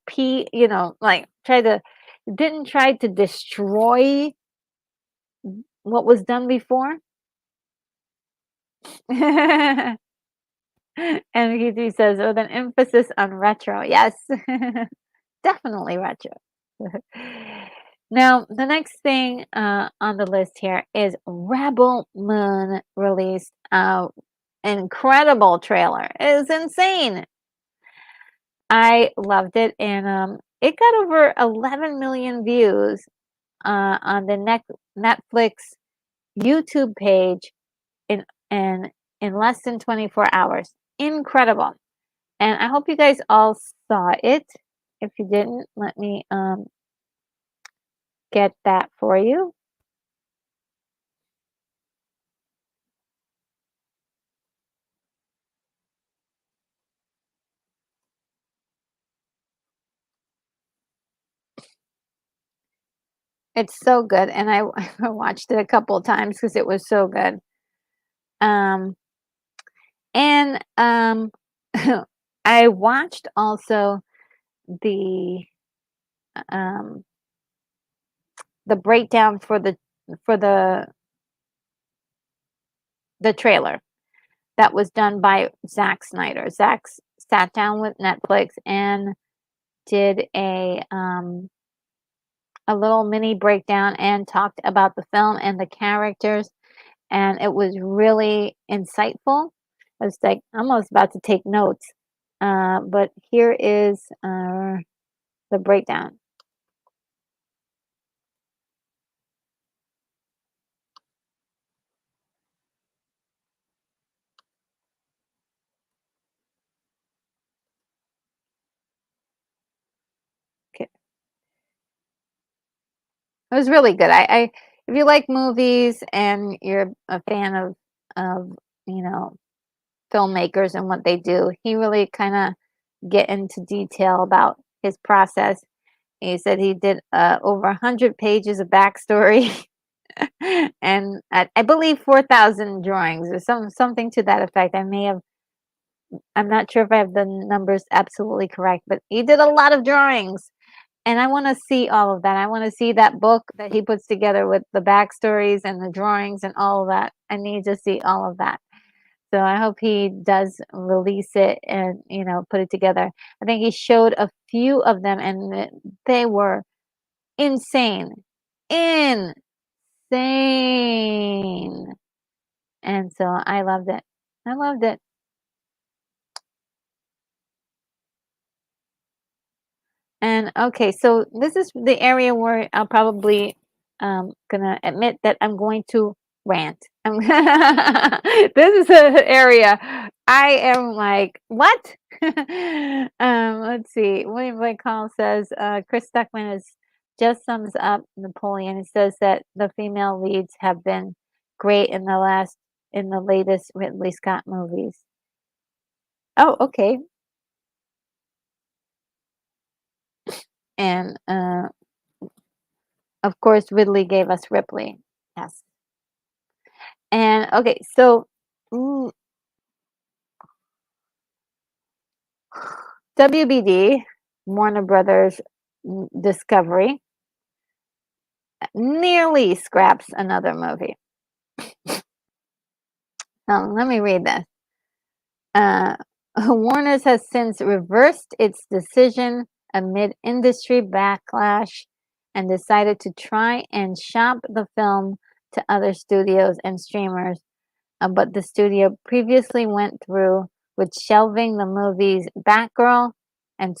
like didn't try to destroy what was done before. And he says, with an emphasis on retro. Yes, definitely retro. Now, the next thing on the list here is Rebel Moon released incredible trailer. It is insane. I loved it, and it got over 11 million views on the Netflix YouTube page in in in less than 24 hours. Incredible. And I hope you guys all saw it. If you didn't, let me get that for you. It's so good, and I I watched it a couple of times because it was so good. Um, and I watched also the um the breakdown for the trailer that was done by Zack Snyder. Sat down with Netflix and did a little mini breakdown and talked about the film and the characters, and it was really insightful. I was like almost about to take notes, but here is the breakdown. Okay. It was really good. If you like movies and you're a fan of you know filmmakers and what they do, he really kind of get into detail about his process. He said he did over 100 pages of backstory and I believe 4,000 drawings or something to that effect. I'm not sure if I have the numbers absolutely correct, but he did a lot of drawings. And I want to see all of that. I want to see that book that he puts together with the backstories and the drawings and all of that. I need to see all of that. So I hope he does release it and, put it together. I think he showed a few of them and they were insane. Insane. And so I loved it. I loved it. And okay, so this is the area where I'll probably gonna admit that I'm going to rant. This is an area I am like, what? Let's see. William Blake Hall says Chris Stuckman is just sums up Napoleon. He says that the female leads have been great in the latest Ridley Scott movies. Oh, okay. And of course, Ridley gave us Ripley. Yes. And okay, so mm, WBD, Warner Brothers Discovery, nearly scraps another movie. Now, let me read this. Warner's has since reversed its decision amid industry backlash and decided to try and shop the film to other studios and streamers, but the studio previously went through with shelving the movies Batgirl and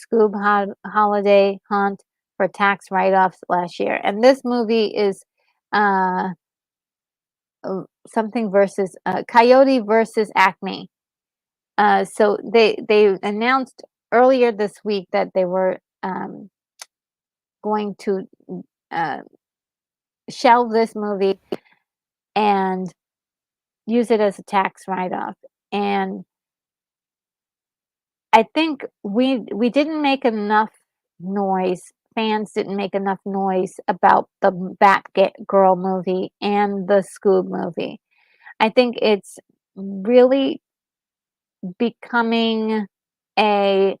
Holiday Hunt for tax write-offs last year. And this movie is uh, something versus Coyote versus Acme. So they announced earlier this week that they were going to uh, shelve this movie and use it as a tax write-off. And I think we didn't make enough noise. Fans didn't make enough noise about the Batgirl movie and the Scoob movie. I think it's really becoming a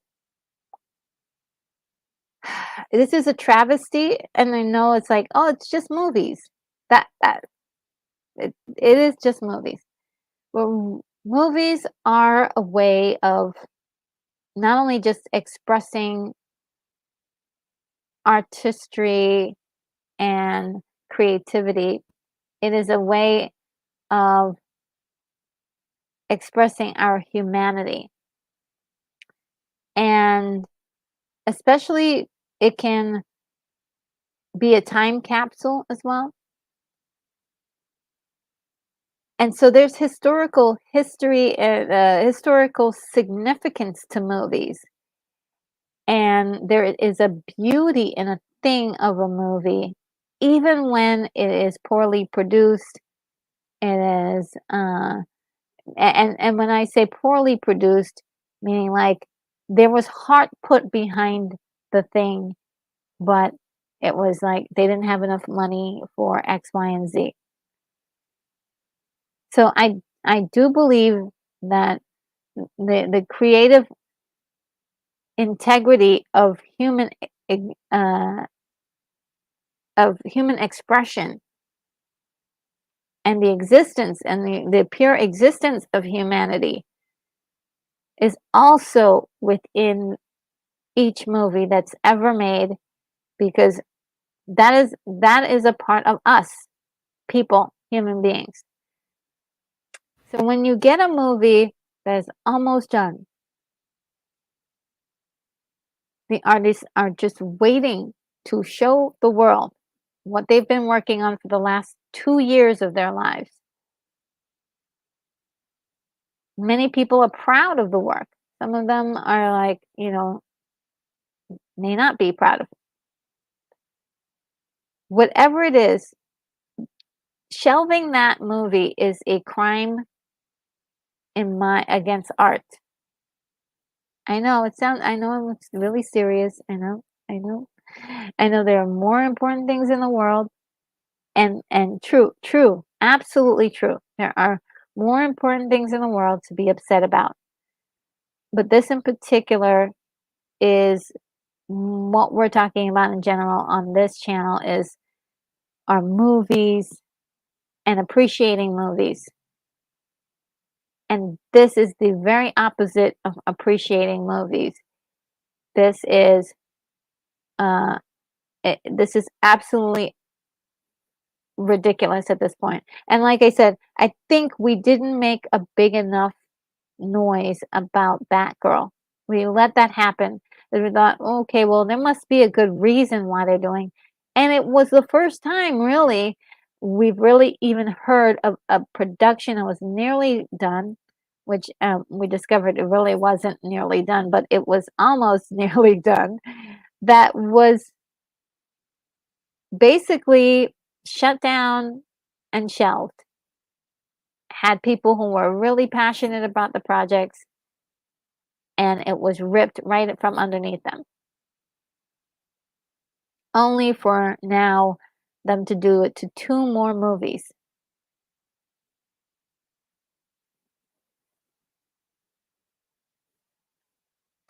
this is a travesty, and I know it's like, oh, it's just movies. It is just movies. Well, movies are a way of not only just expressing artistry and creativity, it is a way of expressing our humanity. And especially, it can be a time capsule as well. And so there's historical history and historical significance to movies. And there is a beauty in a thing of a movie, even when it is poorly produced. It is, and when I say poorly produced, meaning like there was heart put behind the thing, but it was like they didn't have enough money for X, Y, and Z. So I do believe that the creative integrity uh, of human expression and the existence and the pure existence of humanity is also within each movie that's ever made, because that is a part of us, people, human beings. So when you get a movie that's almost done, the artists are just waiting to show the world what they've been working on for the last 2 years of their lives. Many people are proud of the work. Some of them are like, may not be proud of it. Whatever it is, shelving that movie is a crime against art. I know it's really serious. I know. I know there are more important things in the world, and true, absolutely true. There are more important things in the world to be upset about. But this in particular is what we're talking about in general on this channel is our movies and appreciating movies. And this is the very opposite of appreciating movies. This is This is absolutely ridiculous at this point. And like I said, I think we didn't make a big enough noise about Batgirl. We let that happen. And we thought, okay, well, there must be a good reason why they're doing. And it was the first time, really, we've really even heard of a production that was nearly done, which we discovered it really wasn't nearly done, but it was almost nearly done. That was basically shut down and shelved. Had people who were really passionate about the projects, and it was ripped right from underneath them. Only for now them to do it to 2 more movies.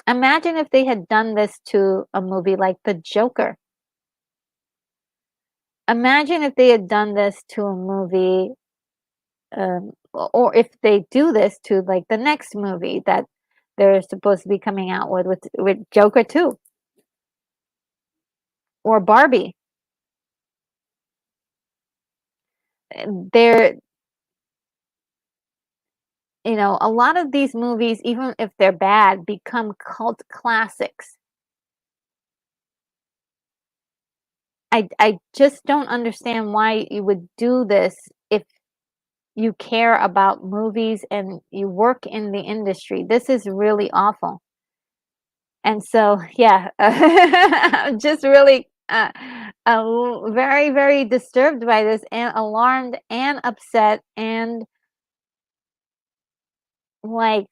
Imagine if they had done this to a movie like The Joker. Imagine if they had done this to a movie, or if they do this to, like, the next movie that they're supposed to be coming out with Joker 2 or Barbie. They're a lot of these movies, even if they're bad, become cult classics. I just don't understand why you would do this if you care about movies and you work in the industry. This is really awful. And so, yeah, I'm just really very, very disturbed by this and alarmed and upset and like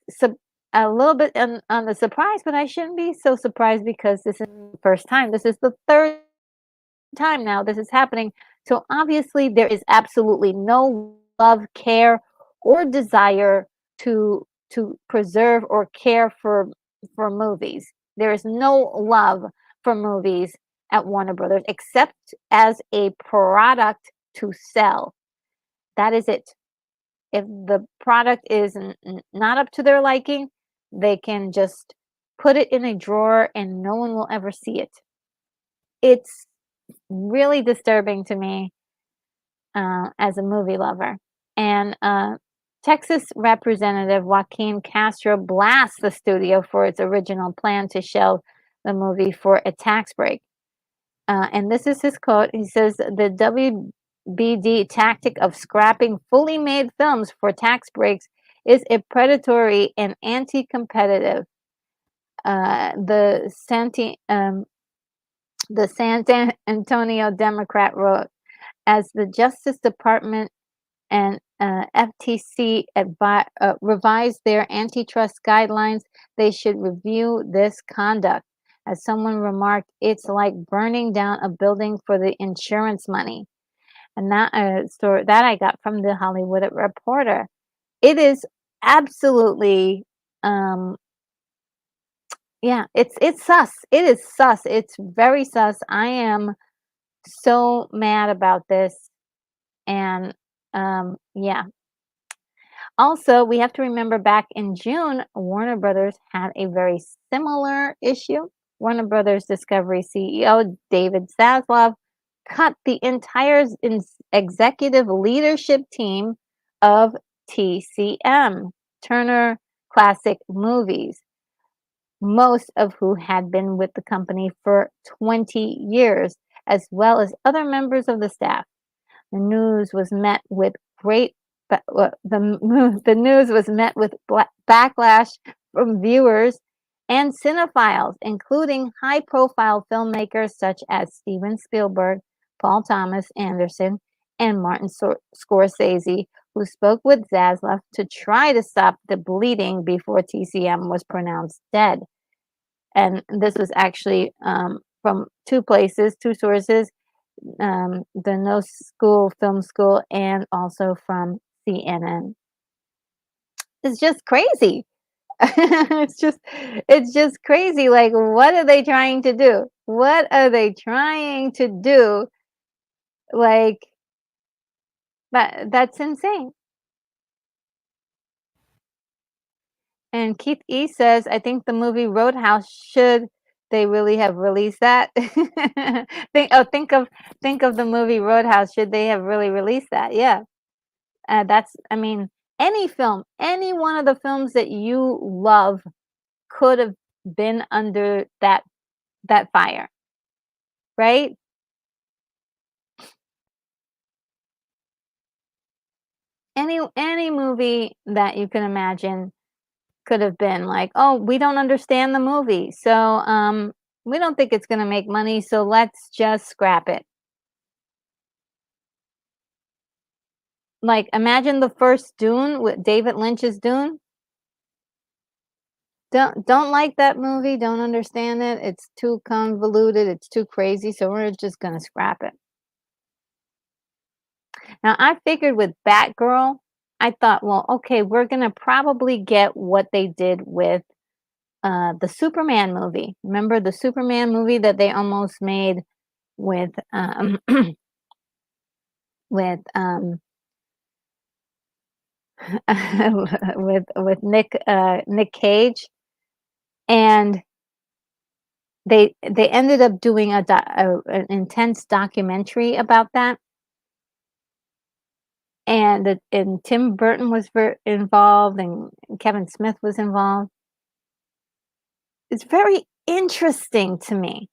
a little bit on the surprise, but I shouldn't be so surprised because this is the first time. This is the third time now this is happening. So obviously there is absolutely no love, care, or desire to preserve or care for movies. There is no love for movies at Warner Brothers except as a product to sell. That is it. If the product is not up to their liking, they can just put it in a drawer and no one will ever see it. It's really disturbing to me as a movie lover. And Texas Representative Joaquin Castro blasts the studio for its original plan to shelve the movie for a tax break. And this is his quote. He says, "The WBD tactic of scrapping fully made films for tax breaks is a predatory and anti-competitive." The San Antonio Democrat wrote, as the Justice Department and FTC revise their antitrust guidelines, they should review this conduct. As someone remarked, it's like burning down a building for the insurance money. And that story that I got from the Hollywood Reporter. It is absolutely, yeah, it's sus. It is sus. It's very sus. I am so mad about this, and yeah. Also, we have to remember back in June, Warner Brothers had a very similar issue. Warner Brothers Discovery CEO David Zaslav cut the entire executive leadership team of TCM, Turner Classic Movies, most of who had been with the company for 20 years, as well as other members of the staff. The news was met with great the news was met with backlash from viewers and cinephiles, including high-profile filmmakers such as Steven Spielberg, Paul Thomas Anderson, and Martin Scorsese, who spoke with Zaslav to try to stop the bleeding before TCM was pronounced dead. And this was actually from two sources, the No School Film School, and also from CNN. It's just crazy. It's just crazy. Like, what are they trying to do? What are they trying to do? Like, that's insane. And Keith E says, I think the movie Roadhouse should they really have released that? Think of the movie Roadhouse. Should they have really released that? Yeah. That's I mean, any film, any one of the films that you love could have been under that fire, right? Any movie that you can imagine could have been like, "Oh, we don't understand the movie, so, we don't think it's gonna make money, so let's just scrap it." Like, imagine the first Dune with David Lynch's Dune. Don't like that movie, don't understand it, it's too convoluted, it's too crazy, so we're just gonna scrap it. Now, I figured with Batgirl, I thought, "Well, okay, we're gonna probably get what they did with, the Superman movie." Remember the Superman movie that they almost made with, with, with Nick Cage, and they ended up doing an intense documentary about that, and Tim Burton was involved, and Kevin Smith was involved. It's very interesting to me.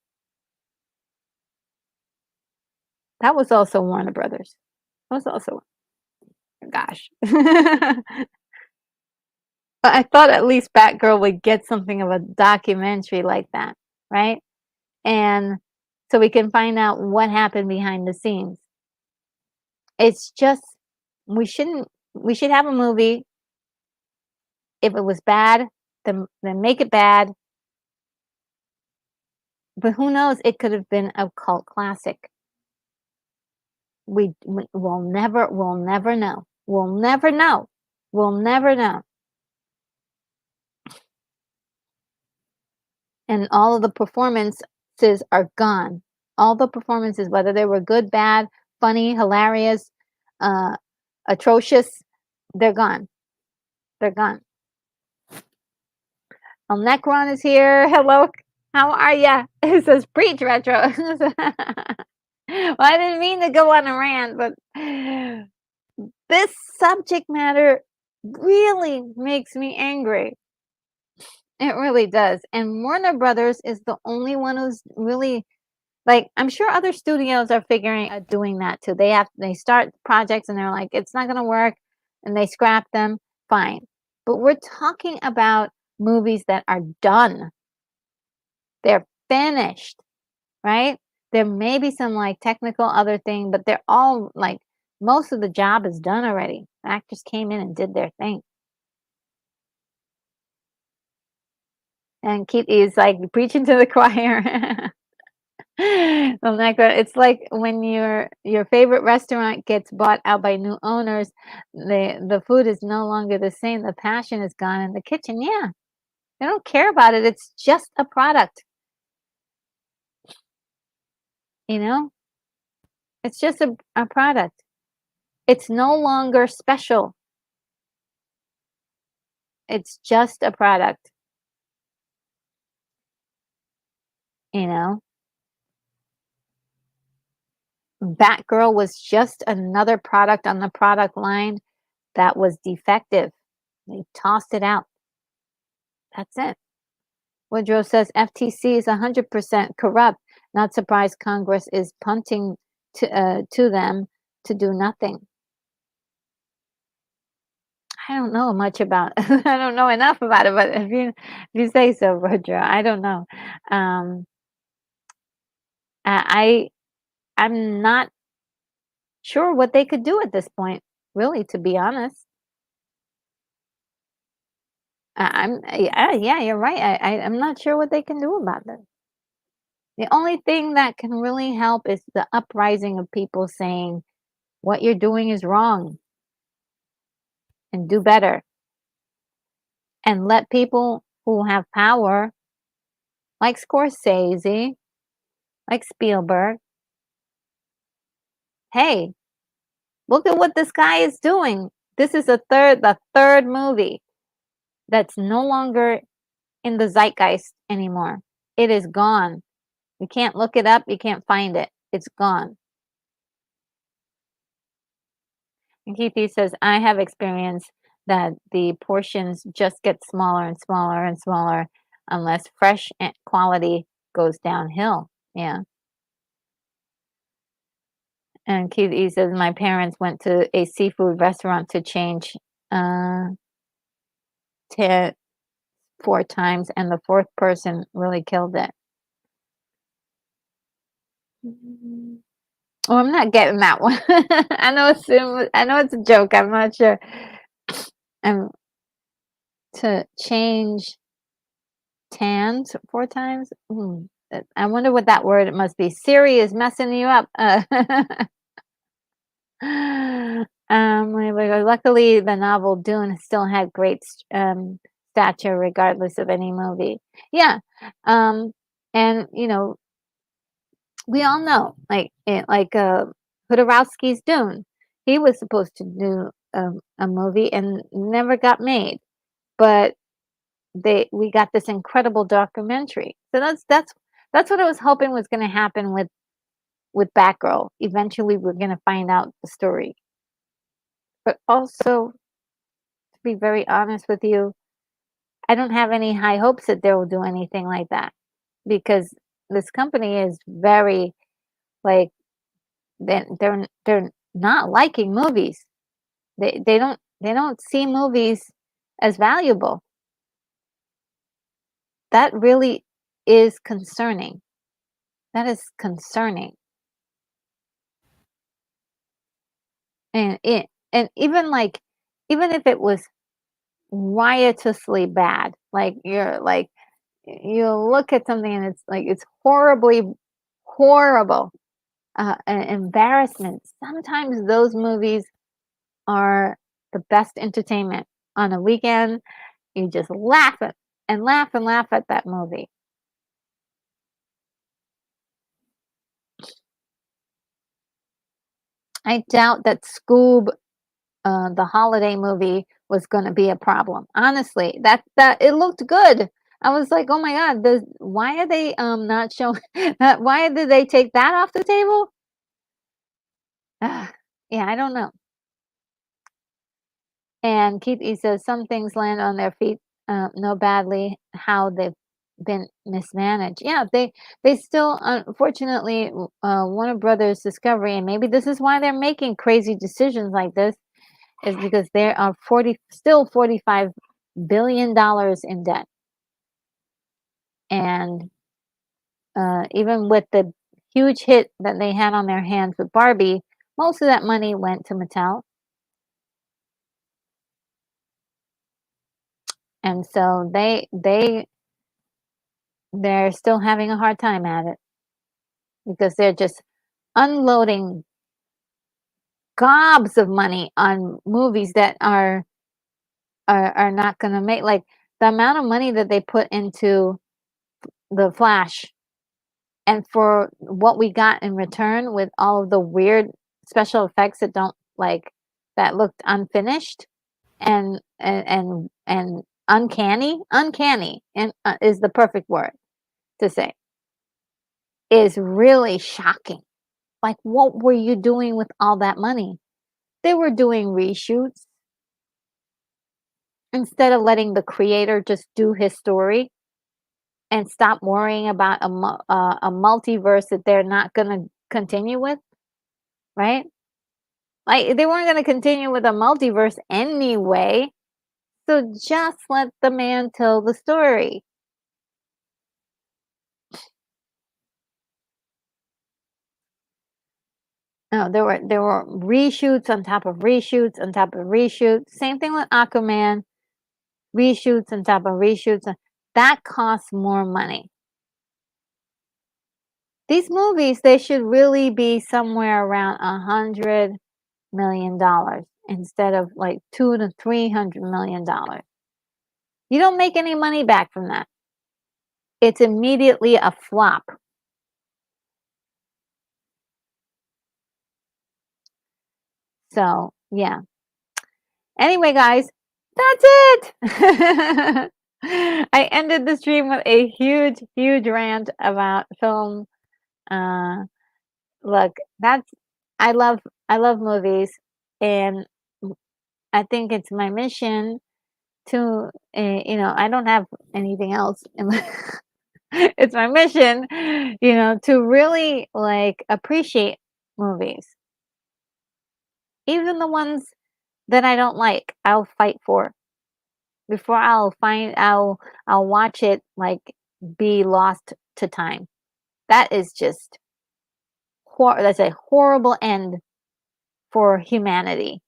That was also Warner Brothers. That was also gosh. But I thought at least Batgirl would get something of a documentary like that, right? And so we can find out what happened behind the scenes. It's just we should have a movie. If it was bad, then make it bad. But who knows? It could have been a cult classic. We'll never know. We'll never know. We'll never know. And all of the performances are gone. All the performances, whether they were good, bad, funny, hilarious, uh, atrocious, they're gone. They're gone. Necron is here. Hello. How are ya? It says preach retro. Well, I didn't mean to go on a rant, but this subject matter really makes me angry. It really does. And Warner Brothers is the only one who's really like I'm sure other studios are figuring out doing that too. They start projects and they're like it's not going to work and they scrap them. Fine. But we're talking about movies that are done. They're finished, right? There may be some like technical other thing, but they're all like most of the job is done already. Actors came in and did their thing. And Keith is like preaching to the choir. Well, it's like when your favorite restaurant gets bought out by new owners, the food is no longer the same. The passion is gone in the kitchen. Yeah, they don't care about it. It's just a product, you know. It's just a product. It's no longer special. It's just a product, you know. Batgirl was just another product on the product line that was defective. They tossed it out. That's it. Woodrow says FTC is 100% corrupt. Not surprised Congress is punting to them to do nothing. I don't know much about. I don't know enough about it, but if you say so, Woodrow, I don't know. Um, I I'm not sure what they could do at this point. Really, to be honest, yeah, you're right. I'm not sure what they can do about this. The only thing that can really help is the uprising of people saying what you're doing is wrong and do better. And let people who have power, like Scorsese, like Spielberg, hey, look at what this guy is doing. This is the third movie that's no longer in the zeitgeist anymore. It is gone. You can't look it up, you can't find it. It's gone. And Keithy says, I have experienced that the portions just get smaller and smaller and smaller unless fresh quality goes downhill. Yeah. And Keithy says, my parents went to a seafood restaurant to change uh, 4 times, and the fourth person really killed it. Oh, I'm not getting that one. I know it's a joke. I'm not sure. To change tans 4 times. I wonder what that word must be. Siri is messing you up. Luckily, the novel Dune still had great stature, regardless of any movie. Yeah, and we all know, Hodorowski's Dune. He was supposed to do a movie and never got made, but we got this incredible documentary. So that's what I was hoping was going to happen with Batgirl. Eventually, we're going to find out the story. But also, to be very honest with you, I don't have any high hopes that they will do anything like that, because this company is very, like, they're not liking movies. They don't see movies as valuable. That really is concerning. That is concerning. And even if it was riotously bad, like you look at something and it's horribly horrible, an embarrassment. Sometimes those movies are the best entertainment on a weekend. You just laugh and laugh and laugh at that movie. I doubt that Scoob, the holiday movie, was going to be a problem. Honestly, that it looked good. I was like, oh my god, why are they not showing that? Why did they take that off the table? Yeah, I don't know. And Keith E says some things land on their feet, know badly how they've been mismanaged. Yeah, they still, unfortunately, Warner Brothers Discovery, and maybe this is why they're making crazy decisions like this, is because there are still $45 billion in debt, and even with the huge hit that they had on their hands with Barbie, most of that money went to Mattel. And so they're still having a hard time at it, because they're just unloading gobs of money on movies that are not going to make, like, the amount of money that they put into the Flash, and for what we got in return with all of the weird special effects that looked unfinished and uncanny, and is the perfect word to say, is really shocking. Like, what were you doing with all that money? They were doing reshoots instead of letting the creator just do his story and stop worrying about a multiverse that they're not going to continue with, right? Like, they weren't going to continue with a multiverse anyway, so just let the man tell the story. No, there were reshoots on top of reshoots on top of reshoots. Same thing with Aquaman, reshoots on top of reshoots. That costs more money. These movies, they should really be somewhere around $100 million instead of like $200 to $300 million. You don't make any money back from that. It's immediately a flop. So, yeah. Anyway, guys, that's it. I ended the stream with a huge, huge rant about film. Uh, Look, that's I love I love movies, and I think it's my mission to, I don't have anything else in my it's my mission, to really, like, appreciate movies. Even the ones that I don't like, I'll fight for. Before I'll watch it, like, be lost to time. That is just that's a horrible end for humanity.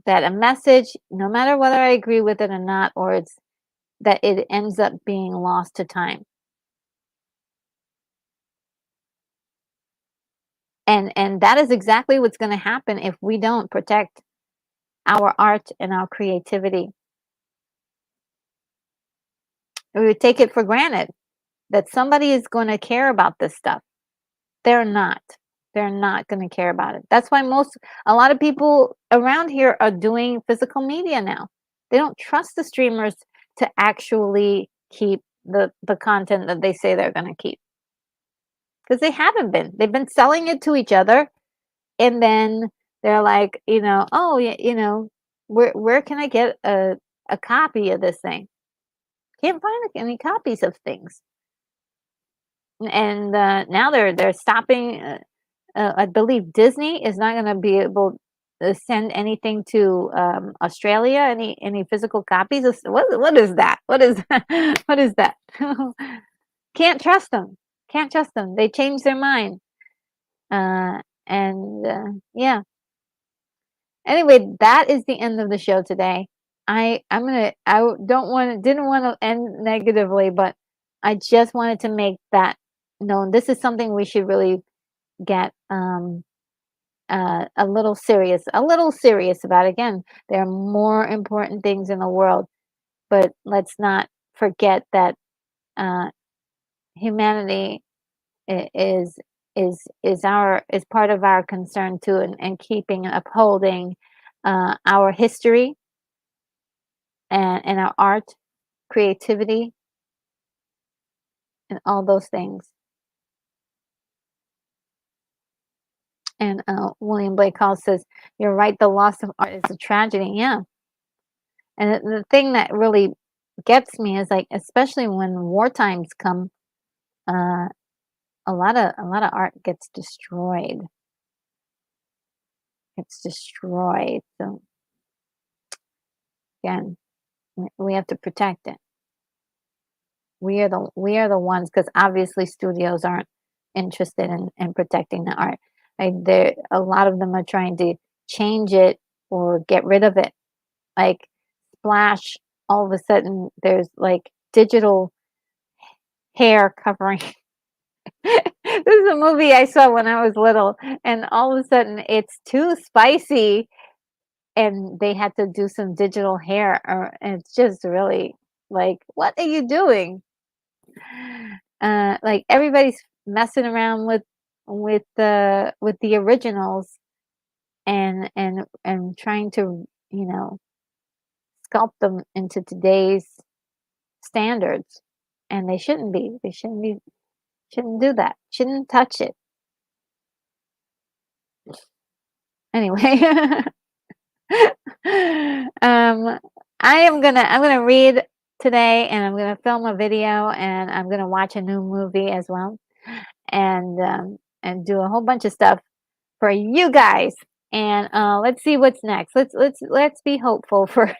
That a message, no matter whether I agree with it or not, or it's that it ends up being lost to time. And that is exactly what's gonna happen if we don't protect our art and our creativity. We would take it for granted that somebody is gonna care about this stuff. They're not. They're not gonna care about it. That's why a lot of people around here are doing physical media now. They don't trust the streamers to actually keep the content that they say they're gonna keep, because they haven't been. They've been selling it to each other, and then they're like, "Oh, yeah, where can I get a copy of this thing?" Can't find any copies of things. And now they're stopping. I believe Disney is not going to be able to send anything to Australia. Any physical copies? What is that? What is what is that? Can't trust them. Can't trust them. They change their mind. And yeah. Anyway, that is the end of the show today. I don't want to didn't want to end negatively, but I just wanted to make that known. This is something we should really get a little serious about. Again, there are more important things in the world, but let's not forget that uh, humanity is part of our concern too, and keeping upholding our history and our art, creativity, and all those things. And William Blake Hall says, "You're right. The loss of art is a tragedy." Yeah, and the thing that really gets me is, like, especially when war times come, uh, a lot of art gets destroyed. Gets destroyed. So again, we have to protect it. We are the ones, because obviously studios aren't interested in protecting the art. There a lot of them are trying to change it or get rid of it. Like Splash, all of a sudden there's like digital hair covering. This is a movie I saw when I was little, and all of a sudden it's too spicy, and they had to do some digital hair, and it's just really like, what are you doing? Like everybody's messing around with the originals, and trying to, sculpt them into today's standards, and they shouldn't do that, shouldn't touch it anyway. um I'm gonna read today, and I'm gonna film a video, and I'm gonna watch a new movie as well, and do a whole bunch of stuff for you guys. And let's see what's next. Let's be hopeful for.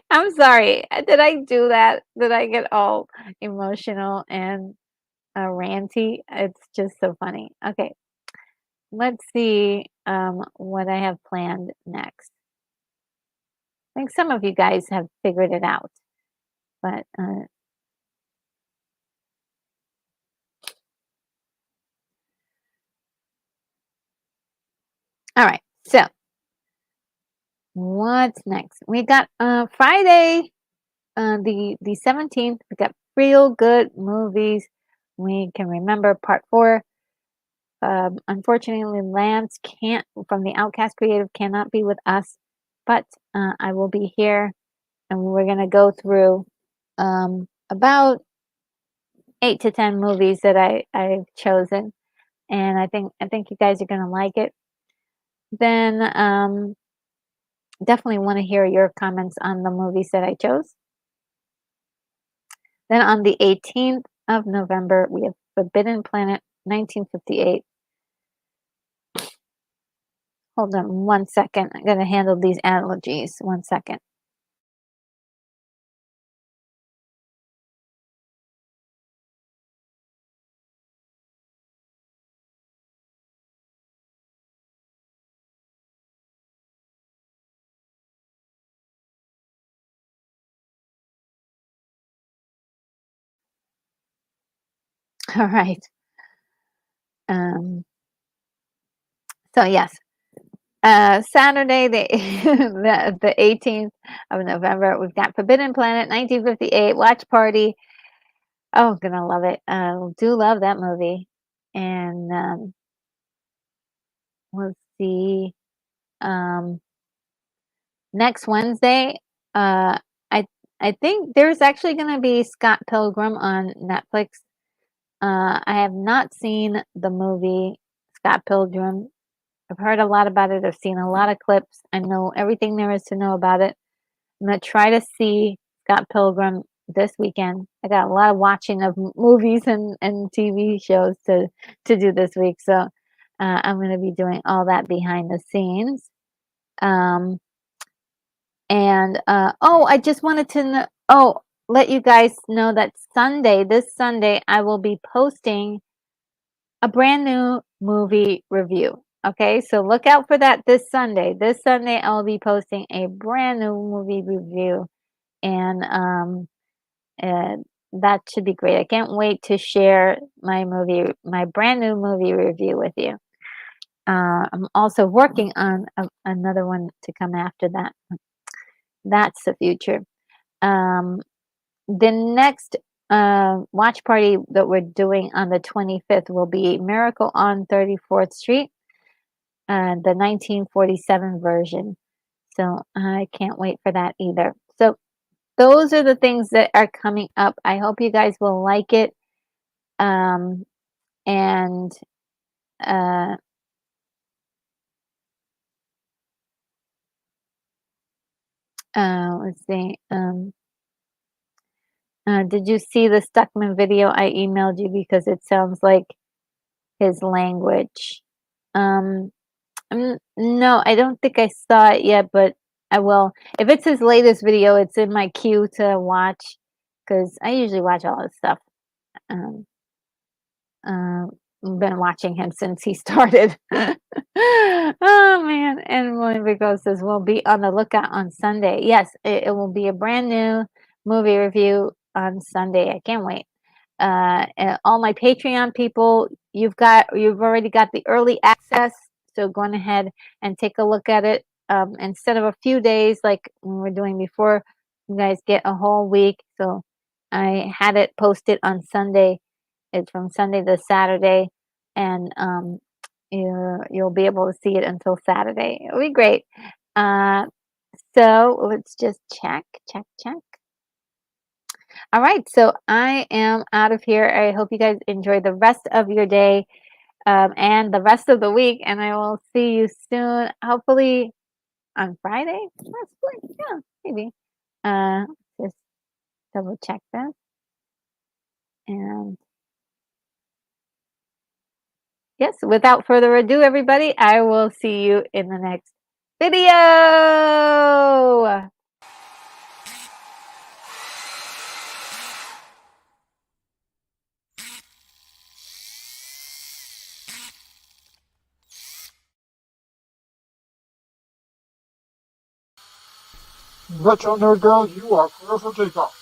I'm sorry. Did I do that? Did I get all emotional and ranty? It's just so funny. Okay, let's see what I have planned next. I think some of you guys have figured it out, but all right. So what's next? We got Friday, the 17th. We got Real Good Movies We Can Remember Part 4. Unfortunately, Lance can't from the Outcast Creative cannot be with us, but I will be here and we're gonna go through about 8 to 10 movies that I've chosen, and I think you guys are gonna like it. Then definitely want to hear your comments on the movies that I chose. Then on the 18th of November, we have Forbidden Planet 1958. Hold on one second. I'm going to handle these allergies. One second. All right. Um, so yes, Saturday the 18th of November, we've got Forbidden Planet 1958 watch party. Oh, gonna love it. Do love that movie. And let's see. Um, next Wednesday, uh, I I think there's actually gonna be Scott Pilgrim on Netflix. I have not seen the movie Scott Pilgrim. I've heard a lot about it. I've seen a lot of clips. I know everything there is to know about it. I'm gonna try to see Scott Pilgrim this weekend. I got a lot of watching of movies and TV shows to do this week, so I'm gonna be doing all that behind the scenes. Um, and oh, I just wanted to let you guys know that this Sunday, I will be posting a brand new movie review. Okay, so look out for that this Sunday. This Sunday, I'll be posting a brand new movie review, and that should be great. I can't wait to share my brand new movie review with you. I'm also working on another one to come after that. That's the future. Um, the next watch party that we're doing on the 25th will be Miracle on 34th Street, the 1947 version. So I can't wait for that either. So those are the things that are coming up. I hope you guys will like it. Um, and uh, let's see. Did you see the Stuckman video I emailed you because it sounds like his language? Um, no, I don't think I saw it yet, but I will. If it's his latest video, it's in my queue to watch because I usually watch all his stuff. Um, been watching him since he started. Oh man! And William Vigo says we'll be on the lookout on Sunday. Yes, it will be a brand new movie review on Sunday. I can't wait. And all my Patreon people, you've already got the early access, so go on ahead and take a look at it. Instead of a few days like we were doing before, you guys get a whole week. So I had it posted on Sunday. It's from Sunday to Saturday, and you'll be able to see it until Saturday. It'll be great. Uh, so let's just check, check, check. All right, so I am out of here. I hope you guys enjoy the rest of your day and the rest of the week, and I will see you soon. Hopefully on Friday. Possibly, yeah, maybe. Uh, just double check that. And yes, without further ado, everybody, I will see you in the next video. Retro Nerd Girl, you are clear for takeoff.